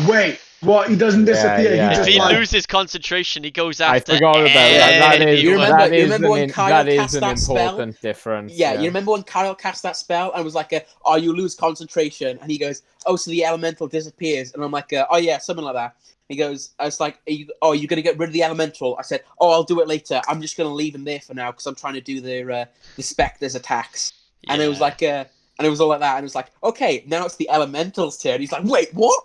Wait, what? He doesn't disappear. yeah. He If just he like... loses concentration, he goes I after. forgot about that. That is, You remember- that you is remember when an, Kyle that is cast an that spell? important difference. Yeah, you remember when Kyle cast that spell and was like, "Oh, you lose concentration," and he goes, "Oh, so the elemental disappears," and I'm like, "Oh yeah, something like that." He goes, "I was like, you're gonna get rid of the elemental?" I said, "Oh, I'll do it later. I'm just gonna leave him there for now because I'm trying to do the specters attacks." And it was like, and it was all like that, and it was like, "Okay, now it's the elemental's turn." He's like, "Wait, what?"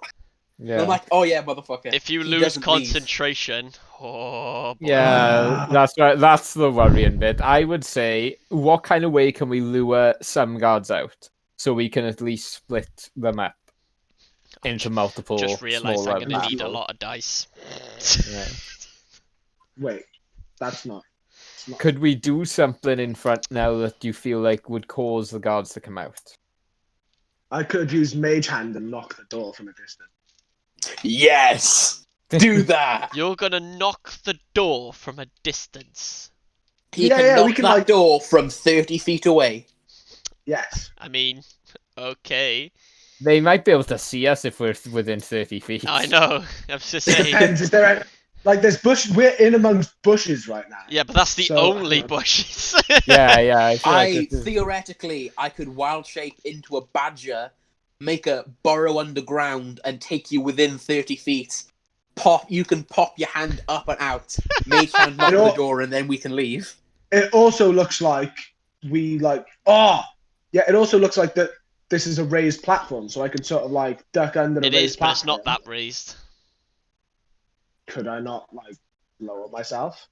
Yeah. And I'm like, "Oh yeah, motherfucker." If you He lose doesn't leave. concentration, oh boy. Yeah, that's right. That's the worrying bit. I would say, what kind of way can we lure some guards out so we can at least split them up into multiple Just realised smaller I'm gonna need a people? lot of dice. Yeah. Wait, that's not... Could we do something in front now that you feel like would cause the guards to come out? I could use Mage Hand and knock the door from a distance. Yes, do that. You're gonna knock the door from a distance. He Yeah, can yeah, knock we can, that like- door from 30 feet away. Yes. I mean, okay. They might be able to see us if we're within 30 feet. I know. I was just saying. Depends. Is there like there's bush? We're in amongst bushes right now. Yeah, but that's the So, only bushes. Yeah. I feel like this is... Theoretically, I could wild shape into a badger, make a burrow underground, and take you within 30 feet. You can pop your hand up and out, mage hand knock the door, and then we can leave. It also looks like it also looks like that this is a raised platform, so I could sort of like duck under the It raised is, but it's not platform. that raised. Could I not like lower myself?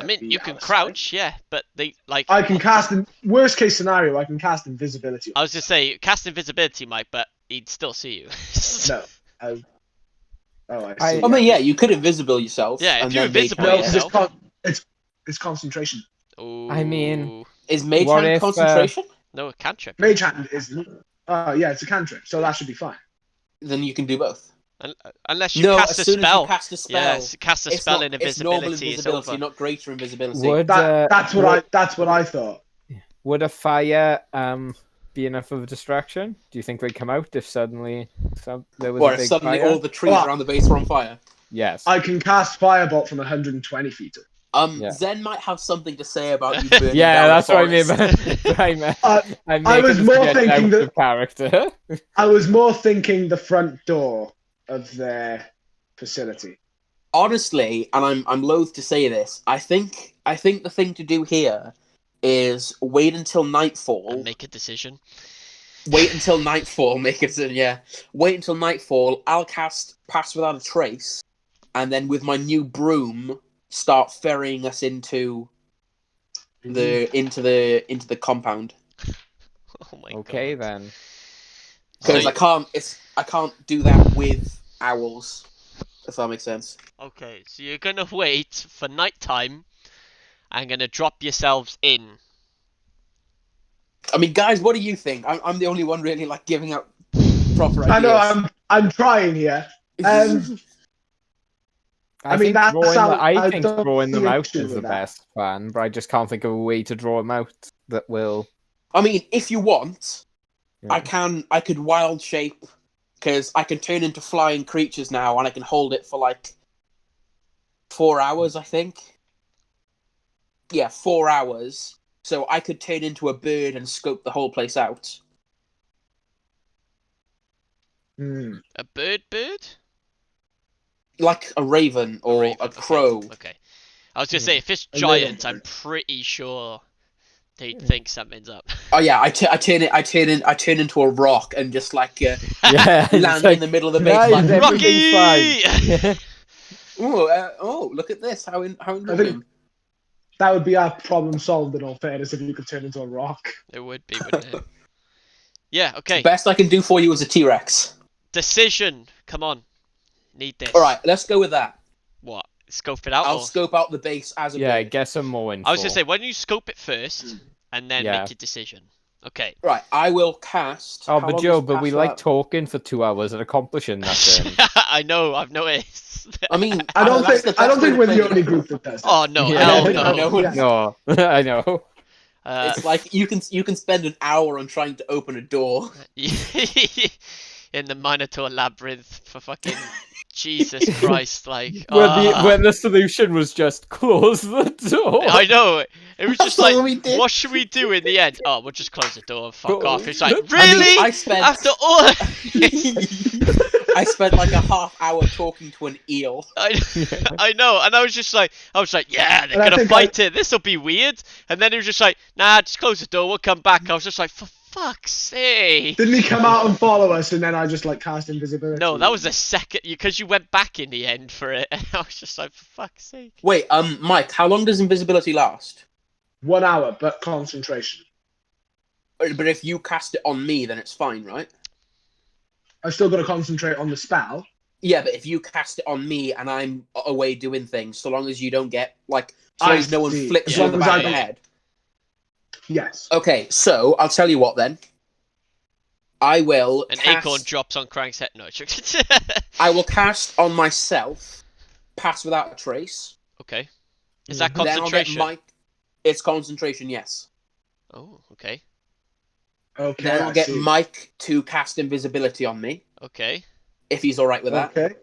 I mean, be you can out of crouch, yeah, but they like. sight? I can cast in worst case scenario. I can cast invisibility. I was just say cast invisibility, Mike, but he'd still see you. No. I see. I I mean, yeah, you could invisible yourself. Yeah, if and you're then mage invisible No, hand because yourself. it's concentration. I mean- Is mage What hand if, concentration? no, a cantrip. Mage hand isn't. Yeah, it's a cantrip, so that should be fine. Then you can do both. Unless you No, cast as a soon spell. as you cast a spell, Yes, cast a it's spell not, in it's normal invisibility. It's invisibility, over. not greater invisibility. Would That's what I thought. would a fire be enough of a distraction? Do you think they'd come out if suddenly there was Or a if big suddenly fire? all the trees around the base were on fire. Yes. I can cast Firebolt from 120 feet. Yeah. Zen might have something to say about you burning Yeah, down that's the what I mean. forest. I'm I was making more this thinking out that- of character. I was more thinking the front door of their facility. Honestly, and I'm loath to say this, I think the thing to do here is wait until nightfall. And make a decision. Wait until nightfall. Make it. Yeah. Wait until nightfall. I'll cast Pass Without a Trace, and then with my new broom, start ferrying us into the compound. Oh my Okay god. then. Because I can't do that with owls. If that makes sense. Okay, so you're gonna wait for nighttime and gonna drop yourselves in. I mean, guys, what do you think? I'm the only one really like giving out proper ideas. I know I'm trying here. I mean, that's how I think don't drawing them see out issue is the with that. best plan, but I just can't think of a way to draw them out that will. I mean, if you want, Yeah. I could wild shape, because I can turn into flying creatures now, and I can hold it for like 4 hours, I think. Yeah, 4 hours. So I could turn into a bird and scope the whole place out. A bird? Like a raven or Raven, a crow. Okay. I was gonna say, if it's A little giant, I'm bird. pretty sure they'd think something's up. Oh yeah, I turn into a rock and just like Yeah, land in the middle of the base. "Guys, Like, everything's fine." look at this! How I think interesting. that would be our problem solved in all fairness if you could turn into a rock. It would be, wouldn't it? Yeah, okay. Best I can do for you is a T-Rex. Decision. Come on. Need this. All right, let's go with that. What? Scope it out? I'll or- scope out the base as a Yeah, bird. get some more info. I was gonna say, why don't you scope it first, and then Yeah. make your decision? Okay. Right, I will cast. Oh, how but long Joe, does but we cast like last? talking for 2 hours and accomplishing nothing. I know. I've noticed. I mean, I don't that's think the best way to we're play the the only game. group that does that. Oh no! Yeah. Hell Yeah. no! Yeah. No, I know. It's like you can spend an hour on trying to open a door. In the Minotaur labyrinth for fucking Jesus Christ! Like, When the solution was just close the door. I know. It was just That's all like, we did. what should we do in the end? Oh, we'll just close the door and fuck Cool. off. It's like, I mean, really? I spent After all, I spent like a half hour talking to an eel. I know, and I was like, yeah, they're And I gonna think fight it. This will be weird. And then he was just like, nah, just close the door. We'll come back. I was just like, for fuck's sake. Didn't he come out and follow us, and then I just like cast invisibility? No, that was the second, because you went back in the end for it. And I was just like, for fuck's sake. Wait, Mike, how long does invisibility last? 1 hour, but concentration. But if you cast it on me, then it's fine, right? I've still got to concentrate on the spell. Yeah, but if you cast it on me and I'm away doing things, so long as you don't get like, so I long as no one see. flips As you in long the as back I of the don't- head. Yes. Okay, so I'll tell you what then. I will An cast, acorn drops on Crank's head. No, I will cast on myself, Pass Without a Trace. okay. Is that Then I'll get concentration? Mike. It's concentration, yes. Oh, okay. Okay. Then I'll I get see. Mike to cast invisibility on me, Okay. if he's alright with that. Okay.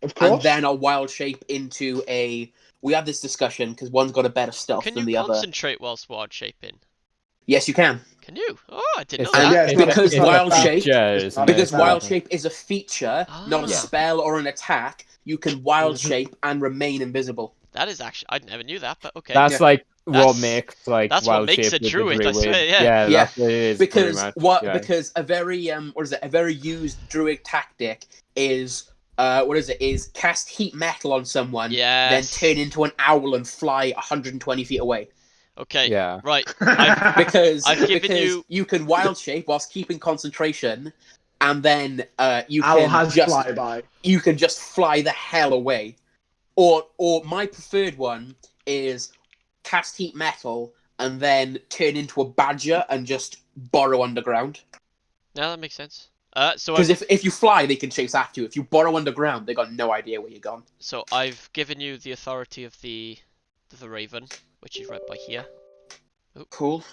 Of course. And then I'll wild shape into a. We had this discussion because one's got a better stealth Can than you the other. concentrate whilst wild shaping? Yes, you can. Can you? Oh, I didn't It's know And that. yeah, because it's not wild a shape, feature, isn't because it? wild shape is a feature, not a Ah. spell or an attack, you can wild Mhm. shape and remain invisible. That is actually, I never knew that, but okay. That's Yeah. like That's- what makes like that's what wild makes shape a with the druid, I swear, yeah. Yeah, Yeah, that's what it is. Because pretty much, yeah. Because a very a very used druid tactic is is cast heat metal on someone, then Yes. turn into an owl and fly 120 feet away. Okay. Yeah. Right. Because I've given because you- can wild shape whilst keeping concentration, and then you Owl can has just flyby. you can just fly the hell away. Or my preferred one is cast heat metal and then turn into a badger and just burrow underground. No, that makes sense. So Because if you fly, they can chase after you. If you burrow underground, they got no idea where you're gone. So I've given you the authority of the Raven, which is right by here. Cool.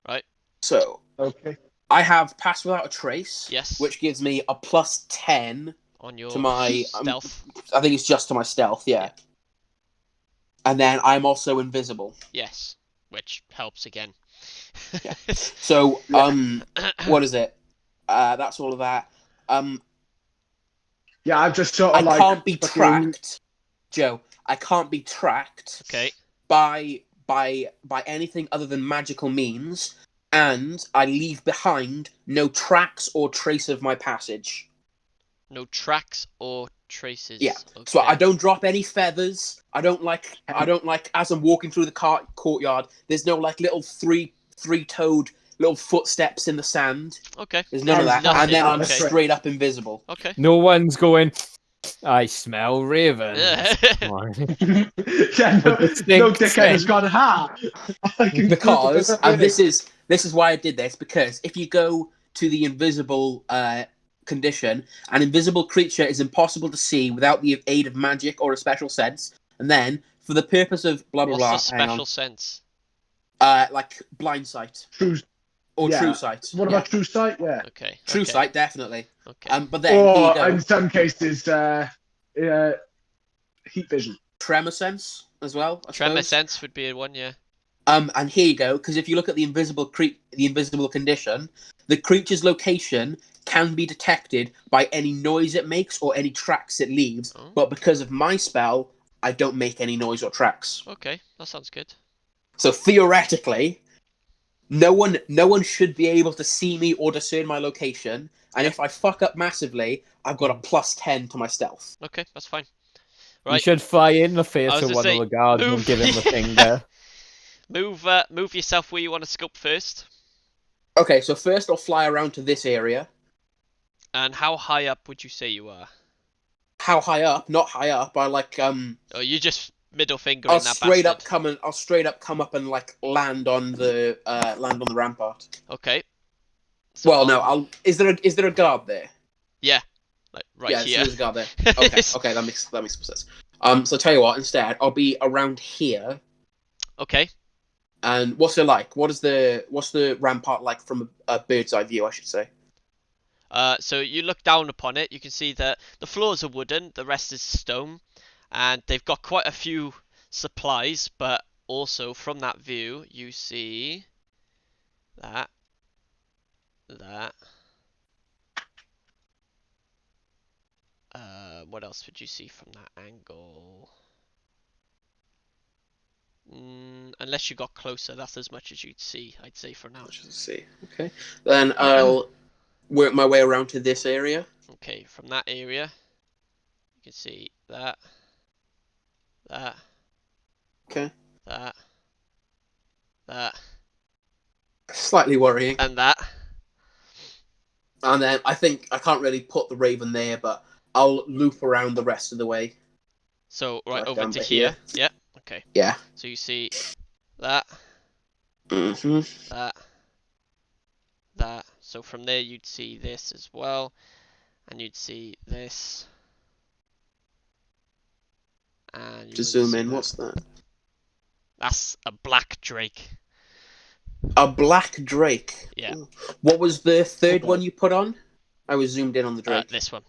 Right. So Okay. I have Pass Without a Trace. Yes. Which gives me a +10 On your to my stealth. I think it's just to my stealth, yeah. And then I'm also invisible. Yes. Which helps again. Yeah. So what is it? That's all of that. Yeah, I've just sort I of like. can't be fucking- tracked, Joe. I can't be tracked Okay. by anything other than magical means, and I leave behind no tracks or trace of my passage. No tracks or traces. Yeah. Okay. So I don't drop any feathers. I don't like as I'm walking through the courtyard. There's no like little three-toed little footsteps in the sand. Okay. There's none of that. Nothing, And then I'm okay. straight up invisible. Okay. No one's going, I smell ravens. yeah, no, Distinct no dickhead has scent. got a hat. Because and this is why I did this, because if you go to the invisible condition, an invisible creature is impossible to see without the aid of magic or a special sense. And then, for the purpose of blah blah What's blah, the special sense? like blind sight True. or Yeah. true sight. What about true sight? Yeah. Okay. True okay. sight? Definitely. Okay. But then here you Or go. in some cases, heat vision. Tremor sense as well. I Tremor suppose. sense would be a one, yeah. And here you go, because if you look at the invisible condition, the creature's location can be detected by any noise it makes or any tracks it leaves. Oh. But because of my spell, I don't make any noise or tracks. Okay, that sounds good. So theoretically, no one should be able to see me or discern my location. And if I fuck up massively, I've got a +10 to my stealth. Okay, that's fine. You Right. should fly in the face I was of gonna one say, of the guards and move- give him the finger. Move yourself where you want to scope first. Okay, so first I'll fly around to this area. And how high up would you say you are? How high up? Not high up. I like Oh, you just middle finger I'll in that straight bastard. I'll straight up come up and like land on the rampart. Okay. So Well, no, is there a guard there? Yeah. Like right yeah, here. so there's a guard there. Okay, that makes more sense. So tell you what, instead I'll be around here. Okay. And what's it like? What's the rampart like from a bird's eye view, I should say? So you look down upon it, you can see that the floors are wooden, the rest is stone, and they've got quite a few supplies, but also from that view you see that. What else would you see from that angle? Unless you got closer, that's as much as you'd see, I'd say for now. Let's see. Okay. Then I'll work my way around to this area. Okay, from that area, you can see that. Okay. That. Slightly worrying. And that. And then I think I can't really put the raven there, but I'll loop around the rest of the way. So right Like over down to to here. here. Yeah. Okay. Yeah. So you see that. Mm-hmm. That. So from there you'd see this as well, and you'd see this. And you Just would zoom see in. that. What's that? That's a black drake. A black drake. Yeah. Ooh. What was the third one you put on? I was zoomed in on the drake. This one.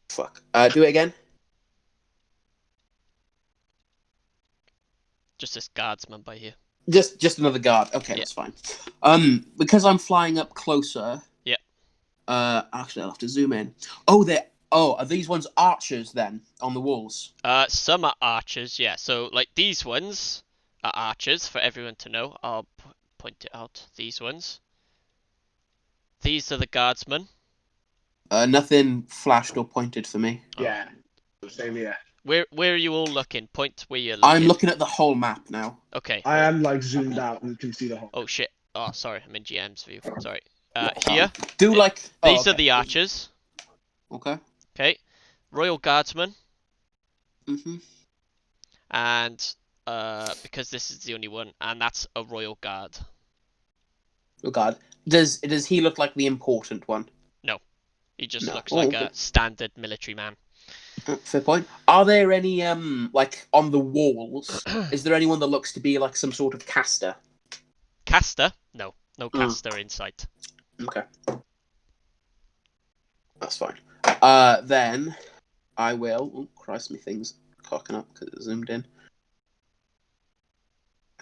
Fuck. Do it again. Just this guardsman by here. Just another guard. Okay, Yeah. that's fine. Because I'm flying up closer. Yeah. Actually, I'll have to zoom in. Are these ones archers then on the walls? Some are archers, yeah. So like these ones are archers for everyone to know. I'll point it out. These ones. These are the guardsmen. Nothing flashed or pointed for me. Yeah. Same here. Where are you all looking? Point where you're looking. I'm looking at the whole map now. Okay. I am like zoomed out and can see the whole. Oh shit. Oh sorry, I'm in GM's view. Sorry. Here. These are the archers. Okay. Okay. Royal Guardsmen. Mm-hmm. And because this is the only one, and that's a Royal Guard. Oh God. Does he look like the important one? He just No. looks Oh, like okay. a standard military man. Fair point. Are there any like on the walls? Is there anyone that looks to be like some sort of caster? Caster? No caster in sight. Okay. That's fine. Then I will. Oh Christ, my thing's cocking up because it zoomed in.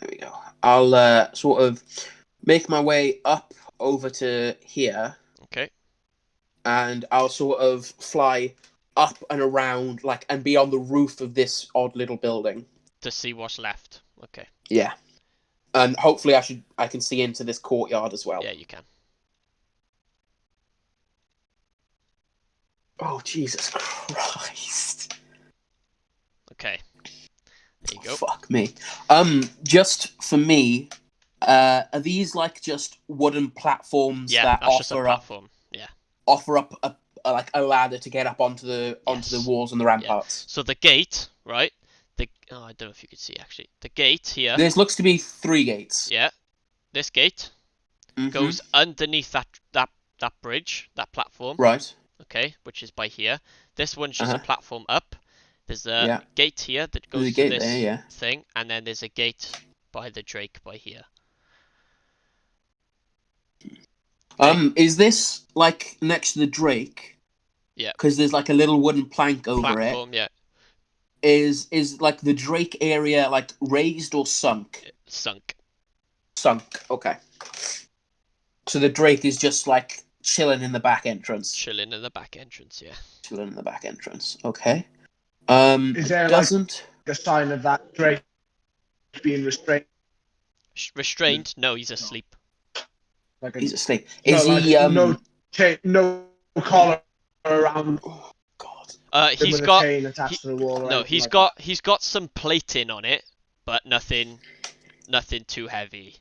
There we go. I'll sort of make my way up over to here. Okay. And I'll sort of fly up and around, like, and be on the roof of this odd little building. To see what's left. Okay. Yeah. And hopefully I can see into this courtyard as well. Yeah, you can. Oh, Jesus Christ. Okay. There you go. Fuck me. Just for me, are these like just wooden platforms Yeah, that that's just a offer up platform. Yeah. a ladder to get up onto the walls and the ramparts? So the gate, right? I don't know if you could see actually. The gate here. This looks to be 3 gates. Yeah. This gate Mhm. goes underneath that that bridge, that platform. Right. Okay, which is by here. This one's just a Uh-huh. platform up. There's a Yeah. gate here that There's goes a to gate this there, yeah. thing, and then there's a gate by the Drake by here. Is this like next to the Drake? Yeah. Because there's like a little wooden plank over Platform, yeah. it. Is like the Drake area like raised or sunk? Sunk. Sunk. Okay. So the Drake is just like chilling in the back entrance. Chilling in the back entrance, yeah. Chilling in the back entrance. Okay. Is there doesn't like a sign of that Drake being restrained? Restrained? No, he's asleep. Like he's asleep? no, Is like he no collar around Oh God. him He's with a got chain attached to the wall? Or no, anything like he's got some plating on it, but nothing too heavy.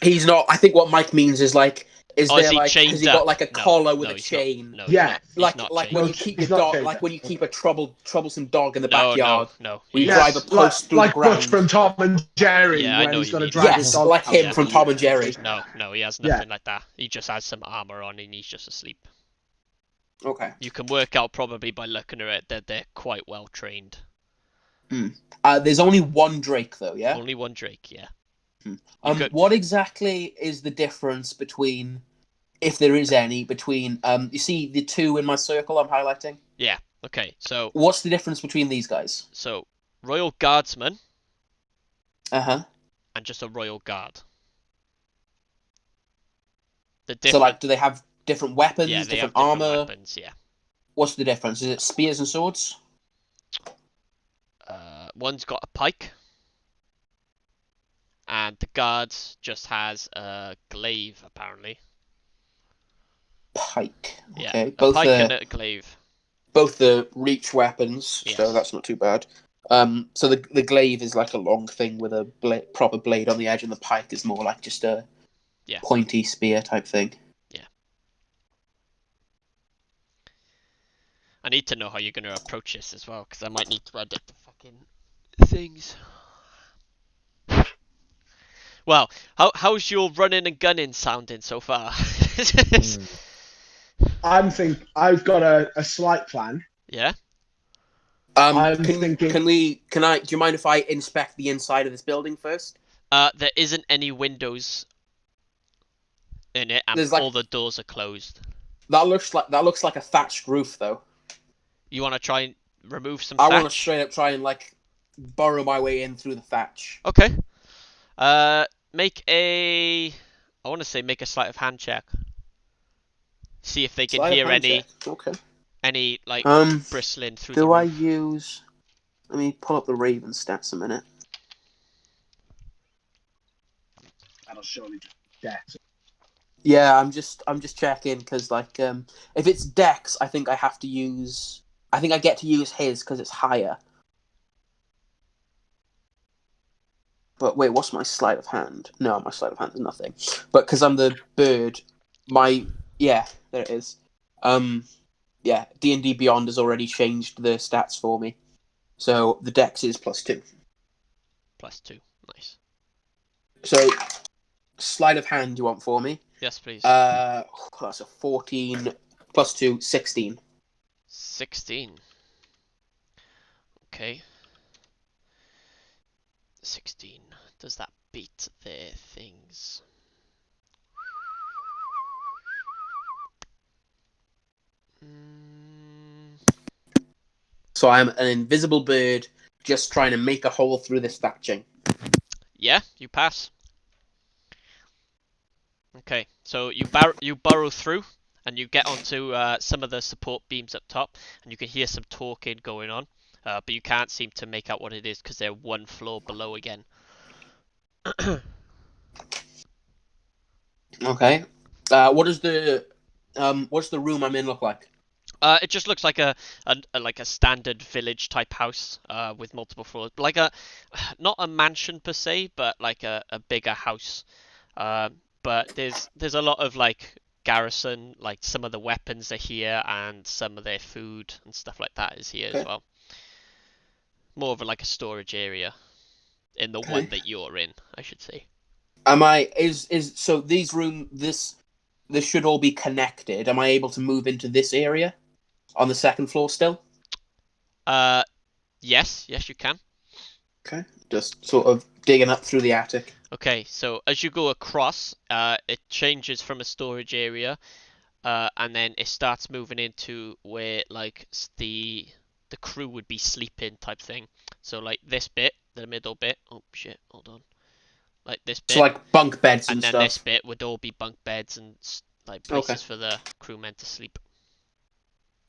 He's not. I think what Mike means is like, Is there he like chained has he up? got like a No, collar with no, a he's chain? Not. No, Yeah. he's not chained. when No, you keep he's your not dog, chained like up. when you keep a troublesome dog in the No, backyard. no. We he's- drive a post through like the Butch ground. from Tom and Jerry Yeah, I when know he's you going to mean. drag his Yes, dog. like him out. from Tom and Jerry. No, he has nothing like that. He just has some armor on and he's just asleep. Okay. You can work out probably by looking at it that they're quite well trained. There's only one Drake though, yeah. Only one Drake, yeah. What exactly is the difference between, if there is any, between you see the two in my circle I'm highlighting? Yeah. Okay. So What's the difference between these guys? Royal Guardsman Uh-huh. and just a Royal Guard. So like, do they have different weapons, Yeah, they different have different armor? weapons. Yeah. What's the difference? Is it spears and swords? One's got a pike, and the guard just has a glaive apparently. Pike. Yeah, Okay. a pike and a glaive. Both the reach weapons, Yes. so that's not too bad. So the glaive is like a long thing with a proper blade on the edge, and the pike is more like just a pointy spear type thing. Yeah. I need to know how you're going to approach this as well, because I might need to edit the fucking things. Well, how's your running and gunning sounding so far? I've got a slight plan. Yeah. Do you mind if I inspect the inside of this building first? There isn't any windows in it, and all the doors are closed. That looks like a thatched roof, though. You want to try and remove some I thatch? want to straight up try and like burrow my way in through the thatch. Okay. Make a sleight of hand check. See if they can hear any like bristling through the roof. Let me pull up the Raven stats a minute. That'll surely just death. Yeah, I'm just checking because like if it's Dex, I think I get to use his because it's higher. But wait, what's my sleight of hand? No, my sleight of hand is nothing. But because I'm the bird, there it is. D&D Beyond has already changed the stats for me. So the Dex is +2. +2, nice. So sleight of hand you want for me? Yes, please. That's a 14 +2, 16. 16. Okay. 16. Does that beat their things? So I'm an invisible bird just trying to make a hole through this thatching. Yeah, you pass. Okay, so you burrow through, and you get onto some of the support beams up top, and you can hear some talking going on, but you can't seem to make out what it is because they're one floor below again. Okay. What's the room I'm in look like? It just looks like a standard village type house with multiple floors, like not a mansion per se, but like a bigger house. But there's a lot of like garrison, like some of the weapons are here and some of their food and stuff like that is here as well. More of like a storage area in the one that you're in, I should say. So this should all be connected. Am I able to move into this area on the second floor still? Yes, you can. Okay, just sort of digging up through the attic. Okay, so as you go across, it changes from a storage area, and then it starts moving into where like the crew would be sleeping type thing. So like this bit, the middle bit. Oh shit, hold on. Like this bit. So like bunk beds and and then stuff. this bit would all be bunk beds and like places for the crewmen to sleep.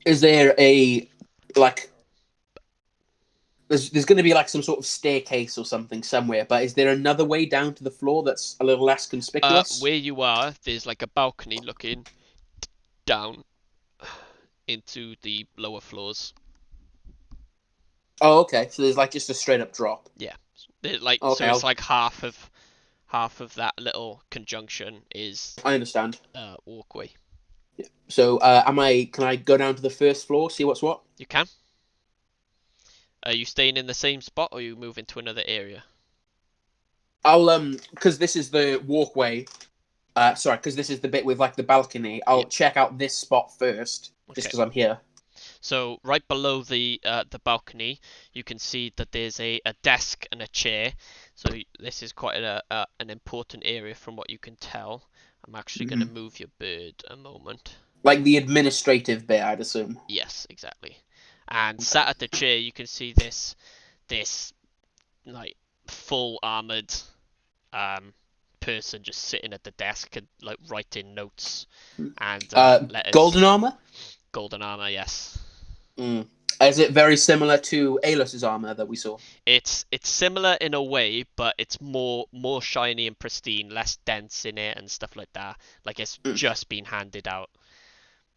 Is there a like? There's going to be like some sort of staircase or something somewhere, but is there another way down to the floor that's a little less conspicuous? Where you are, there's like a balcony looking down into the lower floors. Oh, okay. So there's like just a straight up drop. Yeah, like Okay, so it's like half of that little conjunction is I understand. walkway. Yeah. So can I go down to the first floor, see what's what? You can. Are you staying in the same spot or are you moving to another area? I'll because this is the walkway. Sorry, because this is the bit with like the balcony. I'll check out this spot first, just because I'm here. So right below the balcony, you can see that there's a desk and a chair. So this is quite an important area from what you can tell. I'm actually going to move your bird a moment. Like the administrative bit, I'd assume. Yes, exactly. And sat at the chair, you can see this like full armored person just sitting at the desk and like writing notes and letters. Golden armor. Golden armor, yes. Is it very similar to Aelus's armor that we saw? It's similar in a way, but it's more shiny and pristine, less dense in it and stuff like that. Like it's just been handed out.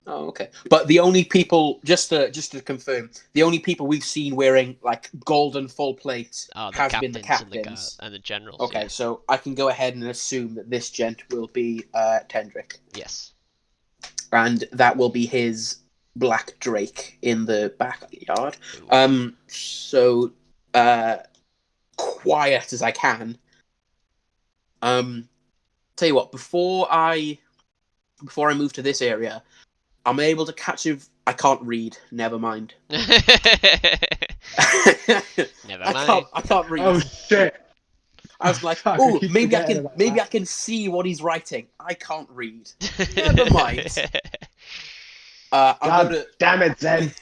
Oh, okay. But the only people, just to confirm, the only people we've seen wearing like golden full plates has been the captains and the generals. Okay, yeah. So I can go ahead and assume that this gent will be Tendrick. Yes. And that will be his black drake in the backyard. So quiet as I can. Tell you what, before I move to this area, I'm able to catch him. I can't read. Never mind. Never mind. I can't read. Oh shit! I was like, Fuck, oh, keep maybe I forgetting can about that. I can see what he's writing. I can't read. Never mind. Damn it, Zen.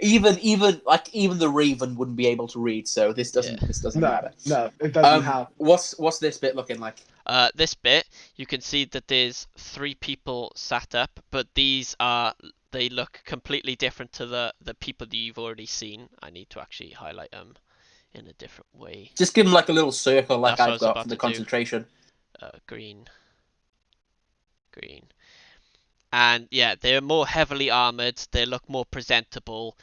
Even the Raven wouldn't be able to read, so this doesn't matter. No, it doesn't help. What's this bit looking like? This bit, you can see that there's 3 people sat up, but they look completely different to the people that you've already seen. I need to actually highlight them in a different way. Just give them like a little circle like That's I've got for the concentration. Green. And yeah, they're more heavily armored. They look more presentable.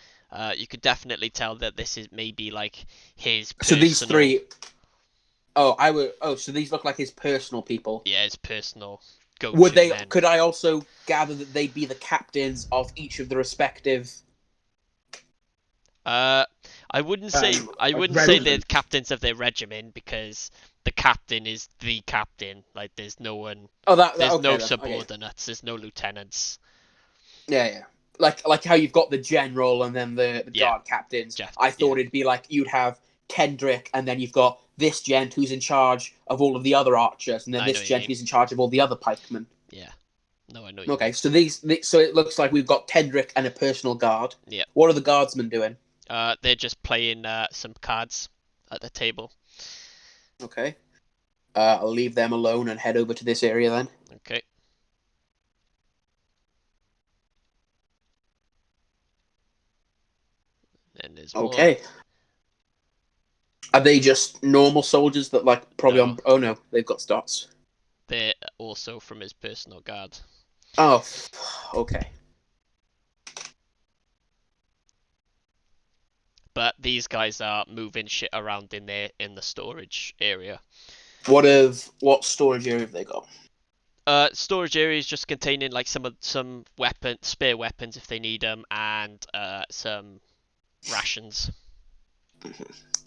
You could definitely tell that this is maybe like his personal... So these 3... so these look like his personal people. Yeah, his personal go-to men. Could I also gather that they'd be the captains of each of the respective... I wouldn't say they're captains of their regiment, because the captain is the captain. Like there's no one. There's no subordinates. There's no lieutenants. Yeah. Like how you've got the general and then the guard captains. I thought it'd be like you'd have Kendrick and then you've got this gent who's in charge of all of the other archers, and then this gent who's in charge of all the other pikemen. Yeah. No, I know. Okay, so so it looks like we've got Kendrick and a personal guard. Yeah. What are the guardsmen doing? They're just playing some cards at the table. Okay. I'll leave them alone and head over to this area then. Okay. And there's more. Okay. Are they just normal soldiers that probably No. on... Oh no, they've got stats. They're also from his personal guard. Oh, okay. But these guys are moving shit around in the storage area. What storage area have they got? Storage area is just containing like some spare weapons if they need them, and some rations.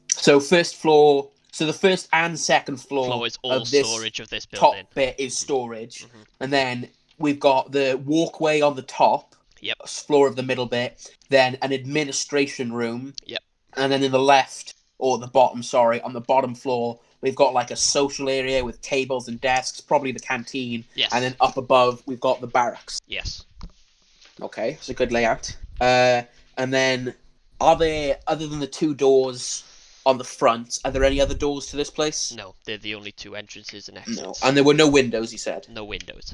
So first floor. So the first and second floor Floor is all of this storage of this top building. bit is storage, Mhm. and then we've got the walkway on the top. Yep. Floor of the middle bit. Then an administration room. Yep. And then in the left, or the bottom, sorry, on the bottom floor, we've got like a social area with tables and desks, probably the canteen. Yes. And then up above, we've got the barracks. Yes. Okay, it's a good layout. And then, are there, other than the 2 doors on the front, are there any other doors to this place? No, they're the only 2 entrances and exits. No. And there were no windows, you said? No windows.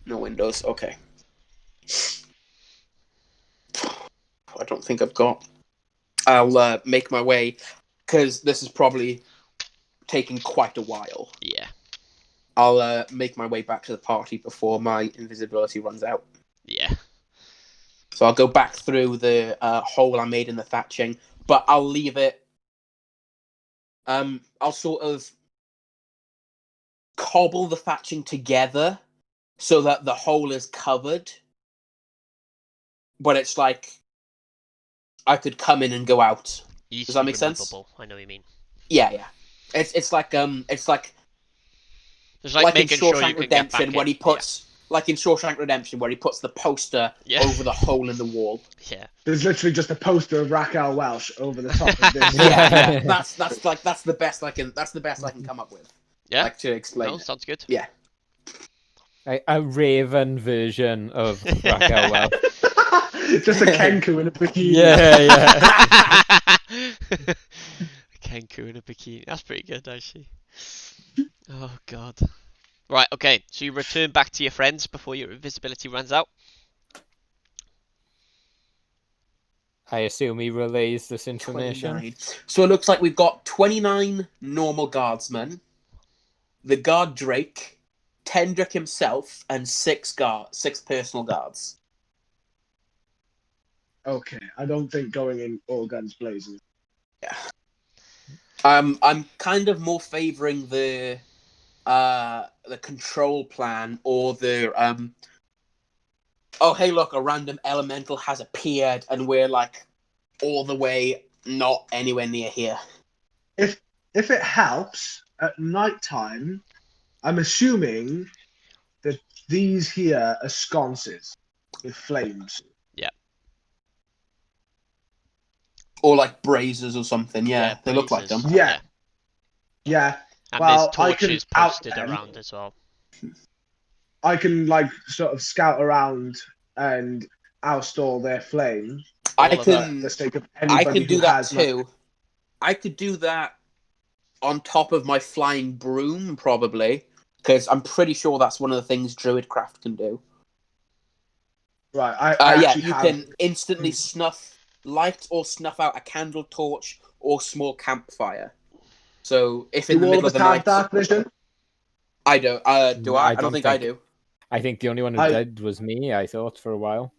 No windows, okay. I don't think I've got... I'll make my way, because this is probably taking quite a while. Yeah. I'll make my way back to the party before my invisibility runs out. Yeah. So I'll go back through the hole I made in the thatching, but I'll leave it... I'll sort of cobble the thatching together so that the hole is covered. But it's like I could come in and go out. Easily Does that make sense? removable. I know what you mean. Yeah. It's like It's like making in sure Shawshank you can Redemption get back when in. he puts like in Shawshank Redemption where he puts the poster Yeah. over the hole in the wall. Yeah. There's literally just a poster of Raquel Welch over the top of this. Yeah. That's the best I can come up with. Yeah. Like to explain. No, it. sounds good. Yeah. A Raven version of Raquel Welch. Just a Kenku in a bikini. Yeah. Kenku in a bikini. That's pretty good, actually. Oh, God. Right, okay. So you return back to your friends before your invisibility runs out. I assume he relays this information. 29. So it looks like we've got 29 normal guardsmen, the guard Drake, Tendrick himself, and 6 personal guards. Okay, I don't think going in all guns blazing. Yeah. I'm kind of more favoring the control plan or the oh hey look, a random elemental has appeared and we're like all the way not anywhere near here. If it helps, at night time, I'm assuming that these here are sconces with flames. Or like braziers or something, yeah they look like them. braziers. Yeah. Yeah, And Well, there's I can torches out posted them. around as well. I can like sort of scout around and oust all their flame. I All of can The sake of I anybody can do who that has, like- too. I could do that on top of my flying broom, probably, because I'm pretty sure that's one of the things Druidcraft can do. Right, I Yeah, actually you have. can instantly light or snuff out a candle torch or small campfire. So if in Do the all middle of of us the have night, dark vision? I don't. Do I? I don't think I do. I think the only one who I- did was me, I thought, for a while.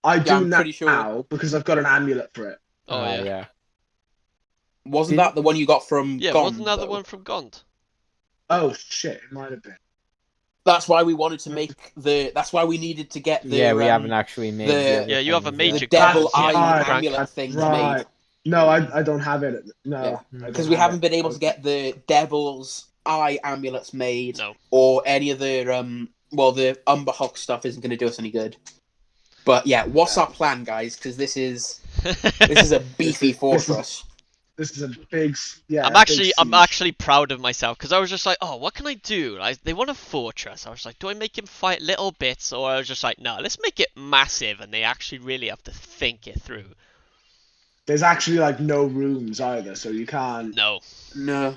I do I'm now pretty sure. because I've got an amulet for it. Oh, yeah. Yeah. Wasn't Did- that the one you got from? Yeah, Gond, wasn't that the though? one from Gond? Oh shit, it might have been. That's why we wanted to make the. That's why we needed to get the. Yeah, we haven't actually made the- other Yeah, you have a things major yet. the devil That's eye right. amulet things Right. made. No, I don't have it. No, Yeah. I don't Because we have haven't it. been able to get the devil's eye amulets made, No. or any of the the Umberhawk stuff isn't going to do us any good. But yeah, what's our plan, guys? Because this is a beefy fortress. This is a big. Yeah. I'm a big actually siege. proud of myself because I was just like, oh, what can I do? Like, they want a fortress. I was like, do I make him fight little bits, or I was just like, no, let's make it massive, and they actually really have to think it through. There's actually like no rooms either, so you can't. No. No,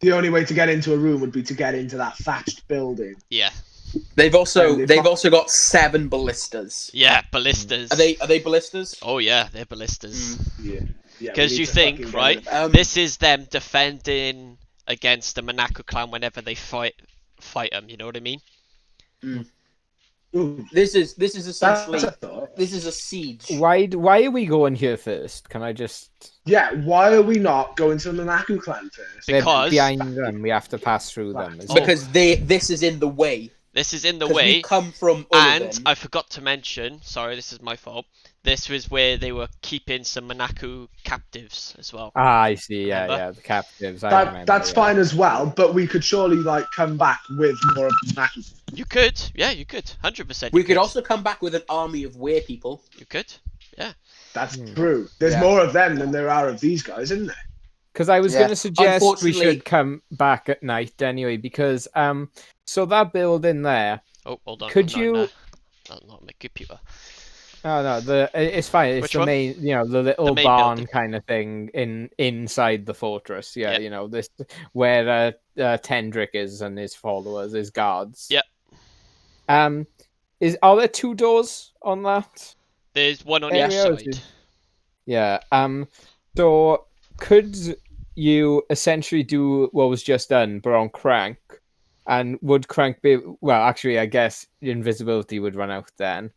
The only way to get into a room would be to get into that thatched building. Yeah. they've also And if I- got 7 ballistas. Yeah, ballistas. Are they ballistas? Oh yeah, they're ballistas. Yeah. Yeah. Because we need you to think, fucking get right? rid of it. This is them defending against the Manaku clan whenever they fight them. You know what I mean? Ooh, This is that's essentially a thought. this is a siege. Why are we going here first? Can I just... Yeah. Why are we not going to the Manaku clan first? They're Because- behind them, we have to pass through them. Is Oh. it? Because this is in the way. This is in the 'Cause way. we come from And Uluvin. I forgot to mention, sorry, this is my fault. This was where they were keeping some manaku captives as well. Ah, I see. Yeah, Remember? yeah, the captives. I remember. That's Yeah. fine as well, but we could surely like come back with more of the Maki. You could, yeah, you could, 100%. We could also come back with an army of were people. You could, yeah. That's true. There's Yeah. more of them than there are of these guys, isn't there? Because I was Yeah. going to suggest we Unfortunately- should come back at night anyway. Because so that building there. Oh, hold on. Could I'm you? not my computer. Oh no, it's fine. It's Which the one? main, the little main barn building. kind of thing inside the fortress. Yeah, Yep. this where Tendrick is and his followers, his guards. Yep. Are there 2 doors on that? There's one on each area? side. Yeah. So could you essentially do what was just done, but on Crank? And would Crank be... Well, actually, I guess invisibility would run out then.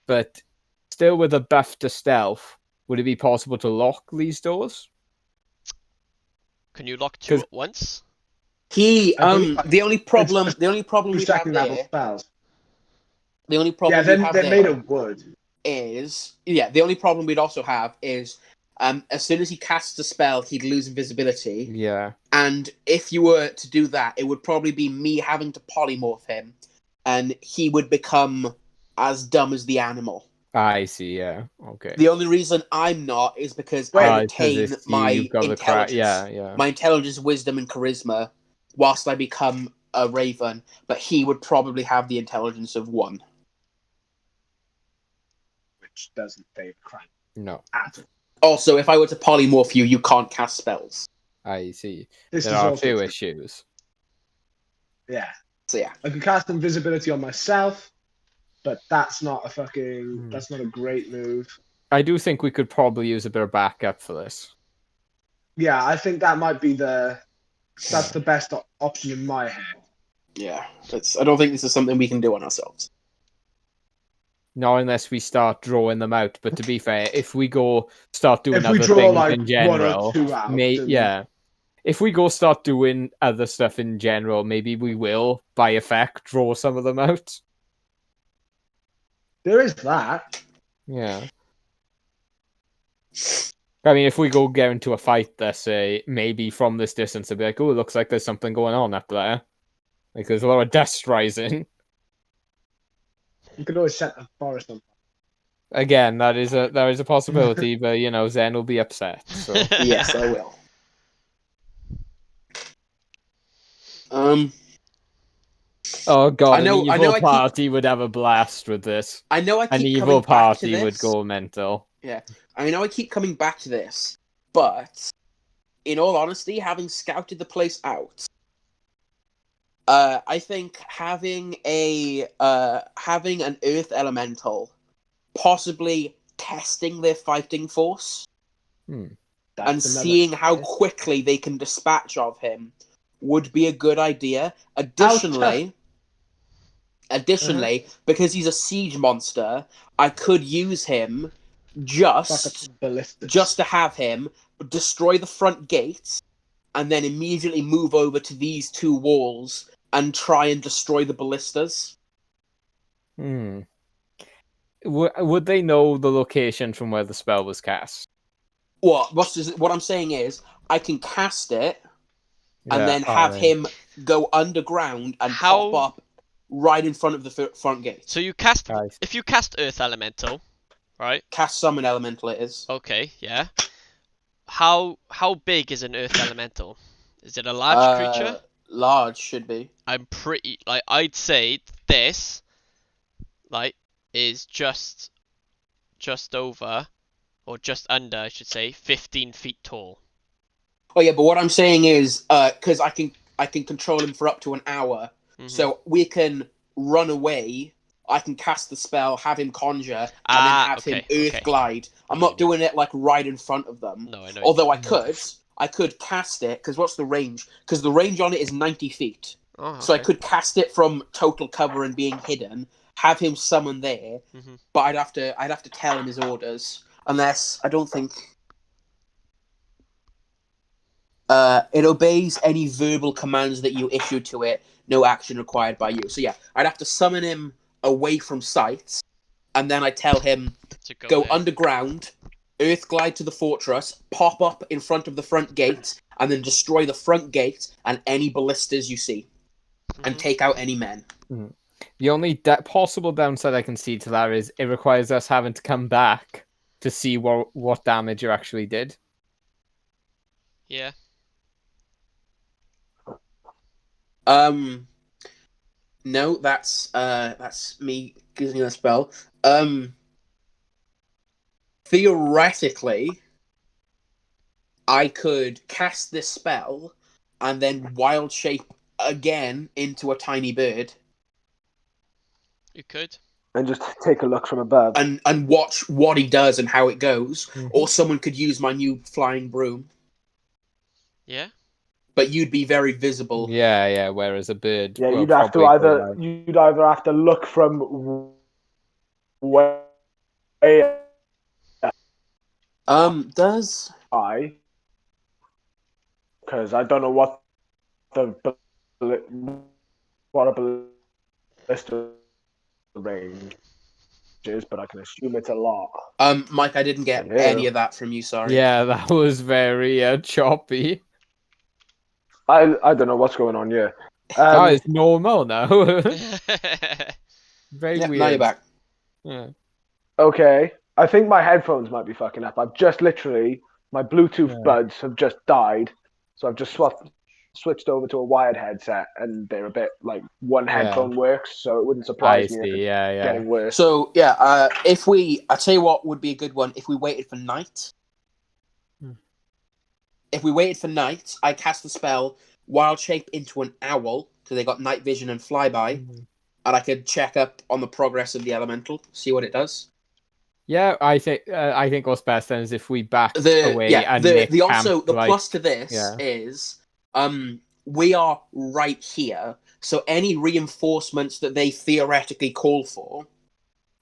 But still with a buff to stealth, would it be possible to lock these doors? Can you lock 2 'Cause- at once? He I believe- the only problem we have Second level there, spells. the only Yeah, problem we have they're there made of wood. is the only problem we'd also have is as soon as he casts a spell, he'd lose invisibility. Yeah. And if you were to do that, it would probably be me having to polymorph him, and he would become as dumb as the animal. I see, yeah. Okay. The only reason I'm not is because Wait, I it's 'cause retain it's my you've got the intelligence, yeah. my intelligence, wisdom, and charisma, whilst I become a raven. But he would probably have the intelligence of 1. Which doesn't favor Crank No, at all. Also, if I were to polymorph you, you can't cast spells. I see. This There is are also 2 true. issues. Yeah. So yeah, I could cast invisibility on myself, but that's not a fucking. That's not a great move. I do think we could probably use a bit of backup for this. Yeah, I think that might be that's the best option in my head. yeah. I don't think this is something we can do on ourselves. Not unless we start drawing them out. But to be fair, if we go start doing If we other draw things like in 1 general, or 2 out, then- yeah. If we go start doing other stuff in general, maybe we will, by effect, draw some of them out. there is that. Yeah. I mean, if we go get into a fight, let's say, maybe from this distance, they'll be like, oh, it looks like there's something going on up there. Like, there's a lot of dust rising. You could always set the forest on. Again, there is a possibility, but, Zen will be upset. So. Yes, I will. Oh god, I know- an I evil know I keep- party would have a blast with this. I know I keep An coming evil back to party this. would go mental. I know I keep coming back to this, but in all honesty, having scouted the place out, I think having an earth elemental, possibly testing their fighting force and That's another seeing how choice. quickly they can dispatch of him would be a good idea. Additionally, because he's a siege monster, I could use him Fucking ballistic. just to have him destroy the front gate and then immediately move over to these 2 walls and try and destroy the ballistas. Would they know the location from where the spell was cast? What I'm saying is, I can cast it and Yeah, then have alright. him go underground and pop up right in front of the front gate. So you cast, Nice. if you cast Earth Elemental, right? Cast summon elemental it is. Okay, yeah. How big is an Earth Elemental? Is it a large creature? Large should be. I'm pretty, I'd say this, is just over, or just under, I should say, 15 feet tall. Oh yeah, but what I'm saying is, because I can control him for up to an hour, Mhm. so we can run away. I can cast the spell, have him conjure, and then have him Earth Glide. I'm not doing it right in front of them. No, I know. Although I could cast it, because what's the range? Because the range on it is 90 feet. Oh, So I okay. could cast it from total cover and being hidden, have him summon there, Mhm. but I'd have to tell him his orders. Unless I don't think. It obeys any verbal commands that you issue to it. No action required by you. So yeah, I'd have to summon him away from sight, and then I tell him To go there. underground, earth glide to the fortress, pop up in front of the front gate, and then destroy the front gate and any ballistas you see, and take out any men. The only possible downside I can see to that is it requires us having to come back to see what damage you actually did. Yeah. No, that's me using a spell. Theoretically, I could cast this spell and then wild shape again into a tiny bird You could. And just take a look from above. and watch what he does and how it goes. Or someone could use my new flying broom, Yeah. but you'd be very visible. Yeah. Whereas a bird, Yeah, will you'd have to probably go either around. you'd either have to look from way Does high, because I don't know what a ballista range is, but I can assume it's a lot. Mike, I didn't get Yeah. any of that from you. Sorry. Yeah, that was very choppy. I don't know what's going on here. That is normal now. Very Yeah, weird. now you're back. Yeah. Okay, I think my headphones might be fucking up. I've just literally my Bluetooth Yeah. buds have just died, so I've just switched over to a wired headset, and they're a bit like one headphone works, so it wouldn't I surprise me if see. it's Yeah. getting worse. So yeah, I tell you what would be a good one if we waited for night. If we waited for night, I cast the spell wild shape into an owl because they got night vision and flyby, and I could check up on the progress of the elemental, see what it does. Yeah, I think what's best then is if we back away and the make also camp, the like, plus to this is we are right here, so any reinforcements that they theoretically call for,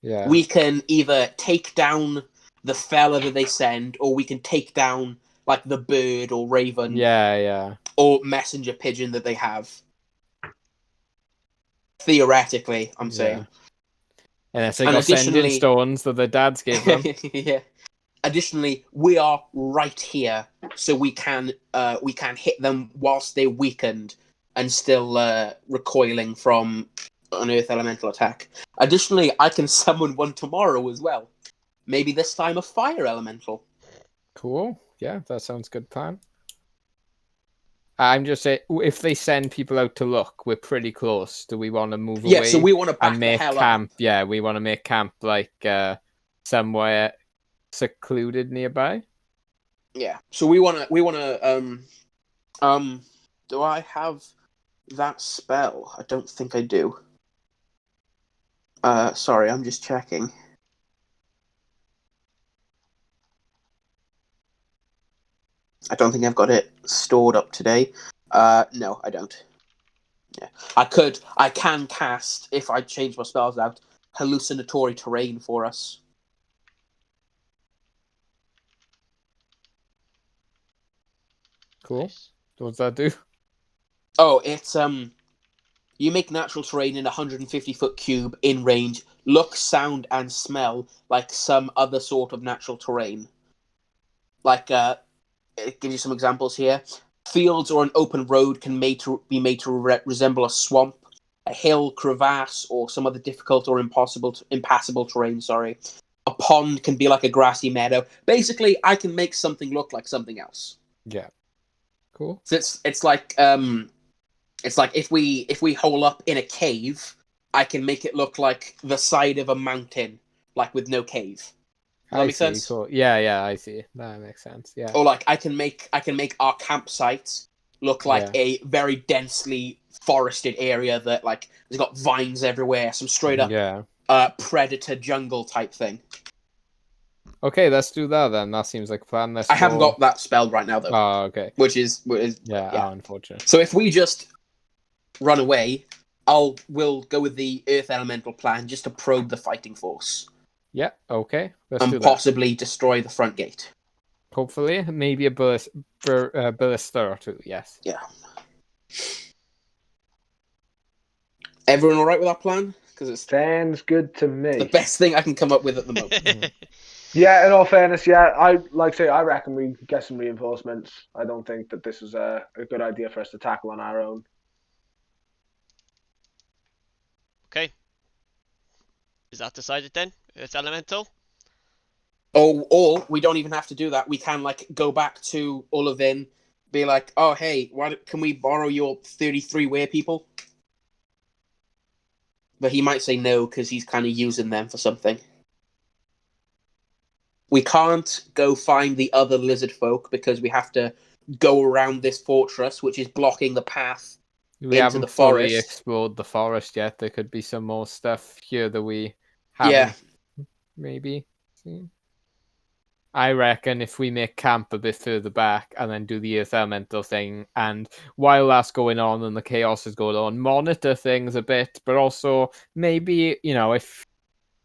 we can either take down the fella that they send, or we can take down like the bird or raven, or messenger pigeon that they have. Theoretically, I'm saying. Unless they got sending stones that their dads gave them. Yeah. Additionally, we are right here, so we can hit them whilst they're weakened and still recoiling from an earth elemental attack. Additionally, I can summon one tomorrow as well. Maybe this time a fire elemental. Cool. Yeah, that sounds good plan. I'm just saying, if they send people out to look, we're pretty close. Do we want to move away? Yeah, so we want to back and the make hell camp? up. Yeah, we want to make camp like somewhere secluded nearby. Yeah, so we want to do I have that spell? I don't think I do. Sorry, I'm just checking. I don't think I've got it stored up today. No, I don't. Yeah, I can cast, if I change my spells out, hallucinatory terrain for us. Cool. Nice. What does that do? Oh, it's you make natural terrain in a 150-foot cube in range, look, sound, and smell like some other sort of natural terrain. Like, it gives you some examples here. Fields or an open road can be made to resemble a swamp, a hill, crevasse, or some other difficult or impassable terrain. Sorry, a pond can be like a grassy meadow. Basically, I can make something look like something else. Yeah. Cool. So it's like if we hole up in a cave, I can make it look like the side of a mountain, like with no cave. Does that make sense? Cool. Yeah, I see. That makes sense. Yeah. Or like I can make our campsite look like a very densely forested area that like has got vines everywhere, some straight up predator jungle type thing. Okay, let's do that then. That seems like a plan. I haven't got that spelled right now though. Oh, okay. Which is unfortunate. So if we just run away, we'll go with the earth elemental plan just to probe the fighting force. Yeah, okay. Let's do that. And possibly destroy the front gate. Hopefully, maybe a ballista or two. Yes. Yeah. Everyone all right with that plan? Because it's Sounds good to me. the best thing I can come up with at the moment. Yeah, in all fairness, yeah, I reckon we get some reinforcements. I don't think that this is a good idea for us to tackle on our own. Okay. Is that decided then? It's elemental. Or we don't even have to do that. We can go back to Uluvin, be like, oh hey, can we borrow your 33 were people? But he might say no because he's kind of using them for something. We can't go find the other lizard folk because we have to go around this fortress, which is blocking the path We into haven't the fully forest. explored the forest yet. There could be some more stuff here that we haven't maybe seen. I reckon if we make camp a bit further back and then do the Earth Elemental thing, and while that's going on and the chaos is going on, monitor things a bit, but also maybe,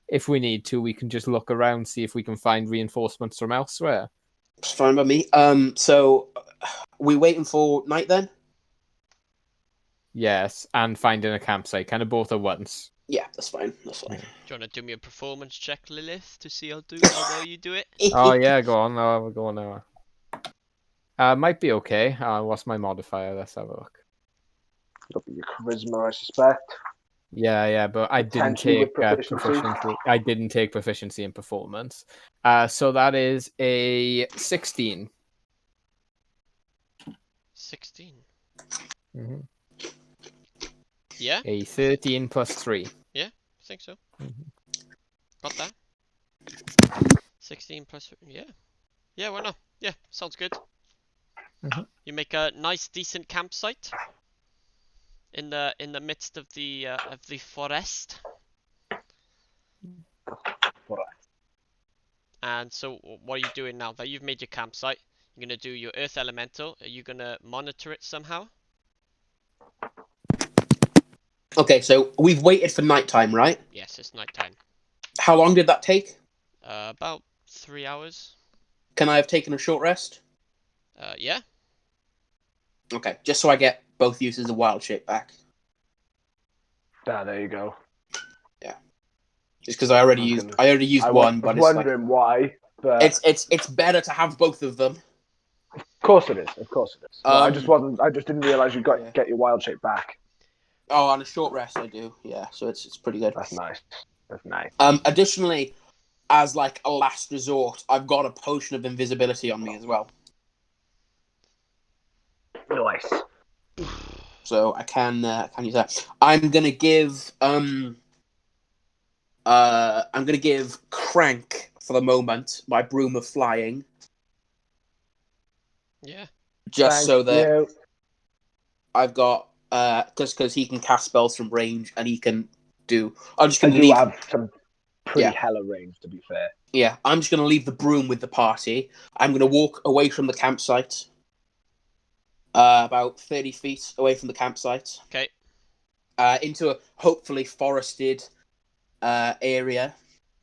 if we need to, we can just look around, see if we can find reinforcements from elsewhere. It's fine by me. So we waiting for night then? Yes, and finding a campsite, kind of both at once. Yeah, that's fine. That's fine. Do you want to do me a performance check, Lilith, to see how well you do it? Oh yeah, go on. We're going now. Might be okay. What's my modifier? Let's have a look. It'll be your charisma, I suspect. Yeah, but I didn't Potentially take with proficiency. proficiency. I didn't take proficiency in performance. So that is a 16. 16. Mm-hmm. Yeah, A 13 plus 3. I think so. Got that. 16 plus. Yeah, why not? Yeah, sounds good. Mhm. You make a nice, decent campsite in the midst of the forest. And so, what are you doing now that you've made your campsite? You're gonna do your Earth Elemental. Are you gonna monitor it somehow? Okay, so we've waited for nighttime, right? Yes, it's nighttime. How long did that take? About 3 hours. Can I have taken a short rest? Yeah. Okay, just so I get both uses of wild shape back. There you go. Yeah, just because I already used one, but I was wondering why, but it's better to have both of them. Of course it is. No, I just didn't realize you Yeah. get your wild shape back. Oh, on a short rest I do. Yeah, so it's pretty good. That's nice. Additionally, as a last resort, I've got a potion of invisibility on me as well. Nice. So I can use that. I'm gonna give Crank for the moment my broom of flying. Yeah. Just so that I've got because he can cast spells from range and he can do. I'm just gonna leave. Have some pretty hella range, to be fair. Yeah, I'm just gonna leave the broom with the party. I'm gonna walk away from the campsite. About 30 feet away from the campsite. Okay. Into a hopefully forested area.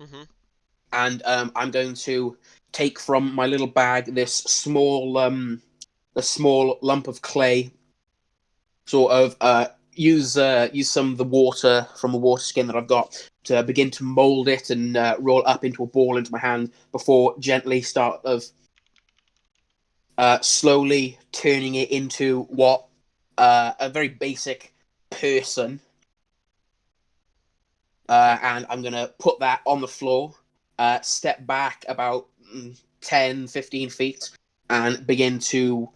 Mm-hmm. And I'm going to take from my little bag this small lump of clay. Sort of use some of the water from a water skin that I've got to begin to mold it and roll up into a ball into my hand before gently start of slowly turning it into what a very basic person. And I'm going to put that on the floor, step back about 10, 15 feet, and begin to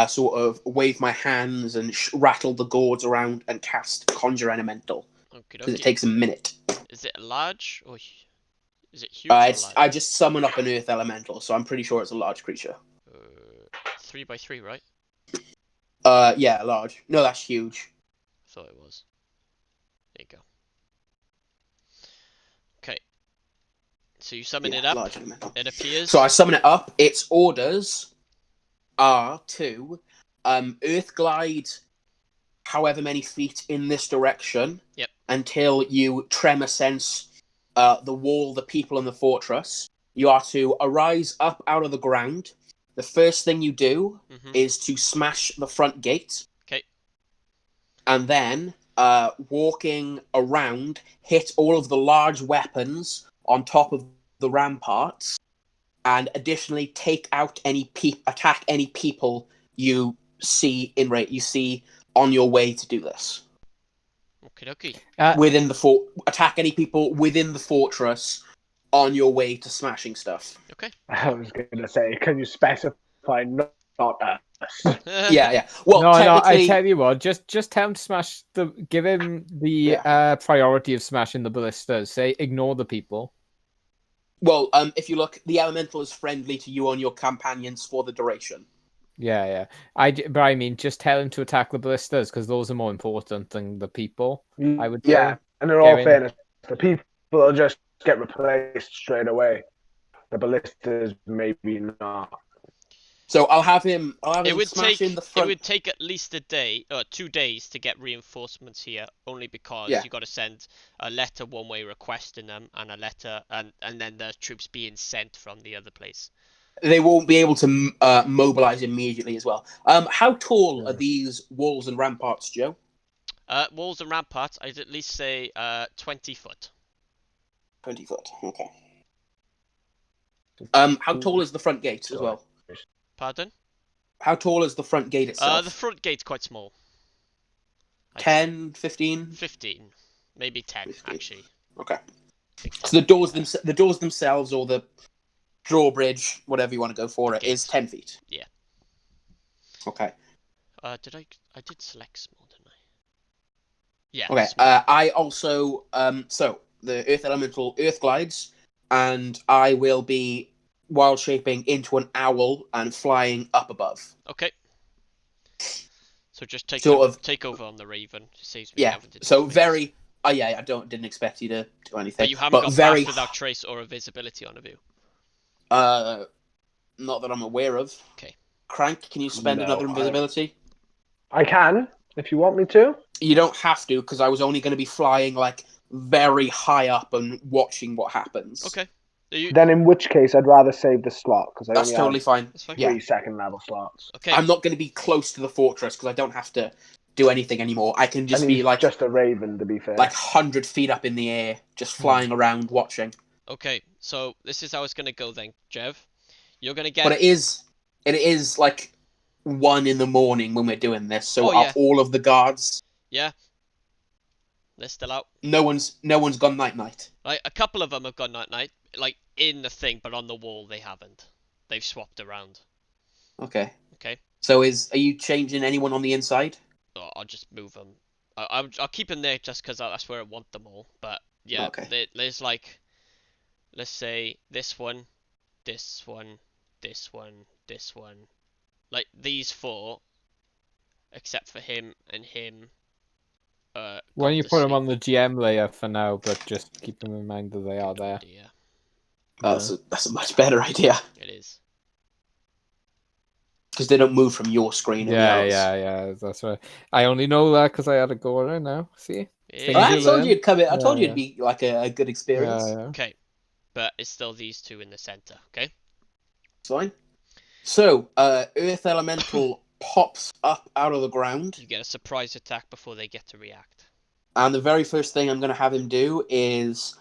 sort of wave my hands and rattle the gourds around and cast Conjure Elemental. Because it takes a minute. Is it large or is it huge or large? I just summon up an Earth Elemental, so I'm pretty sure it's a large creature. 3 by 3, right? Yeah, large. No, that's huge. Thought it was. There you go. Okay. So you summon it up. Large elemental. It appears. So I summon it up. Its orders are to Earth glide however many feet in this direction. Yep. Until you tremor sense the wall, the people, and the fortress. You are to arise up out of the ground, The first thing you do Mm-hmm. is to smash the front gate. Okay. And then, walking around, hit all of the large weapons on top of the ramparts, and additionally attack any people you see on your way to do this. Okie dokie. Within the fort, attack any people within the fortress on your way to smashing stuff. Okay. I was going to say, can you specify not us? Yeah. Well, no, technically, I tell you what, just tell him to give him the priority of smashing the ballistas. Say, ignore the people. well, if you look, the elemental is friendly to you and your companions for the duration. Yeah. But I mean, just tell him to attack the ballistas because those are more important than the people. I would say. Yeah, and in all fairness, the people will just get replaced straight away. The ballistas maybe not. So I'll have him It would smash in the front. It would take at least a day or 2 days to get reinforcements here, only because you got to send a letter one way requesting them, and a letter, and then there's troops being sent from the other place. They won't be able to mobilize immediately as well. How tall are these walls and ramparts, Joe? Walls and ramparts, I'd at least say 20 foot. 20 foot. Okay. How tall is the front gate as well? Pardon? How tall is the front gate itself? The front gate's quite small. 10, 15? 15. Maybe 10, 15. actually. Okay. So the doors themselves, or the drawbridge, whatever you want to go for it, is 10 feet. Yeah. Okay. I did select small, didn't I? Yeah. Okay. I also so the earth elemental earth glides, and I will be wild shaping into an owl and flying up above. Okay. So just take over on the Raven. It saves me having to do So space. very. I didn't expect you to do anything. But you haven't got Path Without Trace or Invisibility on, have you? Not that I'm aware of. Okay. Crank, can you spend another invisibility? I can, if you want me to. You don't have to, because I was only going to be flying like very high up and watching what happens. Okay. Then in which case, I'd rather save the slot, because I That's only totally have fine. That's fine. 3 second level slots. Okay. I'm not going to be close to the fortress, because I don't have to do anything anymore. I can just be like just a raven, to be fair. like 100 feet up in the air, just flying around watching. Okay, so this is how it's going to go then, Jev. You're going to get... But it is like 1 in the morning when we're doing this, so all of the guards... Yeah. They're still out. No one's gone night-night. Like, a couple of them have gone night-night, like, in the thing, but on the wall they haven't. They've swapped around. Okay. Okay. So are you changing anyone on the inside? Oh, I'll just move them. I'll keep them there just because that's where I want them all. But, yeah, there's like... Let's say this one, this one, this one, this one. Like, these 4, except for him and him... Why don't you put them on the GM layer for now, but just keep them in mind that they are there. Yeah. That's a much better idea. It is. Because they don't move from your screen. Yeah, that's right. I only know that because I had to go around now. See? I told you it'd come in. I told you it'd be like a good experience. Yeah. Okay. But it's still these 2 in the center, okay? Fine. So, Earth Elemental pops up out of the ground. You get a surprise attack before they get to react. And the very first thing I'm going to have him do is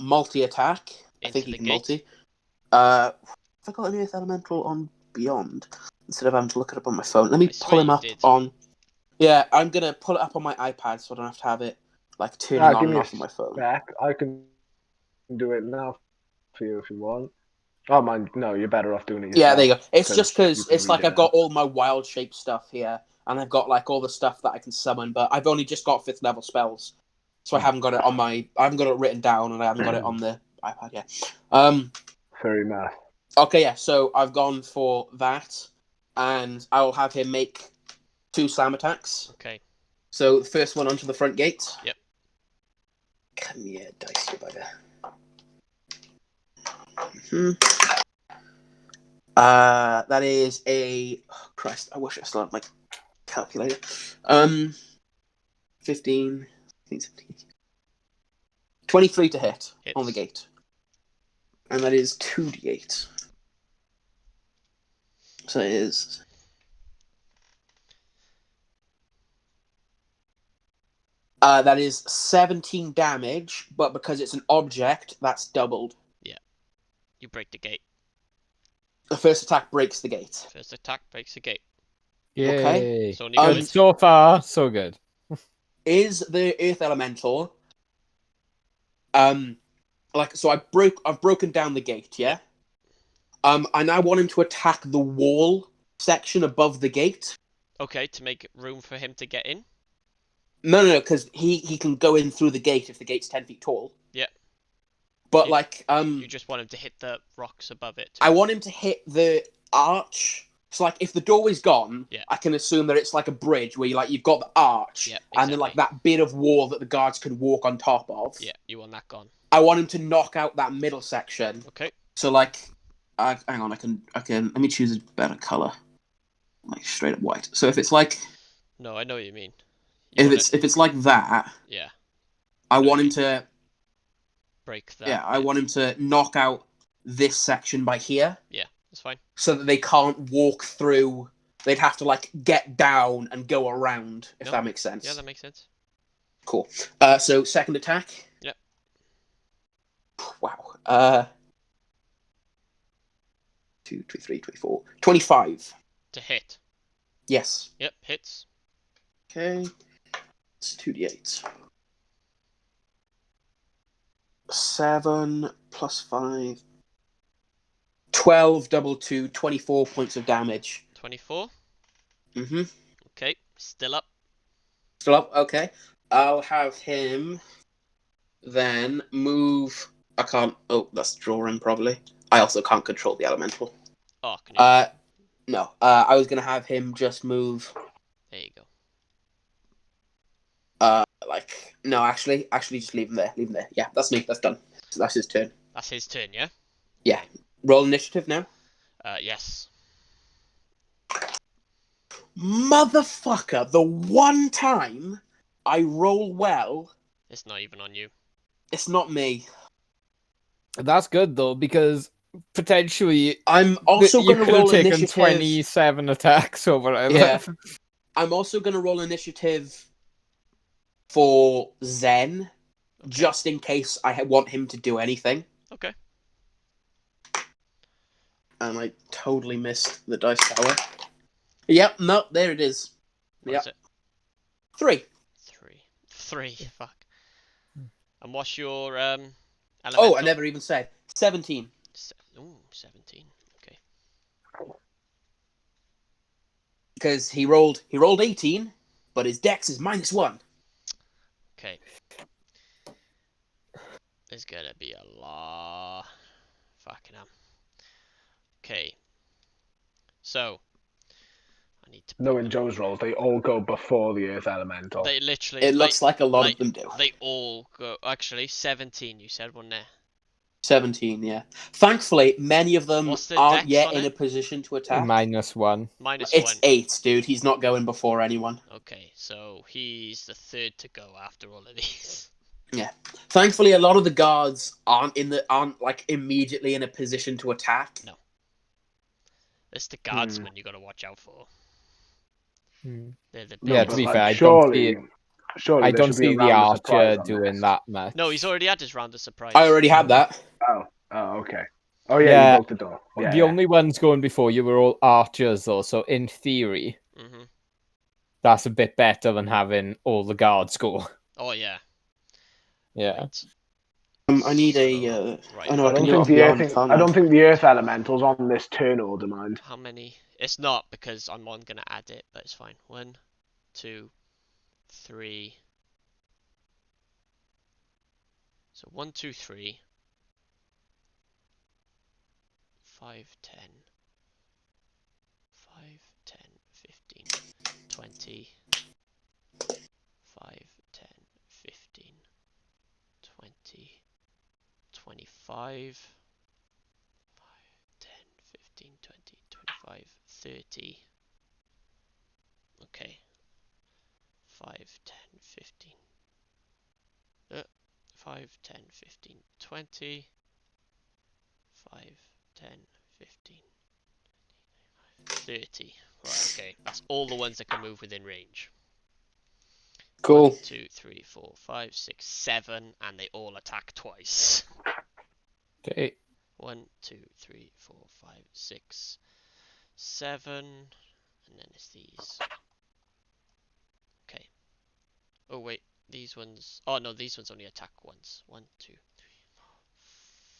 multi-attack. I think he can multi. Have I got an Earth Elemental on Beyond? Instead of having to look it up on my phone. Let me pull him up on... Yeah, I'm going to pull it up on my iPad so I don't have to have it like turning on and off on my phone. I can do it now for you if you want. Oh, man, no, you're better off doing it yourself. Yeah, there you go. It's just because it's like I've got all my wild shape stuff here, and I've got like all the stuff that I can summon, but I've only just got 5th level spells, so I haven't got it I haven't got it written down, and I haven't got it on the iPad yet. Fair enough. Okay, yeah. So I've gone for that, and I will have him make 2 slam attacks. Okay. So the first one onto the front gate. Yep. Come here, dice, you bugger. That is a... Oh, Christ, I wish I still had my calculator. 15, 17, 23 to hit on the gate. And that is 2d8. So it is. That is 17 damage, but because it's an object, that's doubled. Yeah. You break the gate. The first attack breaks the gate. First attack breaks the gate. Yay. Okay. It's only Good. good. So far, so good. Is the Earth Elemental... so I've broken down the gate, yeah? I now want him to attack the wall section above the gate. Okay, to make room for him to get in. No, because he can go in through the gate if the gate's 10 feet tall. Yeah. But You just want him to hit the rocks above it. I want him to hit the arch. So like, if the doorway's gone, Yeah. I can assume that it's like a bridge where you've got the arch, Yeah, and then like that bit of wall that the guards can walk on top of. Yeah, you want that gone. I want him to knock out that middle section. Okay. So like, hang on, I can. Let me choose a better color, like straight up white. So if it's like, No, I know what you mean. if it's like that, yeah, I want him to break that. Yeah, I want him to knock out this section by here. Yeah, that's fine. So that they can't walk through. They'd have to like get down and go around, if that makes sense. Yeah, that makes sense. Cool. So second attack. Yep. Wow. 2, 3, 24, 25. To hit. Yes. Yep, hits. Okay. It's 2d8. 7 plus 5. 12 double 2, 24 points of damage. 24. Mm-hmm. Okay, still up. Still up? Okay. I'll have him then move. I can't. Oh, that's drawing probably. I also can't control the elemental. Oh, can you? No. I was gonna have him just move. There you go. No, actually, just leave him there. Leave him there. Yeah, that's me. That's done. So that's his turn. That's his turn, yeah? Yeah. Roll initiative now. Yes. Motherfucker! The one time I roll well, It's not even on you. it's not me. That's good though, because potentially I'm also you going to could have roll taken initiative. 27 attacks or whatever. Yeah. I'm also going to roll initiative for Zen, just in case I want him to do anything. Okay. And I totally missed the dice tower. Yep, no, there it is. What is it? 3. 3. Fuck. And what's your elemental? Oh, I never even said. 17. Ooh, 17. Okay. Because he rolled 18, but his dex is -1. Okay. There's gonna be a lot. Fucking hell. Okay. So, I need to. Knowing Joe's rolls, they all go before the Earth Elemental. They literally. It looks like a lot of them do. They all go. Actually, 17. You said, wasn't there? 17, yeah. Thankfully, many of them What's the aren't dex yet on in it? a position to attack. -1. -1. It's 8, dude. He's not going before anyone. Okay, so he's the third to go after all of these. Yeah. Thankfully, a lot of the guards aren't like immediately in a position to attack. No. It's the guardsmen you got to watch out for. They're the Yeah, biggest. to be But, fair, surely I there don't should be a see the round of surprise archer on doing this. that much. No, he's already had his round of surprise. I already had that. Oh, okay. Oh yeah, Yeah, you broke the door. Yeah, the only ones going before you were all archers, though. So in theory, that's a bit better than having all the guards go. Oh yeah. Yeah. Right. I need a. Right. Oh no, I don't think the Earth Elemental's on this turn order, mind. How many? It's not because I'm gonna add it, but it's fine. 1, 2, 3. So 1, 2, 3. 5, 10. 5, 10, 15, 20. 5, 10, 15, 20, 25. 5, 10, 15, 20, 25, 30. Okay. 5, 10, 15. 5, 10, 15, 20. 5, 10, 15. 30. Right, okay. That's all the ones that can move within range. Cool. 1, 2, 3, 4, 5, 6, 7, and they all attack twice. Okay. 1, 2, 3, 4, 5, 6, 7, and then it's these. Okay. Oh wait, these ones. Oh no, these ones only attack once. 1, 2, 3,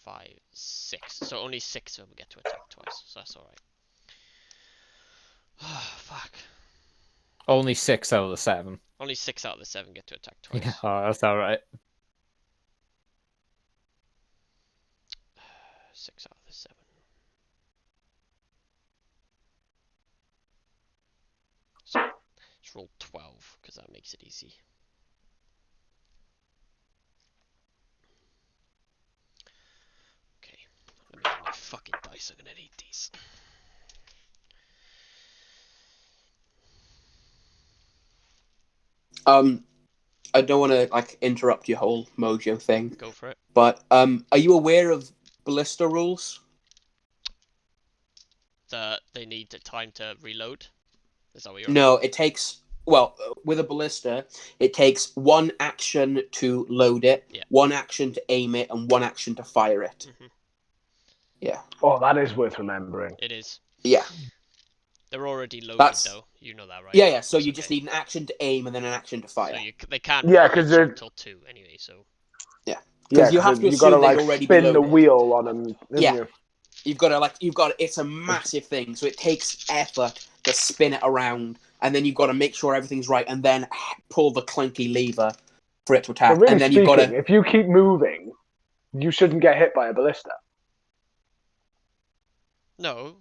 4, 5, 6. So only 6 of them get to attack twice. So that's all right. Oh fuck. Only 6 out of the 7. Only 6 out of the 7 get to attack twice. Yeah, oh, that's alright. 6 out of the 7. So let's roll 12 because that makes it easy. Okay, let me get my fucking dice. I'm gonna need these. I don't want to like interrupt your whole mojo thing, Go for it. but are you aware of ballista rules? They need the time to reload. Is that what you're? No, it takes with a ballista, it takes 1 action to load it, Yeah. 1 action to aim it, and 1 action to fire it. Mm-hmm. Yeah. Oh, that is worth remembering. It is. Yeah. They're already loaded That's- though. You know that, right? Yeah. So That's you just need an action to aim and then an action to fire. So they can't. Yeah, reload 'cause they're- until 2 anyway. So. Because you have to you gotta assume they'd like already be spin the loaded. wheel on them. Yeah. You? You've got to it's a massive thing, so it takes effort to spin it around, and then you've got to make sure everything's right, and then pull the clunky lever for it to attack. But really And then speaking, you've got to. if you keep moving, you shouldn't get hit by a ballista. No.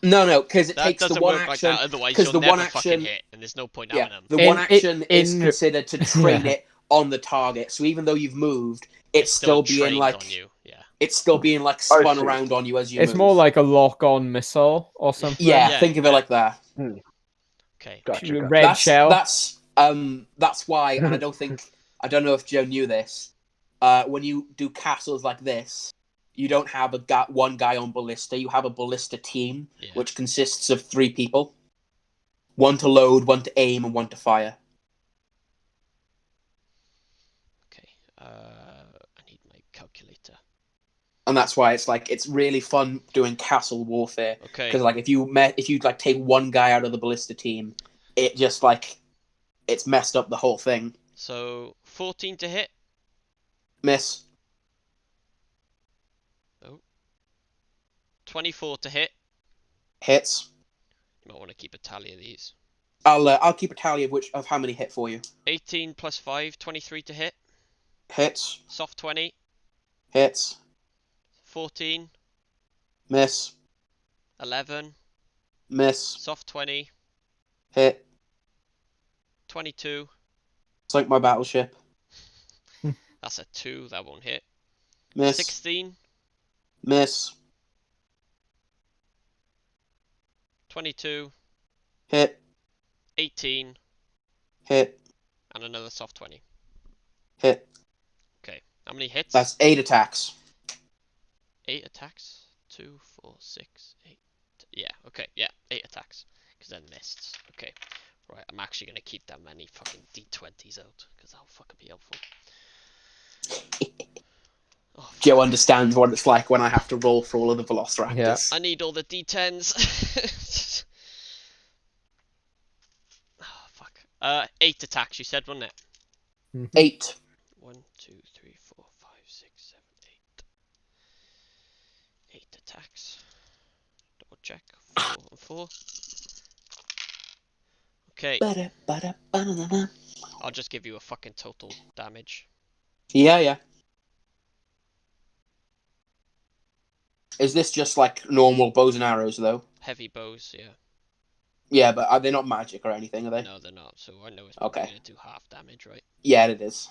No, because it That takes doesn't the one work action. like that. Otherwise, Because you'll the never one fucking action, hit, and there's no point having them. the In- one action is in- considered to train Yeah. it on the target. So even though you've moved, it's still being trained like on you. Yeah. it's still being like I spun see. around on you as you It's move. more like a lock-on missile or something. yeah, Yeah, think of it yeah. like that. Okay. Gotcha. Red shell. That's why, and I don't know if Joe knew this. When you do castles like this, you don't have one guy on ballista. You have a ballista team, Yeah. which consists of 3 people: 1 to load, 1 to aim, and 1 to fire. Okay. I need my calculator. And that's why it's really fun doing castle warfare. Okay. Because like if you like take one guy out of the ballista team, it just like it's messed up the whole thing. So 14 to hit. Miss. 24 to hit. Hits. You might want to keep a tally of these. I'll keep a tally of how many hit for you. 18 plus 5, 23 to hit. Hits. Soft 20. Hits. 14. Miss. 11. Miss. Soft 20. Hit. 22. Sink my battleship. That's a 2. That won't hit. Miss. 16. Miss. 22. Hit. 18. Hit. And another soft 20. Hit. Okay. How many hits? That's 8 attacks. 8 attacks? 2, 4, 6, 8. Yeah, okay, yeah, 8 attacks. Because then missed. Okay. Right, I'm actually going to keep that many fucking D20s out. Because that'll fucking be helpful. Oh, Joe understands what it's like when I have to roll for all of the Velociraptors. Yeah. I need all the D10s. Oh, fuck. 8 attacks, you said, wasn't it? 8. 1, 2, 3, 4, 5, 6, 7, 8. 8 attacks. Double check. 4 and 4. Okay. I'll just give you a fucking total damage. Yeah. Is this just like normal bows and arrows though? Heavy bows, yeah. Yeah, but are they not magic or anything, are they? No, they're not. So I know it's probably Okay. going to do half damage, right? Yeah, it is.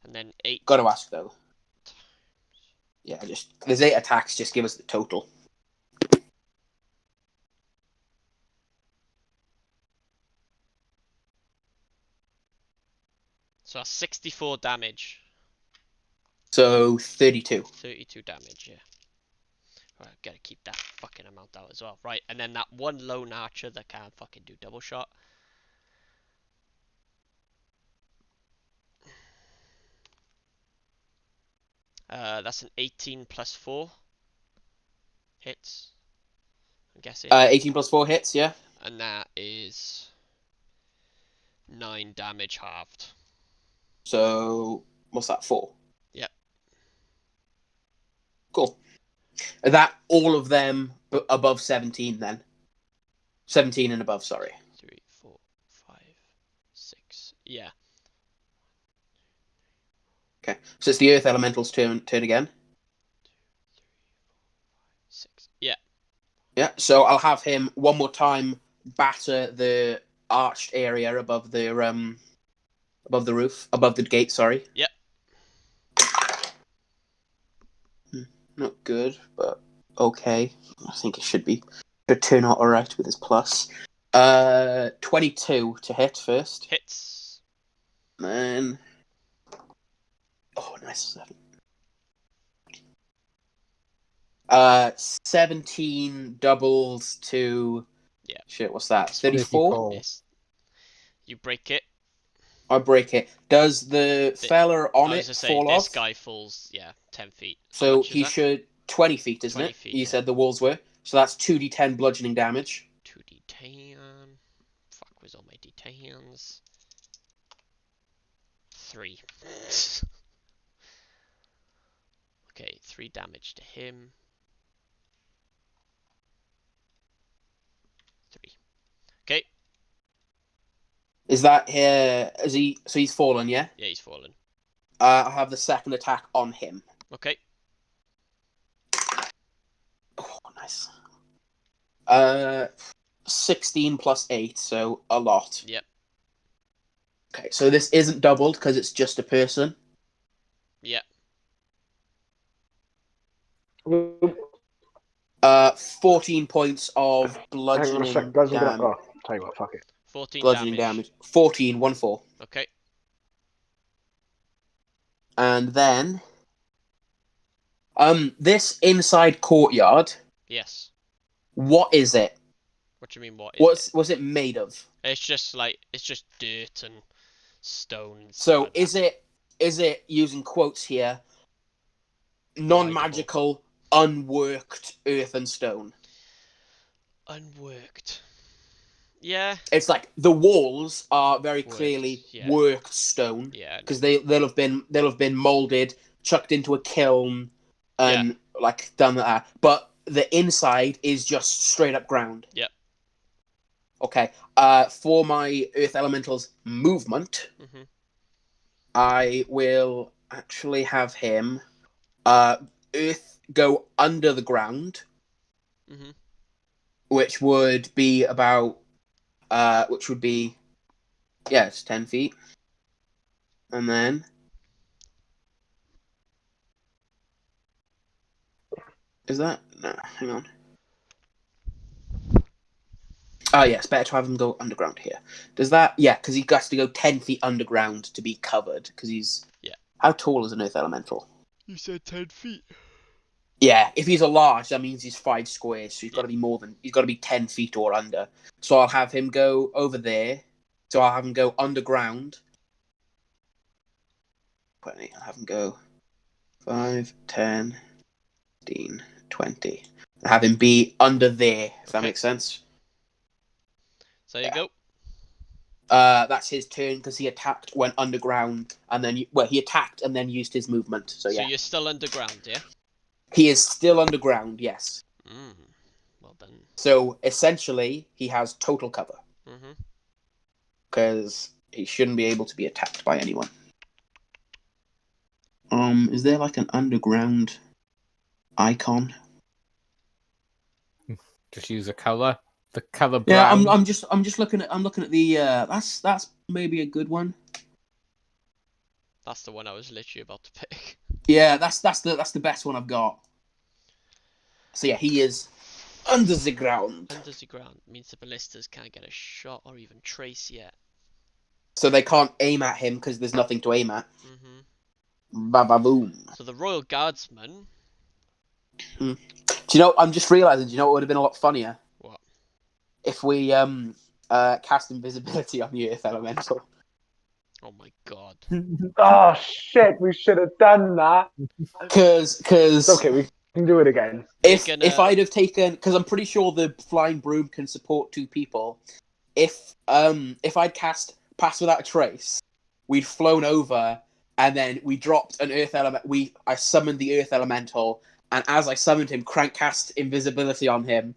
And then 8. Got to ask though. Yeah, there's 8 attacks. Just give us the total. So that's 64 damage. So 32. 32 damage, yeah. Well, gotta keep that fucking amount out as well. Right, and then that one lone archer that can't fucking do double shot. That's an 18 plus 4 hits. I'm guessing. 18 plus 4 hits, yeah. And that is 9 damage halved. So, what's that, 4? Yep. Cool. Are that all of them above 17 then? 17 and above, sorry. 3, 4, 5, 6. Yeah. Okay, so it's the Earth Elemental's turn again. 6. Yeah. Yeah, so I'll have him one more time batter the arched area above the roof, above the gate, sorry. Yep. Not good, but okay. I think it should turn out alright with his plus. 22 to hit first. Hits. Then... Oh, nice. 17 doubles to... Yeah. Shit, what's that? 34? Miss. You break it. I break it. Does the fella on it fall this off? guy falls, 10 feet. So he should... 20 feet, isn't 20 it? feet, You yeah. said the walls were. So that's 2d10 bludgeoning damage. 2d10. Fuck, where's all my d10s? 3. Okay, 3 damage to him. 3. Okay. Is that here? So he's fallen, yeah? Yeah, he's fallen. I have the second attack on him. Okay. Oh, nice. 16 plus 8, so a lot. Yep. Okay, so this isn't doubled because it's just a person. Yep. 14 points of bludgeoning Hang on a second, guys. damage. Tell you what, fuck it. 14 Bludgeoning damage. 14, 1-4. Okay. And then... this inside courtyard, Yes. what is it? What do you mean, what is it? What's it made of? It's just dirt and stones. So like that. is it using quotes here, non-magical, unworked earth and stone? Unworked. Yeah. It's like the walls are very Worked, clearly yeah. worked stone Yeah. because they'll have been molded, chucked into a kiln, and like done that. But the inside is just straight up ground. Yep. Okay. For my earth elemental's movement, I will actually have him earth go under the ground, which would be about it's 10 feet. And then is that no, hang on. Oh yeah, it's better to have him go underground here. Does that because he has to go 10 feet underground to be covered, because he's how tall is an earth elemental? You said 10 feet. Yeah, if he's a large, that means he's 5 squares, so he's got to be 10 feet or under. So I'll have him go over there. So I'll have him go underground. I'll have him go 5, 10, 15, 20. I'll have him be under there, if that makes sense. So there you go. That's his turn because he attacked, went underground, and then he attacked and then used his movement. So you're still underground, yeah? He is still underground, yes. Well done. So essentially, he has total cover. Because he shouldn't be able to be attacked by anyone. Is there like an underground icon? Just use a color. The color brown. Yeah, I'm just looking at the that's maybe a good one. That's the one I was literally about to pick. Yeah, that's the best one I've got. So yeah, he is under the ground. Under the ground means the ballistas can't get a shot or even trace yet. So they can't aim at him because there's nothing to aim at. Ba-ba-boom. So the Royal Guardsmen Do you know? I'm just realizing. Do you know what would have been a lot funnier? What? If we cast invisibility on the Earth Elemental. Oh my god. Oh shit! We should have done that. Because It's okay. We can do it again. if I'd have taken, because I'm pretty sure the flying broom can support 2 people. If I'd cast Pass Without a Trace, we'd flown over, and then we dropped an Earth element. I summoned the Earth Elemental, and as I summoned him, crank cast invisibility on him.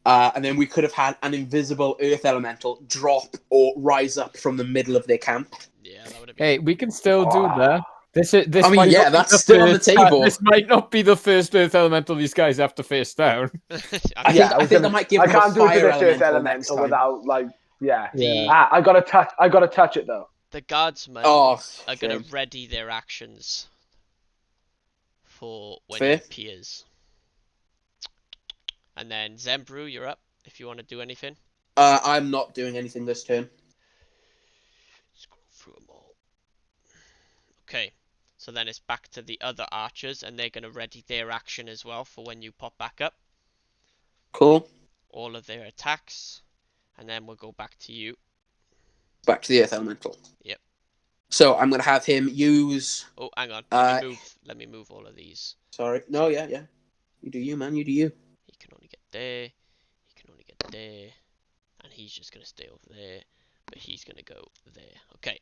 And then we could have had an invisible Earth Elemental drop or rise up from the middle of their camp. Yeah, that would have been. Hey, we can still do that. This I mean, might yeah, not be that's the still on the first table. This might not be the first Earth Elemental these guys have to face down. I think I might give I them a can't do it to fire this Earth elemental next Elemental time. without like, yeah. The I gotta touch it though. the guardsmen Oh, are gonna shit. ready their actions for when Fair. he appears. And then Zembru, you're up if you want to do anything. I'm not doing anything this turn. Scroll through them all. Okay, so then it's back to the other archers, and they're gonna ready their action as well for when you pop back up. Cool. All of their attacks, and then we'll go back to you. Back to the Earth Elemental. Yep. So I'm gonna have him use. Oh, hang on. Let me move all of these. Sorry. No, yeah. You do you, man. You do you. He can only get there. He can only get there, and he's just gonna stay over there. But he's gonna go there. Okay.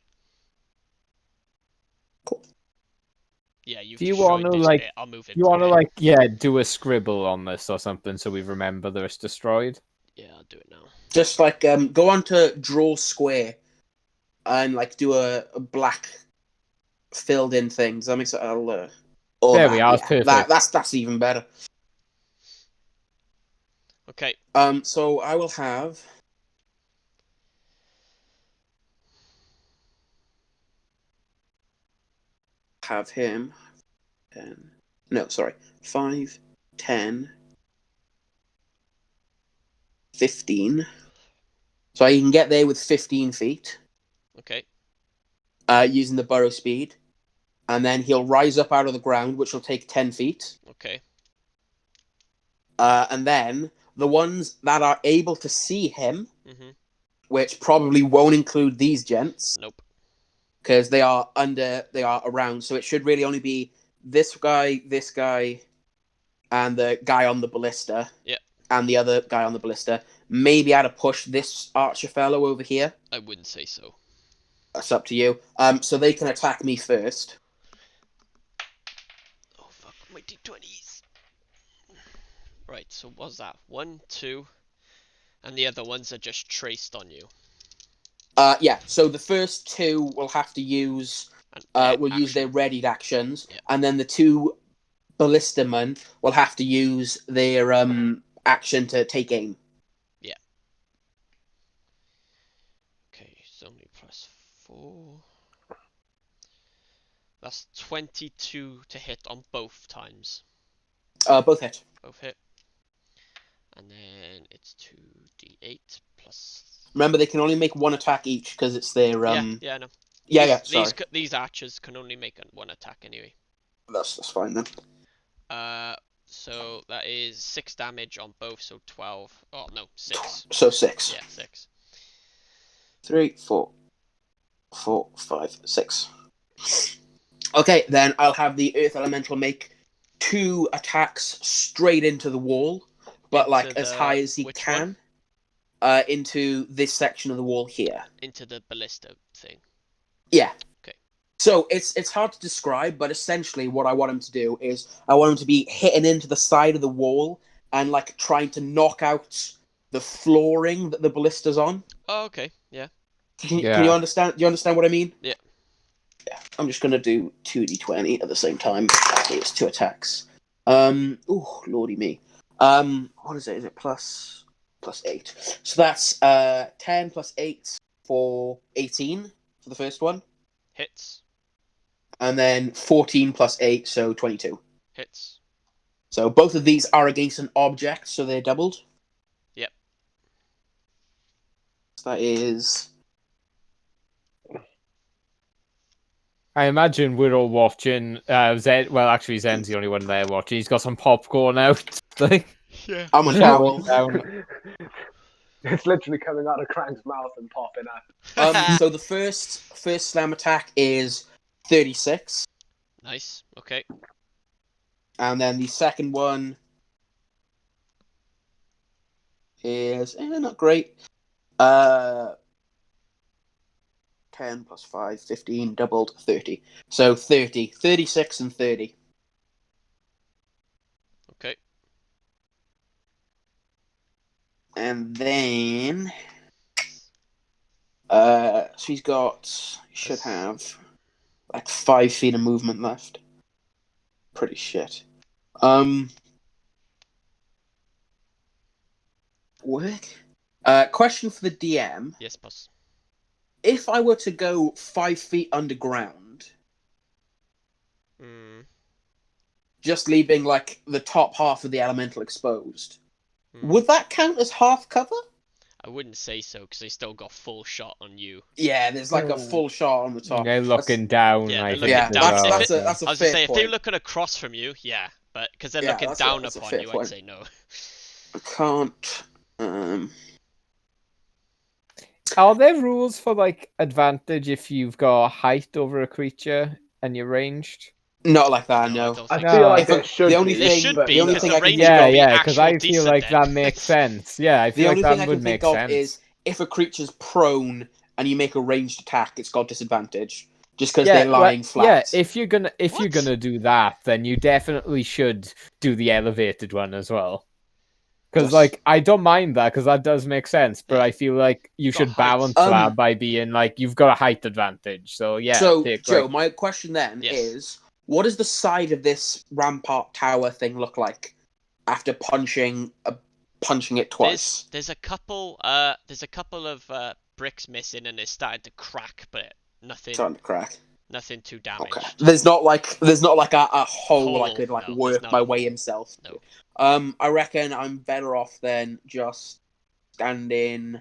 Cool. Yeah, you've Do you destroyed want to this like? bit. I'll move it. You want to like, yeah, do a scribble on this or something so we remember that it's destroyed. Yeah, I'll do it now. Just like go on to draw square, and like do a black filled in thing. Does that make sense? There we are. Perfect. That's even better. Okay. So I will have him 10. No, sorry. 5, 10, 15. So I can get there with 15 feet. Okay. Using the burrow speed. And then he'll rise up out of the ground, which will take 10 feet. Okay. And then the ones that are able to see him, which probably won't include these gents. Nope. Because they are around. So it should really only be this guy, and the guy on the ballista. Yeah. And the other guy on the ballista. Maybe I'd have pushed this archer fellow over here. I wouldn't say so. That's up to you. So they can attack me first. Oh fuck, my d20s. Right, so what's that? 1, 2, and the other ones are just traced on you. Yeah. So the first 2 will have to use. Use their readied actions, and then the 2 ballistamen will have to use their action to take aim. Yeah. Okay, so only +4. That's 22 to hit on both times. Both hit. Both hit. And then it's 2d8 plus. Remember, they can only make 1 attack each because it's their. Yeah, I know. Sorry. These archers can only make 1 attack anyway. That's fine then. So that is 6 damage on both, so 12. Oh no, 6. So 6. Yeah, 6. 3, 4, 5, 6. Okay, then I'll have the Earth Elemental make 2 attacks straight into the wall, but like as high as he can. Into this section of the wall here. Into the ballista thing. Yeah. Okay. So it's hard to describe, but essentially what I want him to do is I want him to be hitting into the side of the wall and like trying to knock out the flooring that the ballista's on. Oh, okay. Yeah. Can you understand? Do you understand what I mean? Yeah. Yeah. I'm just gonna do 2d20 at the same time. It's 2 attacks. Ooh, lordy me. What is it? Is it plus 8? So that's 10 plus 8 for 18 for the first one. Hits. And then 14 plus 8, so 22. Hits. So both of these are against an object, so they're doubled. Yep. So that is I imagine we're all watching. Zen, well, actually, Zen's the only one there watching. He's got some popcorn out. Like, Yeah. I'm a towel. down. It's literally coming out of Crank's mouth and popping up. So the first slam attack is 36, Nice. Okay. and then the second one is not great. 10 plus 5, 15, doubled, 30. So 30, 36 and 30. Okay. And then she's should have like 5 feet of movement left. Pretty shit. Work. Question for the DM. Yes, boss. If I were to go 5 feet underground, just leaving like the top half of the elemental exposed, would that count as half cover? I wouldn't say so because they still got full shot on you. Yeah, there's like a full shot on the top. They're looking down. Yeah, I they're think, looking Yeah, as down. well. that's a I was fair gonna say if point. they're looking across from you, yeah, but because they're Yeah, looking that's down a upon fair you, point. I'd say no. I can't. Are there rules for like advantage if you've got height over a creature and you're ranged? Not like that, No, I no. don't I think feel so. like If it should the only be. They thing- should but be the only because thing the I can range think would of- be Yeah, because actual I feel decent like then. that makes sense. Yeah, I The feel only like thing that I would can make think of sense. is if a creature's prone and you make a ranged attack, it's got disadvantage just because Yeah, they're lying yeah, flat. if you're gonna What? do that, then you definitely should do the elevated one as well. Because Just- like I don't mind that because that does make sense, but Yeah. I feel like you Got should height. balance that by being like you've got a height advantage. So yeah, So, take, Joe, like, my question then Yes. is, what does the side of this rampart tower thing look like after punching it twice? There's a couple of bricks missing and it's started to crack, but nothing Starting to crack. nothing too damaged. Okay. There's not like a hole I Hole, could like no, there's work not my a way hole. himself. No. I reckon I'm better off than just standing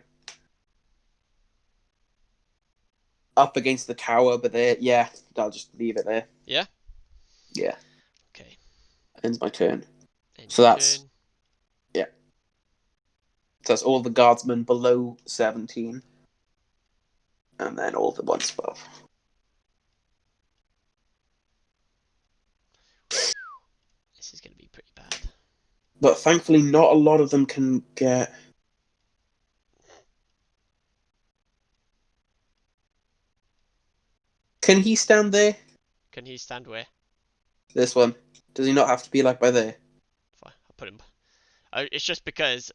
up against the tower, but yeah, I'll just leave it there. Yeah? Yeah. Okay. Ends my turn. End So your that's- turn. So that's all the guardsmen below 17. And then all the ones above. This is gonna be pretty bad. But thankfully not a lot of them can get... Can he stand there? Can he stand where? This one. Does he not have to be like by there? Fine, I'll put him. It's just because,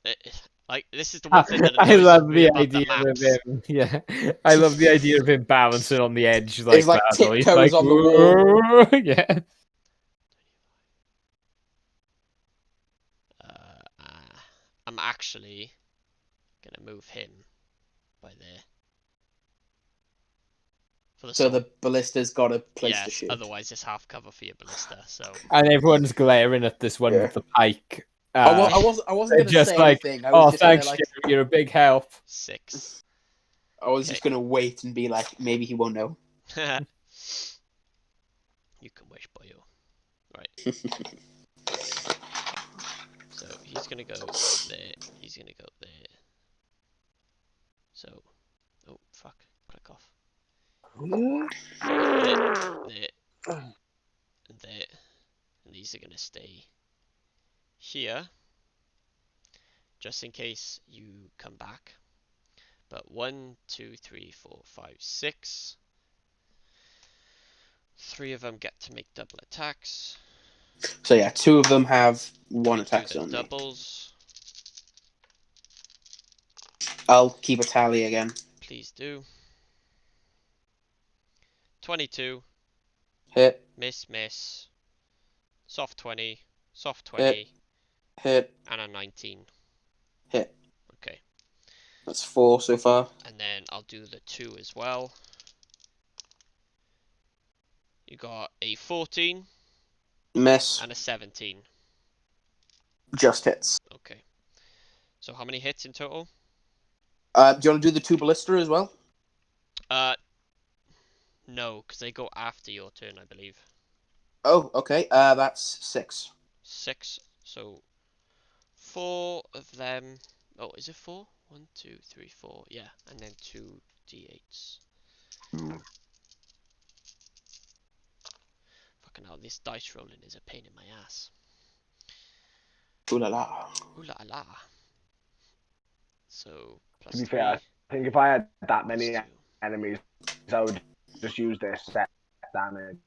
like, this is the one thing that I annoys love me the about the idea of maps. him. Yeah, I love the idea of him balancing on the edge like It's like that. though. He's tiptoes on the wall. "Whoa," yeah. I'm actually gonna move him by there. For the So sword. the ballista's got a place Yes, to shoot. otherwise it's half cover for your ballista. So And everyone's glaring at this one Yeah. with the pike. I wasn't they're going to just say like, anything. I was "Oh, just gonna, thanks, like, Jerry, you're a big help." 6. I was just going to wait and be like, maybe he won't know. You can wish, boy. Right. So he's gonna go there. He's gonna go there. So, oh fuck, click off. There, there, and there, and these are gonna stay here, just in case you come back. But 1, 2, 3, 4, 5, 6. 3 of them get to make double attacks. So yeah, 2 of them have 1 We attack do the on me. doubles. I'll keep a tally again. Please do. 22. Hit, Miss. Soft 20. Soft 20. hit, And a 19. hit. Okay. That's 4 so far. And then I'll do the 2 as well. You got a 14 Miss. and a 17. Just hits. Okay. So how many hits in total? Do you want to do the 2 ballista as well? No, because they go after your turn, I believe. Oh, okay. That's 6. 6. So 4 of them. Oh, is it 4? 1, 2, 3, 4. Yeah, and then 2 d8s. Fucking hell, this dice rolling is a pain in my ass. Ooh la la. Ooh la la. So plus To be 3. fair, I think if I had that plus many 2. enemies, I would just use their set damage.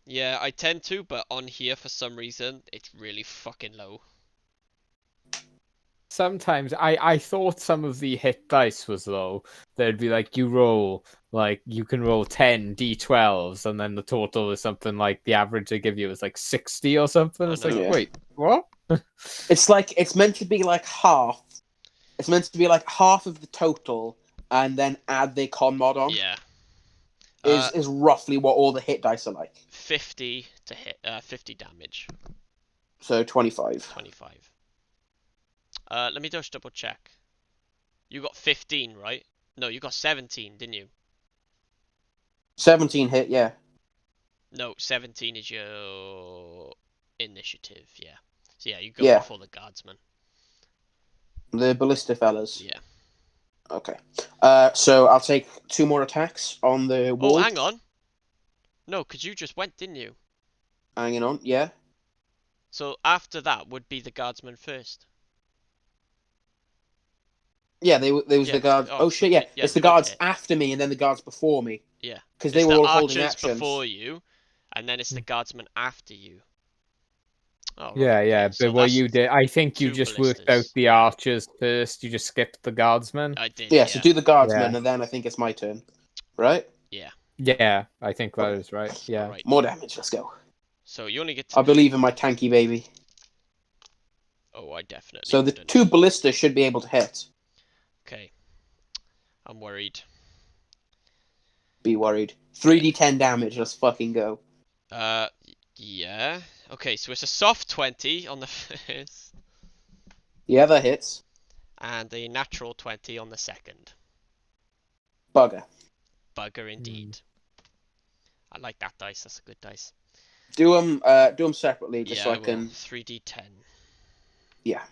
Yeah, I tend to, but on here for some reason it's really fucking low. Sometimes I thought some of the hit dice was low. They'd be like you can roll 10 d12s and then the total is something like the average they give you is like 60 or something. I It's like, know. wait, what? It's like it's meant to be like half. It's meant to be like half of the total, and then add the con mod on. Yeah. Is roughly what all the hit dice are like. 50 to hit. 50 damage. So 25. 25. Let me just double check. You got 15, right? No, you got 17, didn't you? 17 hit, yeah. No, 17 is your initiative, yeah. So yeah, you go Yeah. before the guardsman. The ballista fellas. Yeah. Okay. So I'll take 2 more attacks on the wall. Oh, hang on. No, because you just went, didn't you? Hanging on, yeah. So after that would be the guardsman first. Yeah, there was Yeah. the guards. Oh, Oh shit, yeah. yeah, It's the good guards hit. after me and then the guards before me. Yeah. Because they It's were the all holding archers actions. before you, and then it's the guardsman after you. Oh, right, Yeah, okay. but So what that's you did, I think you 2 just worked out ballistas. the Yeah, archers first. You just skipped the guardsmen. I did, Yeah, so do the guardsmen Yeah. and then I think it's my turn. Right? Yeah, I think that Okay. is right. Yeah. Alright. More damage, let's go. So you only get to I believe in my tanky baby. Oh, I definitely So the wouldn't. 2 ballistas should be able to hit. Okay. I'm worried. Be worried. 3d10 damage, let's fucking go. Yeah. Okay, so it's a soft 20 on the first, Yeah, that hits. and a natural 20 on the second. Bugger. Bugger indeed. I like that dice, that's a good dice. Do them separately just Yeah, so I I will. can. 3d10. Yeah.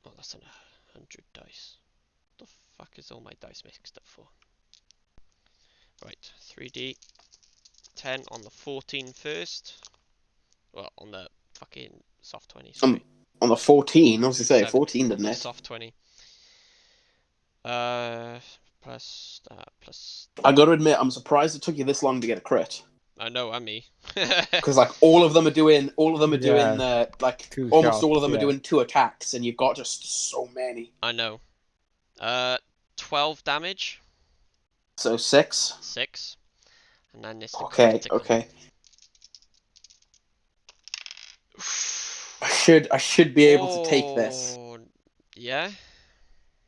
Oh, that's a 100 dice. What the fuck is all my dice mixed up for? Right, 3d10 on the 14 first. Well, on the fucking soft 20, sorry. On the 14, I was gonna say 7 14, on didn't the it? soft 20. Plus that, plus... I gotta admit, I'm surprised it took you this long to get a crit. I know, and me. Because like all of them are doing like Two almost all of shots, them are yeah. doing 2 attacks, and you've got just so many. I know. 12 damage. So 6. 6. And then it's the Okay, critical. okay. I should be able to take this. Oh, yeah,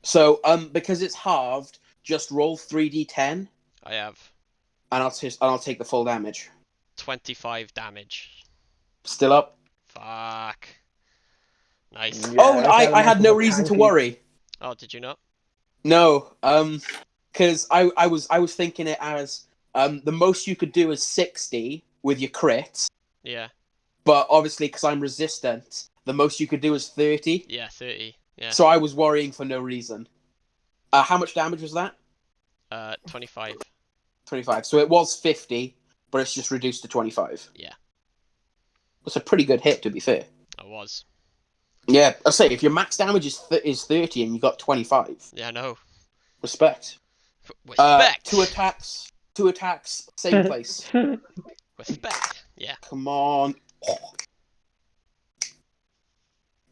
So because it's halved, just roll 3d10, I have and I'll take the full damage. 25 damage. Still up. Fuck. Nice. Yeah, Oh, that's I had elemental no but reason to tanky. worry. Oh, did you not? No, because I was thinking it as the most you could do is 60 with your crits, Yeah. but obviously because I'm resistant, the most you could do is 30. Yeah, 30. Yeah. So I was worrying for no reason. How much damage was that? 25. 25. So it was 50, but it's just reduced to 25. Yeah. That's a pretty good hit, to be fair. I was. Yeah, I say if your max damage is 30 and you got 25, Yeah, I know. respect. Respect. 2 attacks, same place. Respect. Yeah. Come on.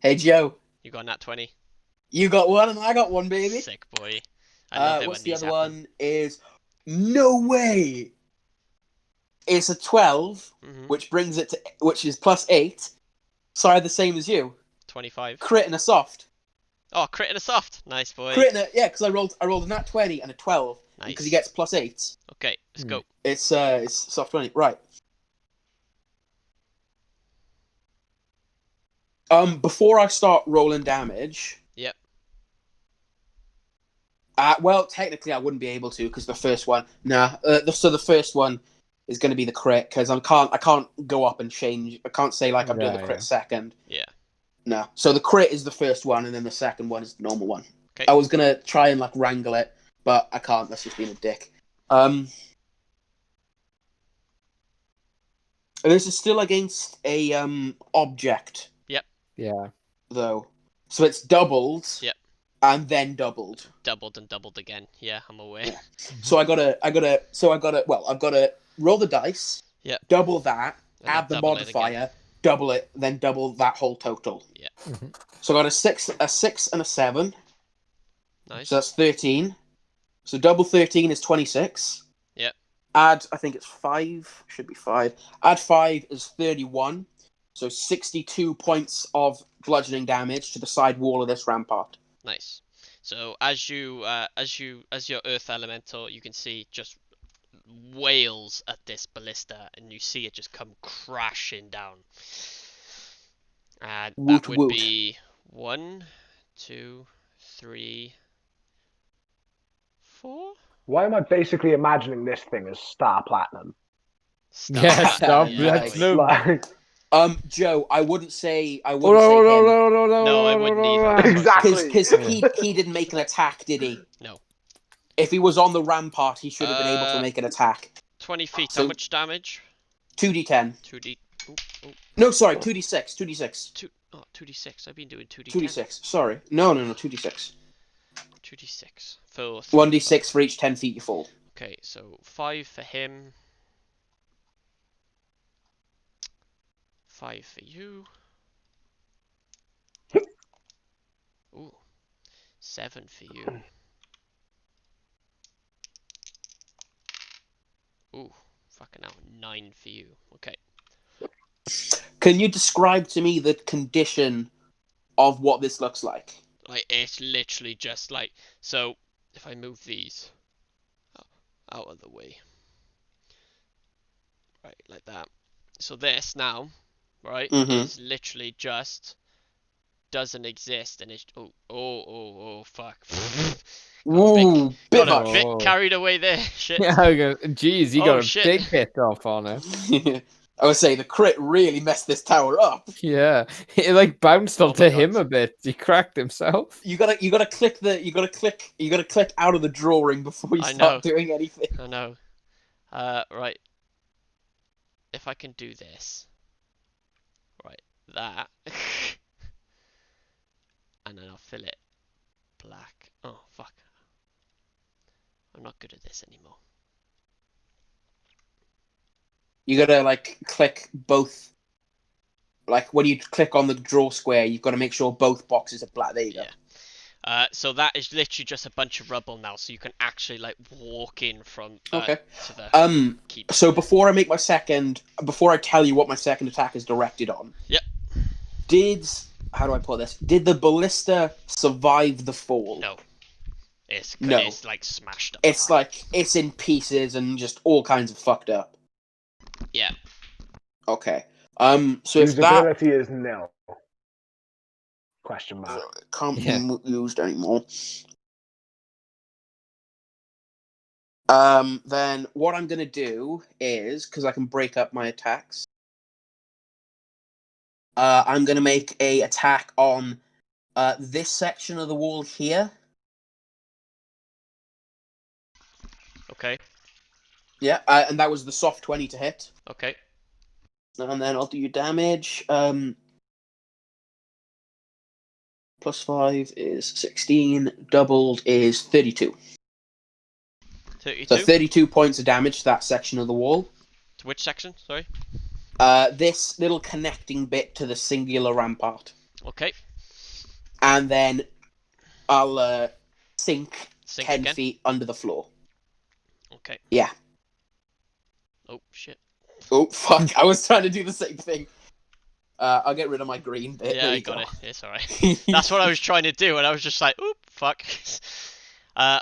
Hey Joe, You got nat 20. you got one and I got one, baby. Sick boy. I love it What's when the these other happen. one? Is no way. It's a 12, which brings it to which is +8. Sorry, the same as you. 25. Crit and a soft. Oh, crit and a soft. Nice boy. Crit and yeah, because I rolled a nat 20 and a 12 Nice. because he gets +8. Okay, let's go. It's soft 20, right? Before I start rolling damage. Yep. Well, technically, I wouldn't be able to because the first one. Nah. So the first one is going to be the crit because I can't go up and change. I can't say like I'm doing the crit second. Yeah. No. So the crit is the first one, and then the second one is the normal one. Okay. I was gonna try and like wrangle it, but I can't. That's just being a dick. This is still against a object. Yep. Yeah. Though, so it's doubled. Yep. And then doubled. Doubled and doubled again. Yeah, I'm aware. Yeah. So I've got to roll the dice. Yep. Double that. And add the double it modifier. again. Double it. Then double that whole total. Yeah. So I got a 6, and a 7. Nice. So that's 13. So double 13 is 26. Yep. Add, I think it's 5. Should be 5. Add 5 is 31. So 62 points of bludgeoning damage to the side wall of this rampart. Nice. So as your earth elemental, you can see just wails at this ballista, and you see it just come crashing down. And Woot that would woot. be 1, 2, 3, 4. Why am I basically imagining this thing as Star Platinum? Star yeah, Platinum. Like, Joe, I wouldn't say him. No, I wouldn't either. Exactly. Because he didn't make an attack, did he? No. If he was on the rampart, he should have been able to make an attack. 20 feet. So- How much damage? 2d10. 2d. No, sorry, 2d6. 2d6. 2d6. I've been doing 2d10. 2d6. Sorry. No, 2d6. 2d6. For 1d6 for each 10 feet you fall. Okay, so 5 for him. 5 for you. Ooh. 7 for you. Ooh. Fucking hell. 9 for you. Okay. Can you describe to me the condition of what this looks like? Like, it's literally just like... So, if I move these out of the way. Right, like that. So this now, right, is literally just... doesn't exist, and it's... Oh, fuck. Ooh, Got much. a bit carried away there. Shit. Yeah, I go, geez, you got a shit. big hit off on it. I would say the crit really messed this tower up. Yeah, it like bounced Oh onto my him God. a bit. He cracked himself. You gotta click out of the drawing before you I start know. doing anything. I know. Right. If I can do this. Right, that. And then I'll fill it black. Oh, fuck. I'm not good at this anymore. You gotta like click both. Like when you click on the draw square, you've got to make sure both boxes are black. There you go. Yeah. So that is literally just a bunch of rubble now, so you can actually like walk in from Okay. to the keep. So before I tell you what my second attack is directed on. Yep. How do I put this? Did the ballista survive the fall? No. It's like smashed up. It's like it's in pieces and just all kinds of fucked up. Yeah. Okay. So if that usability is nil. Question mark. can't be used anymore. Then what I'm gonna do is, because I can break up my attacks, I'm gonna make a attack on this section of the wall here. Okay. Yeah, and that was the soft 20 to hit. Okay. And then I'll do your damage. Plus 5 is 16. Doubled is 32. 32. So 32 points of damage to that section of the wall. To which section? Sorry. This little connecting bit to the singular rampart. Okay. And then I'll sink 10 again? feet under the floor. Okay. Yeah. Oh shit. Oh, fuck. I was trying to do the same thing. I'll get rid of my green bit. Yeah, There I you got go. it. It's alright. That's what I was trying to do, and I was just like, oop, fuck.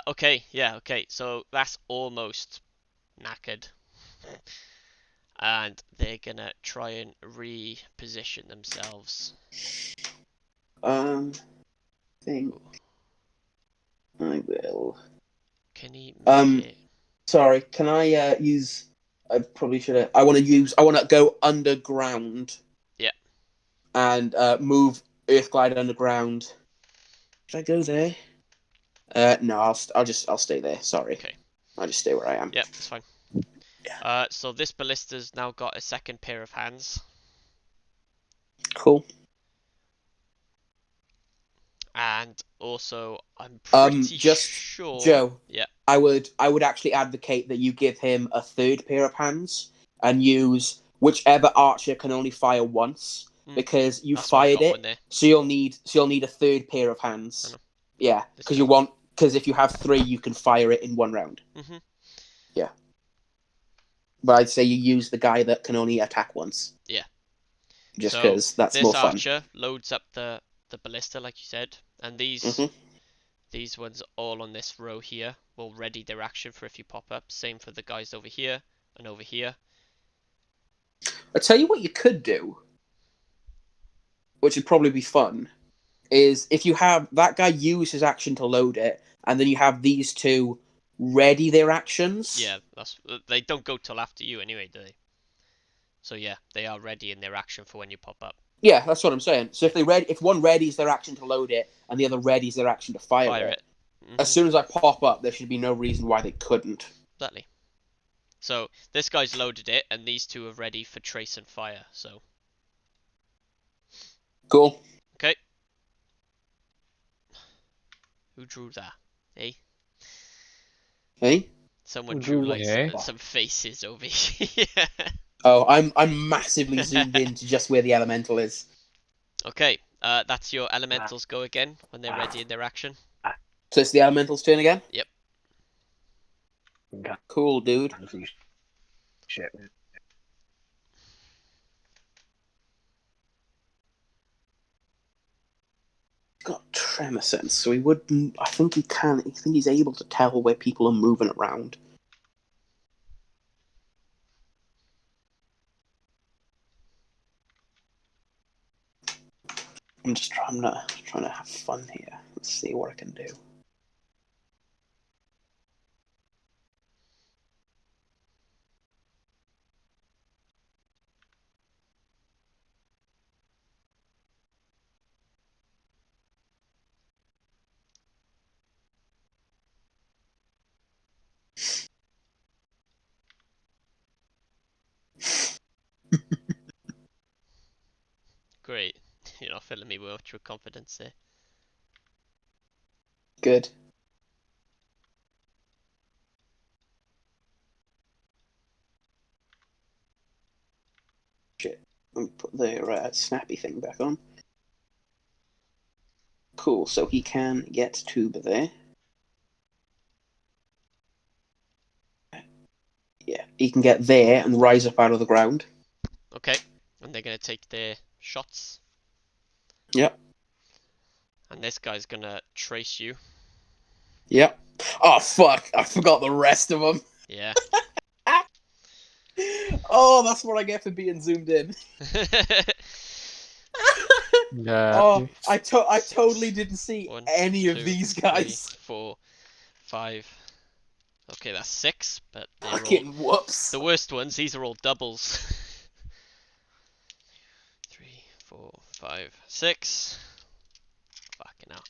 Okay, yeah, okay. So that's almost knackered. And they're gonna try and reposition themselves. Thing. I will. Can he make it? Sorry, can I use? I probably should have. I want to go underground. Yeah. And move Earthglide underground. Should I go there? No, I'll stay there. Sorry. Okay. I'll just stay where I am. Yep, it's fine. Yeah. So this ballista's now got a second pair of hands. Cool. And also, I'm pretty just sure. Joe. Yeah. I would actually advocate that you give him a third pair of hands and use whichever archer can only fire once, because you That's why I fired got one it, there. so you'll need a third pair of I hands. know. Yeah, This because if you have 3, you can fire it in 1 round. Mhm. Yeah. But I'd say you use the guy that can only attack once. Yeah. Just So because that's this more fun. archer loads up the ballista, like you said, and these ones all on this row here will ready their action for if you pop up. Same for the guys over here and over here. I'll tell you what you could do, which would probably be fun, is if you have that guy use his action to load it, and then you have these two ready their actions. Yeah, they don't go till after you anyway, do they? So yeah, they are ready in their action for when you pop up. Yeah, that's what I'm saying. So if one readies their action to load it, and the other readies their action to fire it, as soon as I pop up, there should be no reason why they couldn't. Exactly. So this guy's loaded it, and these two are ready for trace and fire. So. Cool. Okay. Who drew that? Eh? Hey. Someone drew like Yeah. some faces over here. Oh, I'm massively zoomed in to just where the elemental is. Okay, that's your elementals go again when they're ready in their action. So it's the elemental's turn again? Yep. Cool, dude. Shit. Got tremor sense, so he wouldn't. I think he can. I think he's able to tell where people are moving around. I'm trying to have fun here. Let's see what I can do. Great. You're not filling me with ultra confidence there. Good. Shit. Let me put the snappy thing back on. Cool, so he can get to there. Yeah, he can get there and rise up out of the ground. Okay, and they're gonna take their shots. Yep. And this guy's gonna trace you. Yep. Oh, fuck. I forgot the rest of them. Yeah. Oh, that's what I get for being zoomed in. Oh, I totally didn't see any of these guys. 3, 4, 5. Okay, that's 6, but they're Fucking whoops. the worst ones. These are all doubles. 3, 4, 5, 6. Fucking hell.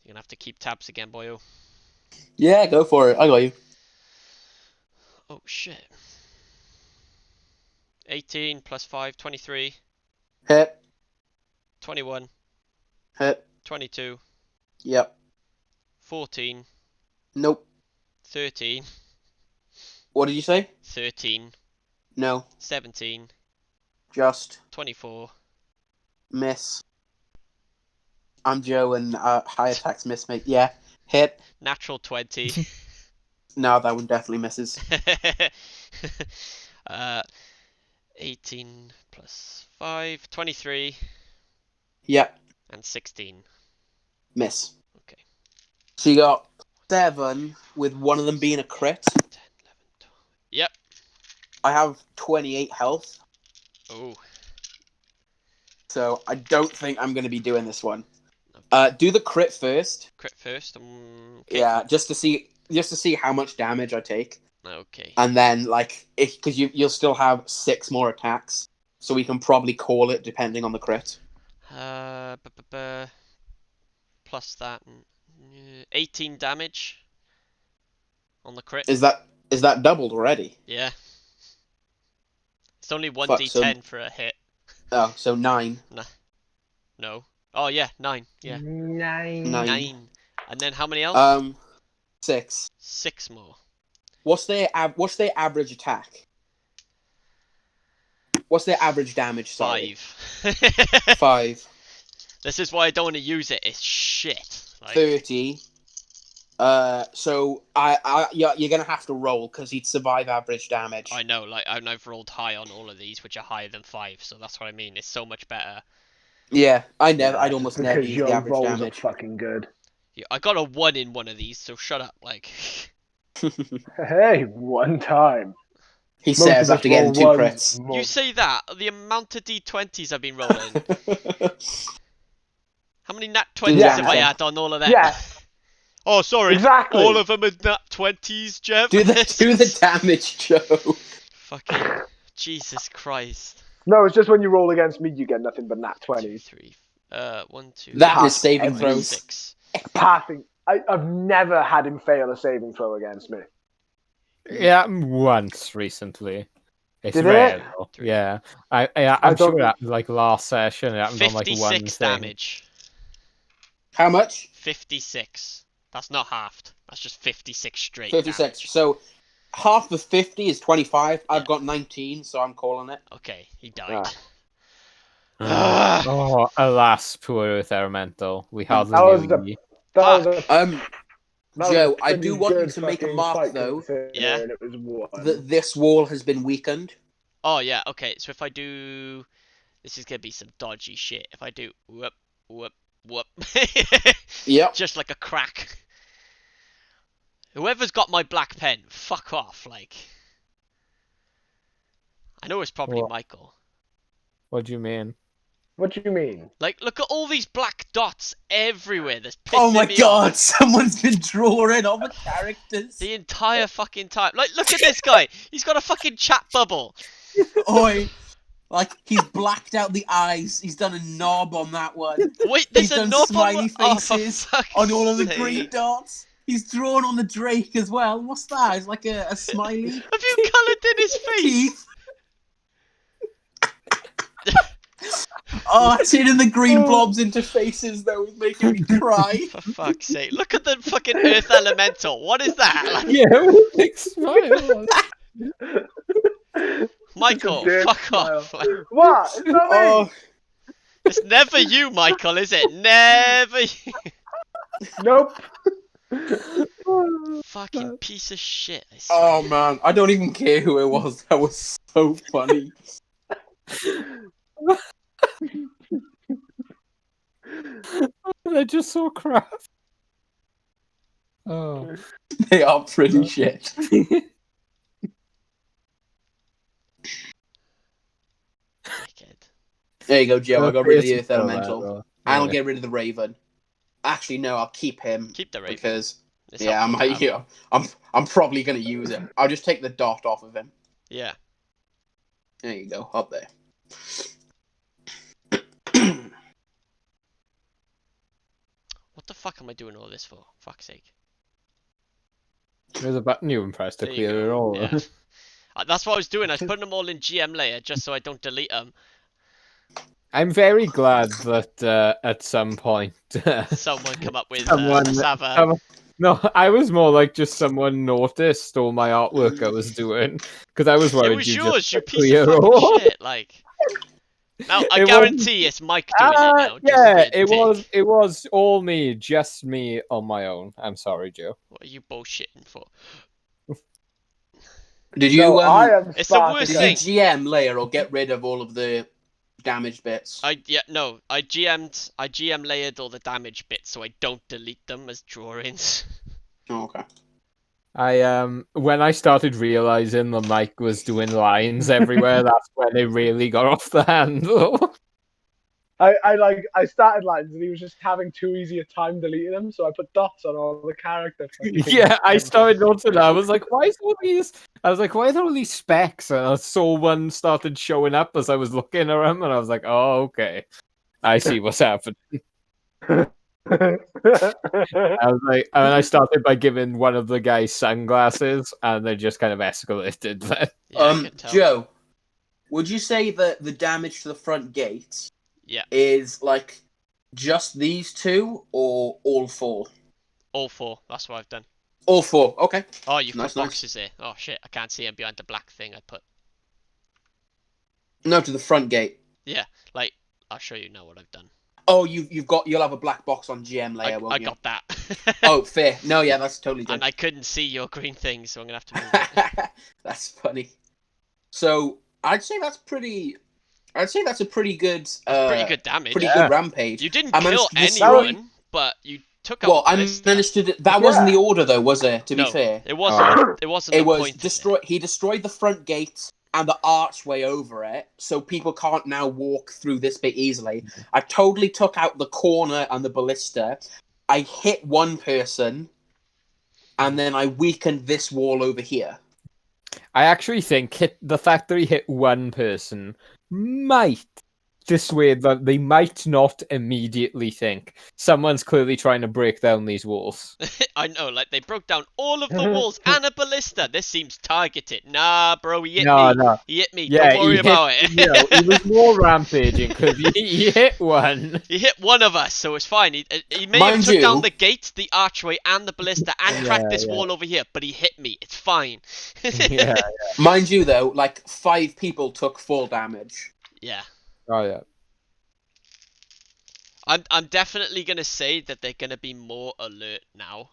You're gonna have to keep tabs again, boyo. Yeah, go for it. I got you. Oh shit. 18 plus 5, 23. Hit. 21. Hit. 22. Yep. 14. Nope. 13. What did you say? 13. No. 17. Just 24. miss. I'm Joe, and high attacks miss me. Yeah. Hit. Natural 20. No, that one definitely misses. 18 plus 5. 23. Yep. And 16. Miss. Okay. So you got 7, with one of them being a crit. 10, 11, 12. Yep. I have 28 health. Oh. So I don't think I'm going to be doing this one. Do the crit first. Crit first. Okay. Yeah, just to see how much damage I take, Okay. and then like because you'll still have 6 more attacks, so we can probably call it depending on the crit. Plus that, 18 damage on the crit. Is that doubled already? Yeah. It's only Fuck, 1d10 for a hit. Oh, so 9. No. Oh yeah, 9. Yeah. 9. 9. And then how many else? 6. 6 more. What's their average attack? What's their average damage? Sorry. 5. 5. This is why I don't want to use it. It's shit. Like, 30. So you're gonna have to roll because he'd survive average damage. I know, like, and I've rolled high on all of these, which are higher than 5, so that's what I mean. It's so much better. Yeah, I'd Yeah, almost never because use the your average rolls damage. are fucking good. Yeah, I got a 1 in one of these, so shut up, like. Hey, one time. He Most says of us after getting 2 roll crits. one more. You say that, the amount of d20s I've been rolling. How many nat 20s Yeah. have I had on all of them? Yeah. Oh, sorry. Exactly. All of them are nat 20s, Jeff. do the damage, Joe. Fucking Jesus Christ. No, it's just when you roll against me, you get nothing but nat 2, 20s. 3. 1, 2. That Pass is saving every throws. 6. Passing. I've never had him fail a saving throw against me. Yeah, once recently. It's Did rare it? though. 3. Yeah, I I'm sure don't- that like last session it happened on like one 56 thing. damage. How much? 56. That's not halved. That's just 56 straight 56. damage. So half of 50 is 25. Yeah. I've got 19, so I'm calling it. Okay, he died. Oh, alas, poor Earth Elemental. We hardly That was knew the- ye. That was a, Um, that was Joe, a I pretty do want you good to make a fucking mark fight though considering Yeah. It was one. that this wall has been weakened. Oh, yeah, okay, so if I do... This is gonna be some dodgy shit. If I do... Whoop, whoop, whoop. Yep. Just like a crack. Whoever's got my black pen, fuck off, like... I know it's probably What? Michael. What do you mean? What do you mean? Like, look at all these black dots everywhere. That's pissing Oh my me god, off someone's been drawing all the characters. the entire fucking time. Like, look at this guy. He's got a fucking chat bubble. Oi. Like, he's blacked out the eyes. He's done a knob on that one. Wait, there's He's a done knob smiley on for faces fuck's on all of the sake. green dots. He's drawn on the Drake as well. What's that? It's like a smiley. Have you coloured in his face? Teeth. Oh, turning the green blobs into faces though is making me cry. For fuck's sake. Look at the fucking Earth Elemental. What is that? Like, Yeah, with a big smile. Michael, Dick fuck smile. off. Like, What? It's not me! Oh, it's never you, Michael, is it? Never you. Nope. Fucking piece of shit. I swear. oh man, I don't even care who it was. That was so funny. They're just so crap. Oh. They are pretty shit. Wicked. There you go, Joe. I got rid of the Earth Though, Elemental. though. And I'll Yeah. get rid of the Raven. Actually, no, I'll keep him Keep the raven. because It's yeah, helpful to have. I'm probably gonna use him. I'll just take the dot off of him. Yeah. There you go, up there. What the fuck am I doing all this for? Fuck's sake. There's a button you press to There you clear it go. all. Yeah. That's what I was doing. I was putting them all in GM layer just so I don't delete them. I'm very glad that at some point Someone come up with Someone- let's have a... um, no, I was more like just someone noticed all my artwork I was doing because I was worried It was you yours, just you put piece clear of fucking all. shit. Like, now I It guarantee it's Mike doing it now. just Yeah, being a it dick. was all me, just me on my own. I'm sorry, Joe. What are you bullshitting for? Did you No, I am It's the worst did you thing. GM layer or get rid of all of the damaged bits? I GM layered all the damage bits so I don't delete them as drawings. Oh, okay. I when I started realizing the mic was doing lines everywhere, that's when it really got off the handle. I started lines and he was just having too easy a time deleting them, so I put dots on all the characters. Yeah, I started noticing that. I was like, why is all these? I was like, why are there all these specs? And I saw one started showing up as I was looking at them, and I was like, oh, okay, I see what's happening. I was like, and I started by giving one of the guys sunglasses, and they just kind of escalated. Yeah, I can tell. Joe, would you say that the damage to the front gate is like just these two or all four? All four. That's what I've done. All four. Okay. Oh, you Nice, put nice. boxes there. Oh shit, I can't see them behind the black thing I put. No, to the front gate. Yeah, like I'll show you now what I've done. Oh, you'll have a black box on GM layer, won't I you? got that. Oh, fair. No, yeah, that's totally good. And I couldn't see your green thing, so I'm gonna have to move it. That's funny. So I'd say that's a pretty good. Pretty good damage. Pretty good rampage. You didn't I kill managed to anyone, but you took out. Well, I managed to. That wasn't the order, though, was it? To be No, fair, it wasn't. It wasn't. it the was point. destroy. He destroyed the front gate and the archway over it, so people can't now walk through this bit easily. I totally took out the corner and the ballista. I hit one person, and then I weakened this wall over here. I actually think the fact that he hit one person might dissuade that they might not immediately think someone's clearly trying to break down these walls. I know, like they broke down all of the walls and a ballista. This seems targeted. Nah, bro, he hit me. No. He hit me. Yeah, Don't worry about it. He was more rampaging because he hit one. He hit one of us, so it's fine. He may Mind have took you- down the gate, the archway, and the ballista, and cracked this yeah. wall over here, but he hit me. It's fine. Yeah. Mind you, though, like 5 people took full damage. Yeah. Oh yeah. I'm definitely gonna say that they're gonna be more alert now.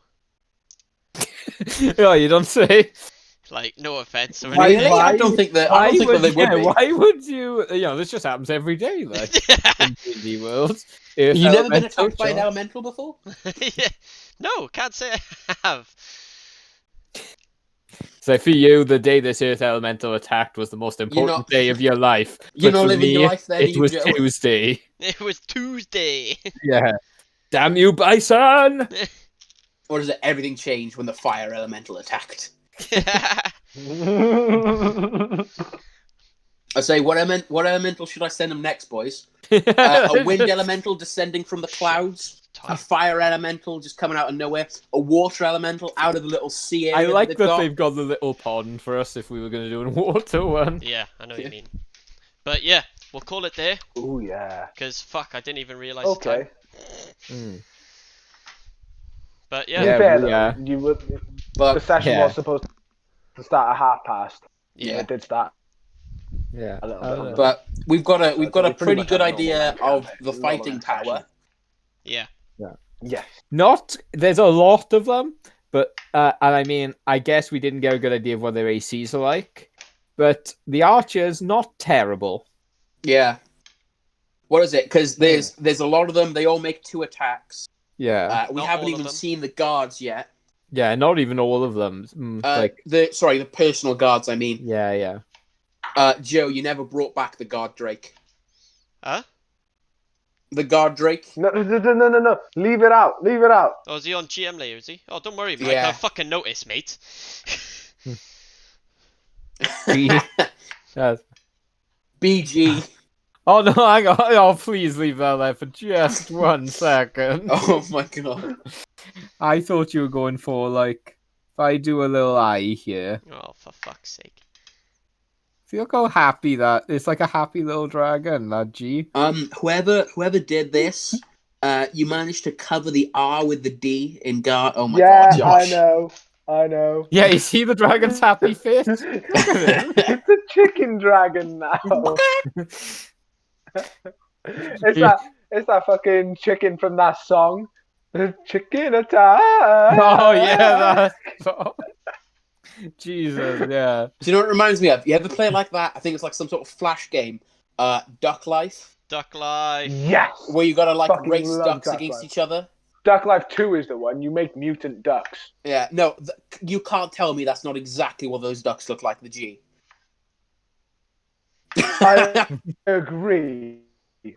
Oh, you don't say. Like, no offense or Why- anything. I don't think that. I don't think that they would be. Why would you? You know, this just happens every day, like in D&D worlds. You never been Elemental attacked by an charge. elemental before? Yeah. No, can't say I have. So for you, the day this Earth Elemental attacked was the most important day of your life. You're But not for living your me, life then, it you was Joe. Tuesday. It was Tuesday. Yeah. Damn you, Bison! Or does it everything change when the fire elemental attacked? I say, what elemental should I send them next, boys? A wind elemental descending from the clouds, a fire elemental just coming out of nowhere, a water elemental out of the little sea area. I like they've that got. they've got the little pond for us if we were going to do a water one. Yeah, I know what you mean. But yeah, we'll call it there. Oh yeah. Because fuck, I didn't even realise Okay. the time. Mm. But To yeah, be Yeah, fair, we- though, yeah. you would. The But session Yeah. was supposed to start at past. yeah. It did start Yeah. a little I bit. don't know. but we've got a So pretty pretty much good have a normal idea round of count, the normal fighting round power. session. Yeah. Yes. There's a lot of them, but and I mean, I guess we didn't get a good idea of what their ACs are like. But the archers, not terrible. Yeah. What is it? Because there's a lot of them. They all make 2 attacks. Yeah, We Not haven't all of even them. seen the guards yet. yeah, not even all of them. Like, The personal guards. I mean, yeah. Joe, you never brought back the guard Drake. Huh? The guard Drake. No. Leave it out. Leave it out. Oh, is he on GM layer, is he? Oh, don't worry, Mike. Yeah. I fucking noticed, mate. Yes. BG. Oh no, hang on. Oh, please leave that there for just 1 second. Oh my god. I thought you were going for, like, if I do a little eye here. Oh, for fuck's sake. See, look how happy that... It's like a happy little dragon, that G. Whoever did this, you managed to cover the R with the D in guard. Oh my Yeah, god, Josh. I know. Yeah, you see the dragon's happy face? It's a chicken dragon now. It's that fucking chicken from that song. The chicken attack. Oh, yeah, that... Jesus, yeah. Do you know what it reminds me of? You ever play like that? I think it's like some sort of flash game. Duck Life, Duck Life. Yes. where you gotta like Fucking race love ducks Duck against Life. each other. Duck Life 2 is the one. You make mutant ducks. Yeah, no, you can't tell me that's not exactly what those ducks look like. The G. I agree.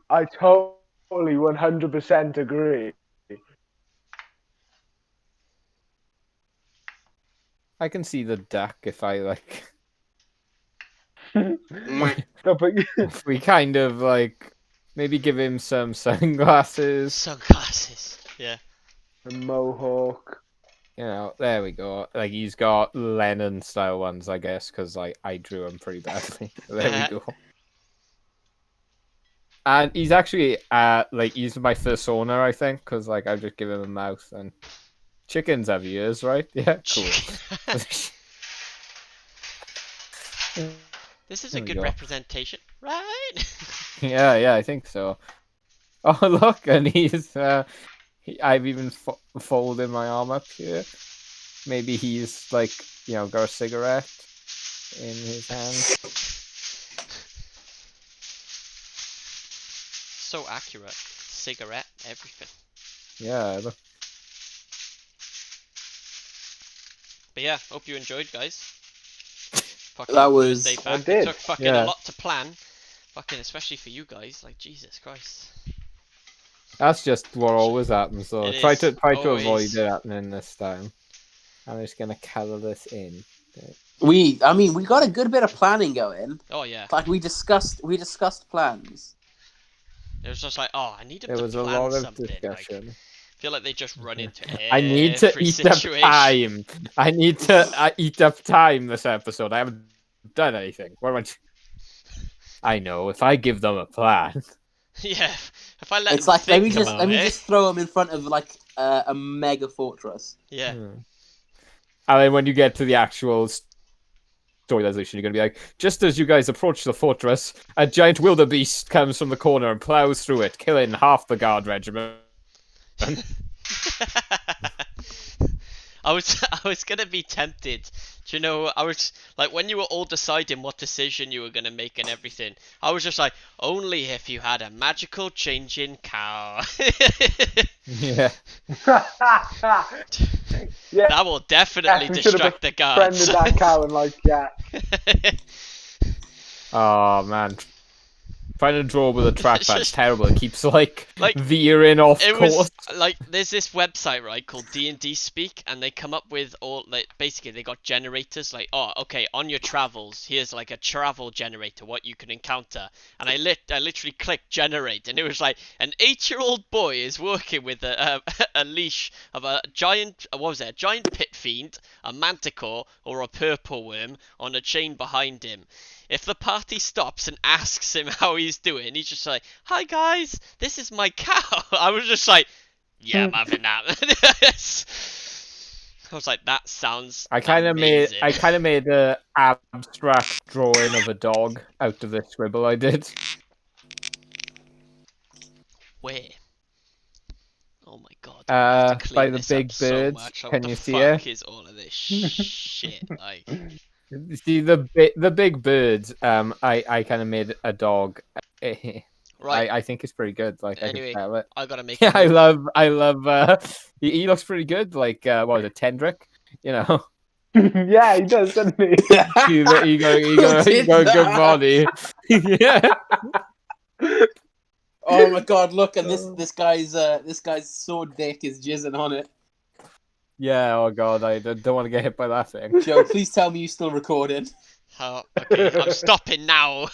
I totally totally 100% agree. I can see the duck if I like. Mwah. No, but If we kind of like maybe give him some sunglasses. Sunglasses. Yeah. a mohawk. You know, there we go. Like he's got Lennon style ones, I guess, because like I drew him pretty badly. There we go. And he's actually like he's my first owner, I think, because like I just give him a mouth and chickens have ears, right? Yeah, cool. This is There a we good go. representation, right? Yeah, I think so. Oh look, and he's I've even folded my arm up here. Maybe he's like, you know, got a cigarette in his hand. So accurate. Cigarette, everything. Yeah, look. But yeah, hope you enjoyed, guys. Fucking That was- Thursday I back. did. It took fucking Yeah. a lot to plan. Fucking especially for you guys. Like Jesus Christ. That's just what always happens. So It try is, to avoid always. it happening this time. I'm just gonna color this in. We got a good bit of planning going. Oh yeah. Like we discussed plans. It was just like, oh, I need them There to was a plan lot of something. Like, discussion. I feel like they just run into I need to every eat situation. up time. I need to eat up time this episode. I haven't done anything. What am I? I know. If I give them a plan. Yeah. If I let It's them like let me think about it. just throw them in front of like a mega fortress. Yeah. And then when you get to the actual story resolution, you're going to be like, just as you guys approach the fortress, a giant wildebeest comes from the corner and plows through it, killing half the guard regiment. I was gonna be tempted. Do you know? I was like, when you were all deciding what decision you were gonna make and everything, I was just like, only if you had a magical changing cow. Yeah. Yeah, That will definitely we should have distract the guards. befriended that cow and like, yeah. Oh man. Trying to draw with a trackpad's terrible. It keeps like Like, veering off It course. was like there's this website, right, called D&D Speak, and they come up with all like basically they got generators like, oh, okay, on your travels here's like a travel generator, what you can encounter, and I literally clicked generate, and it was like an 8-year-old boy is working with a a leash of a giant, what was it, a giant pit fiend, a manticore, or a purple worm on a chain behind him. If the party stops and asks him how he's doing, he's just like, "Hi guys, this is my cow." I was just like, "Yeah, I'm having that." I was like, "That sounds." I kind of amazing." made a abstract drawing of a dog out of the scribble I did. Where? Oh my god. I have to By clean the this big up so birds. much. Like, Can what you the see fuck it? is all of this shit? Like, See the big birds. I kind of made a dog. right. I think it's pretty good. Like Anyway, I can tell it. I gotta make. Yeah, a move. I love. He looks pretty good. Like what was it, Tendrick? You know, Yeah, he does, doesn't he? he got Who a did good that? body. Yeah. Oh my god! Look, and this guy's sword dick is jizzing on it. Yeah. Oh god, I don't want to get hit by that thing. Joe, please tell me you still recorded. Oh, okay, I'm stopping now.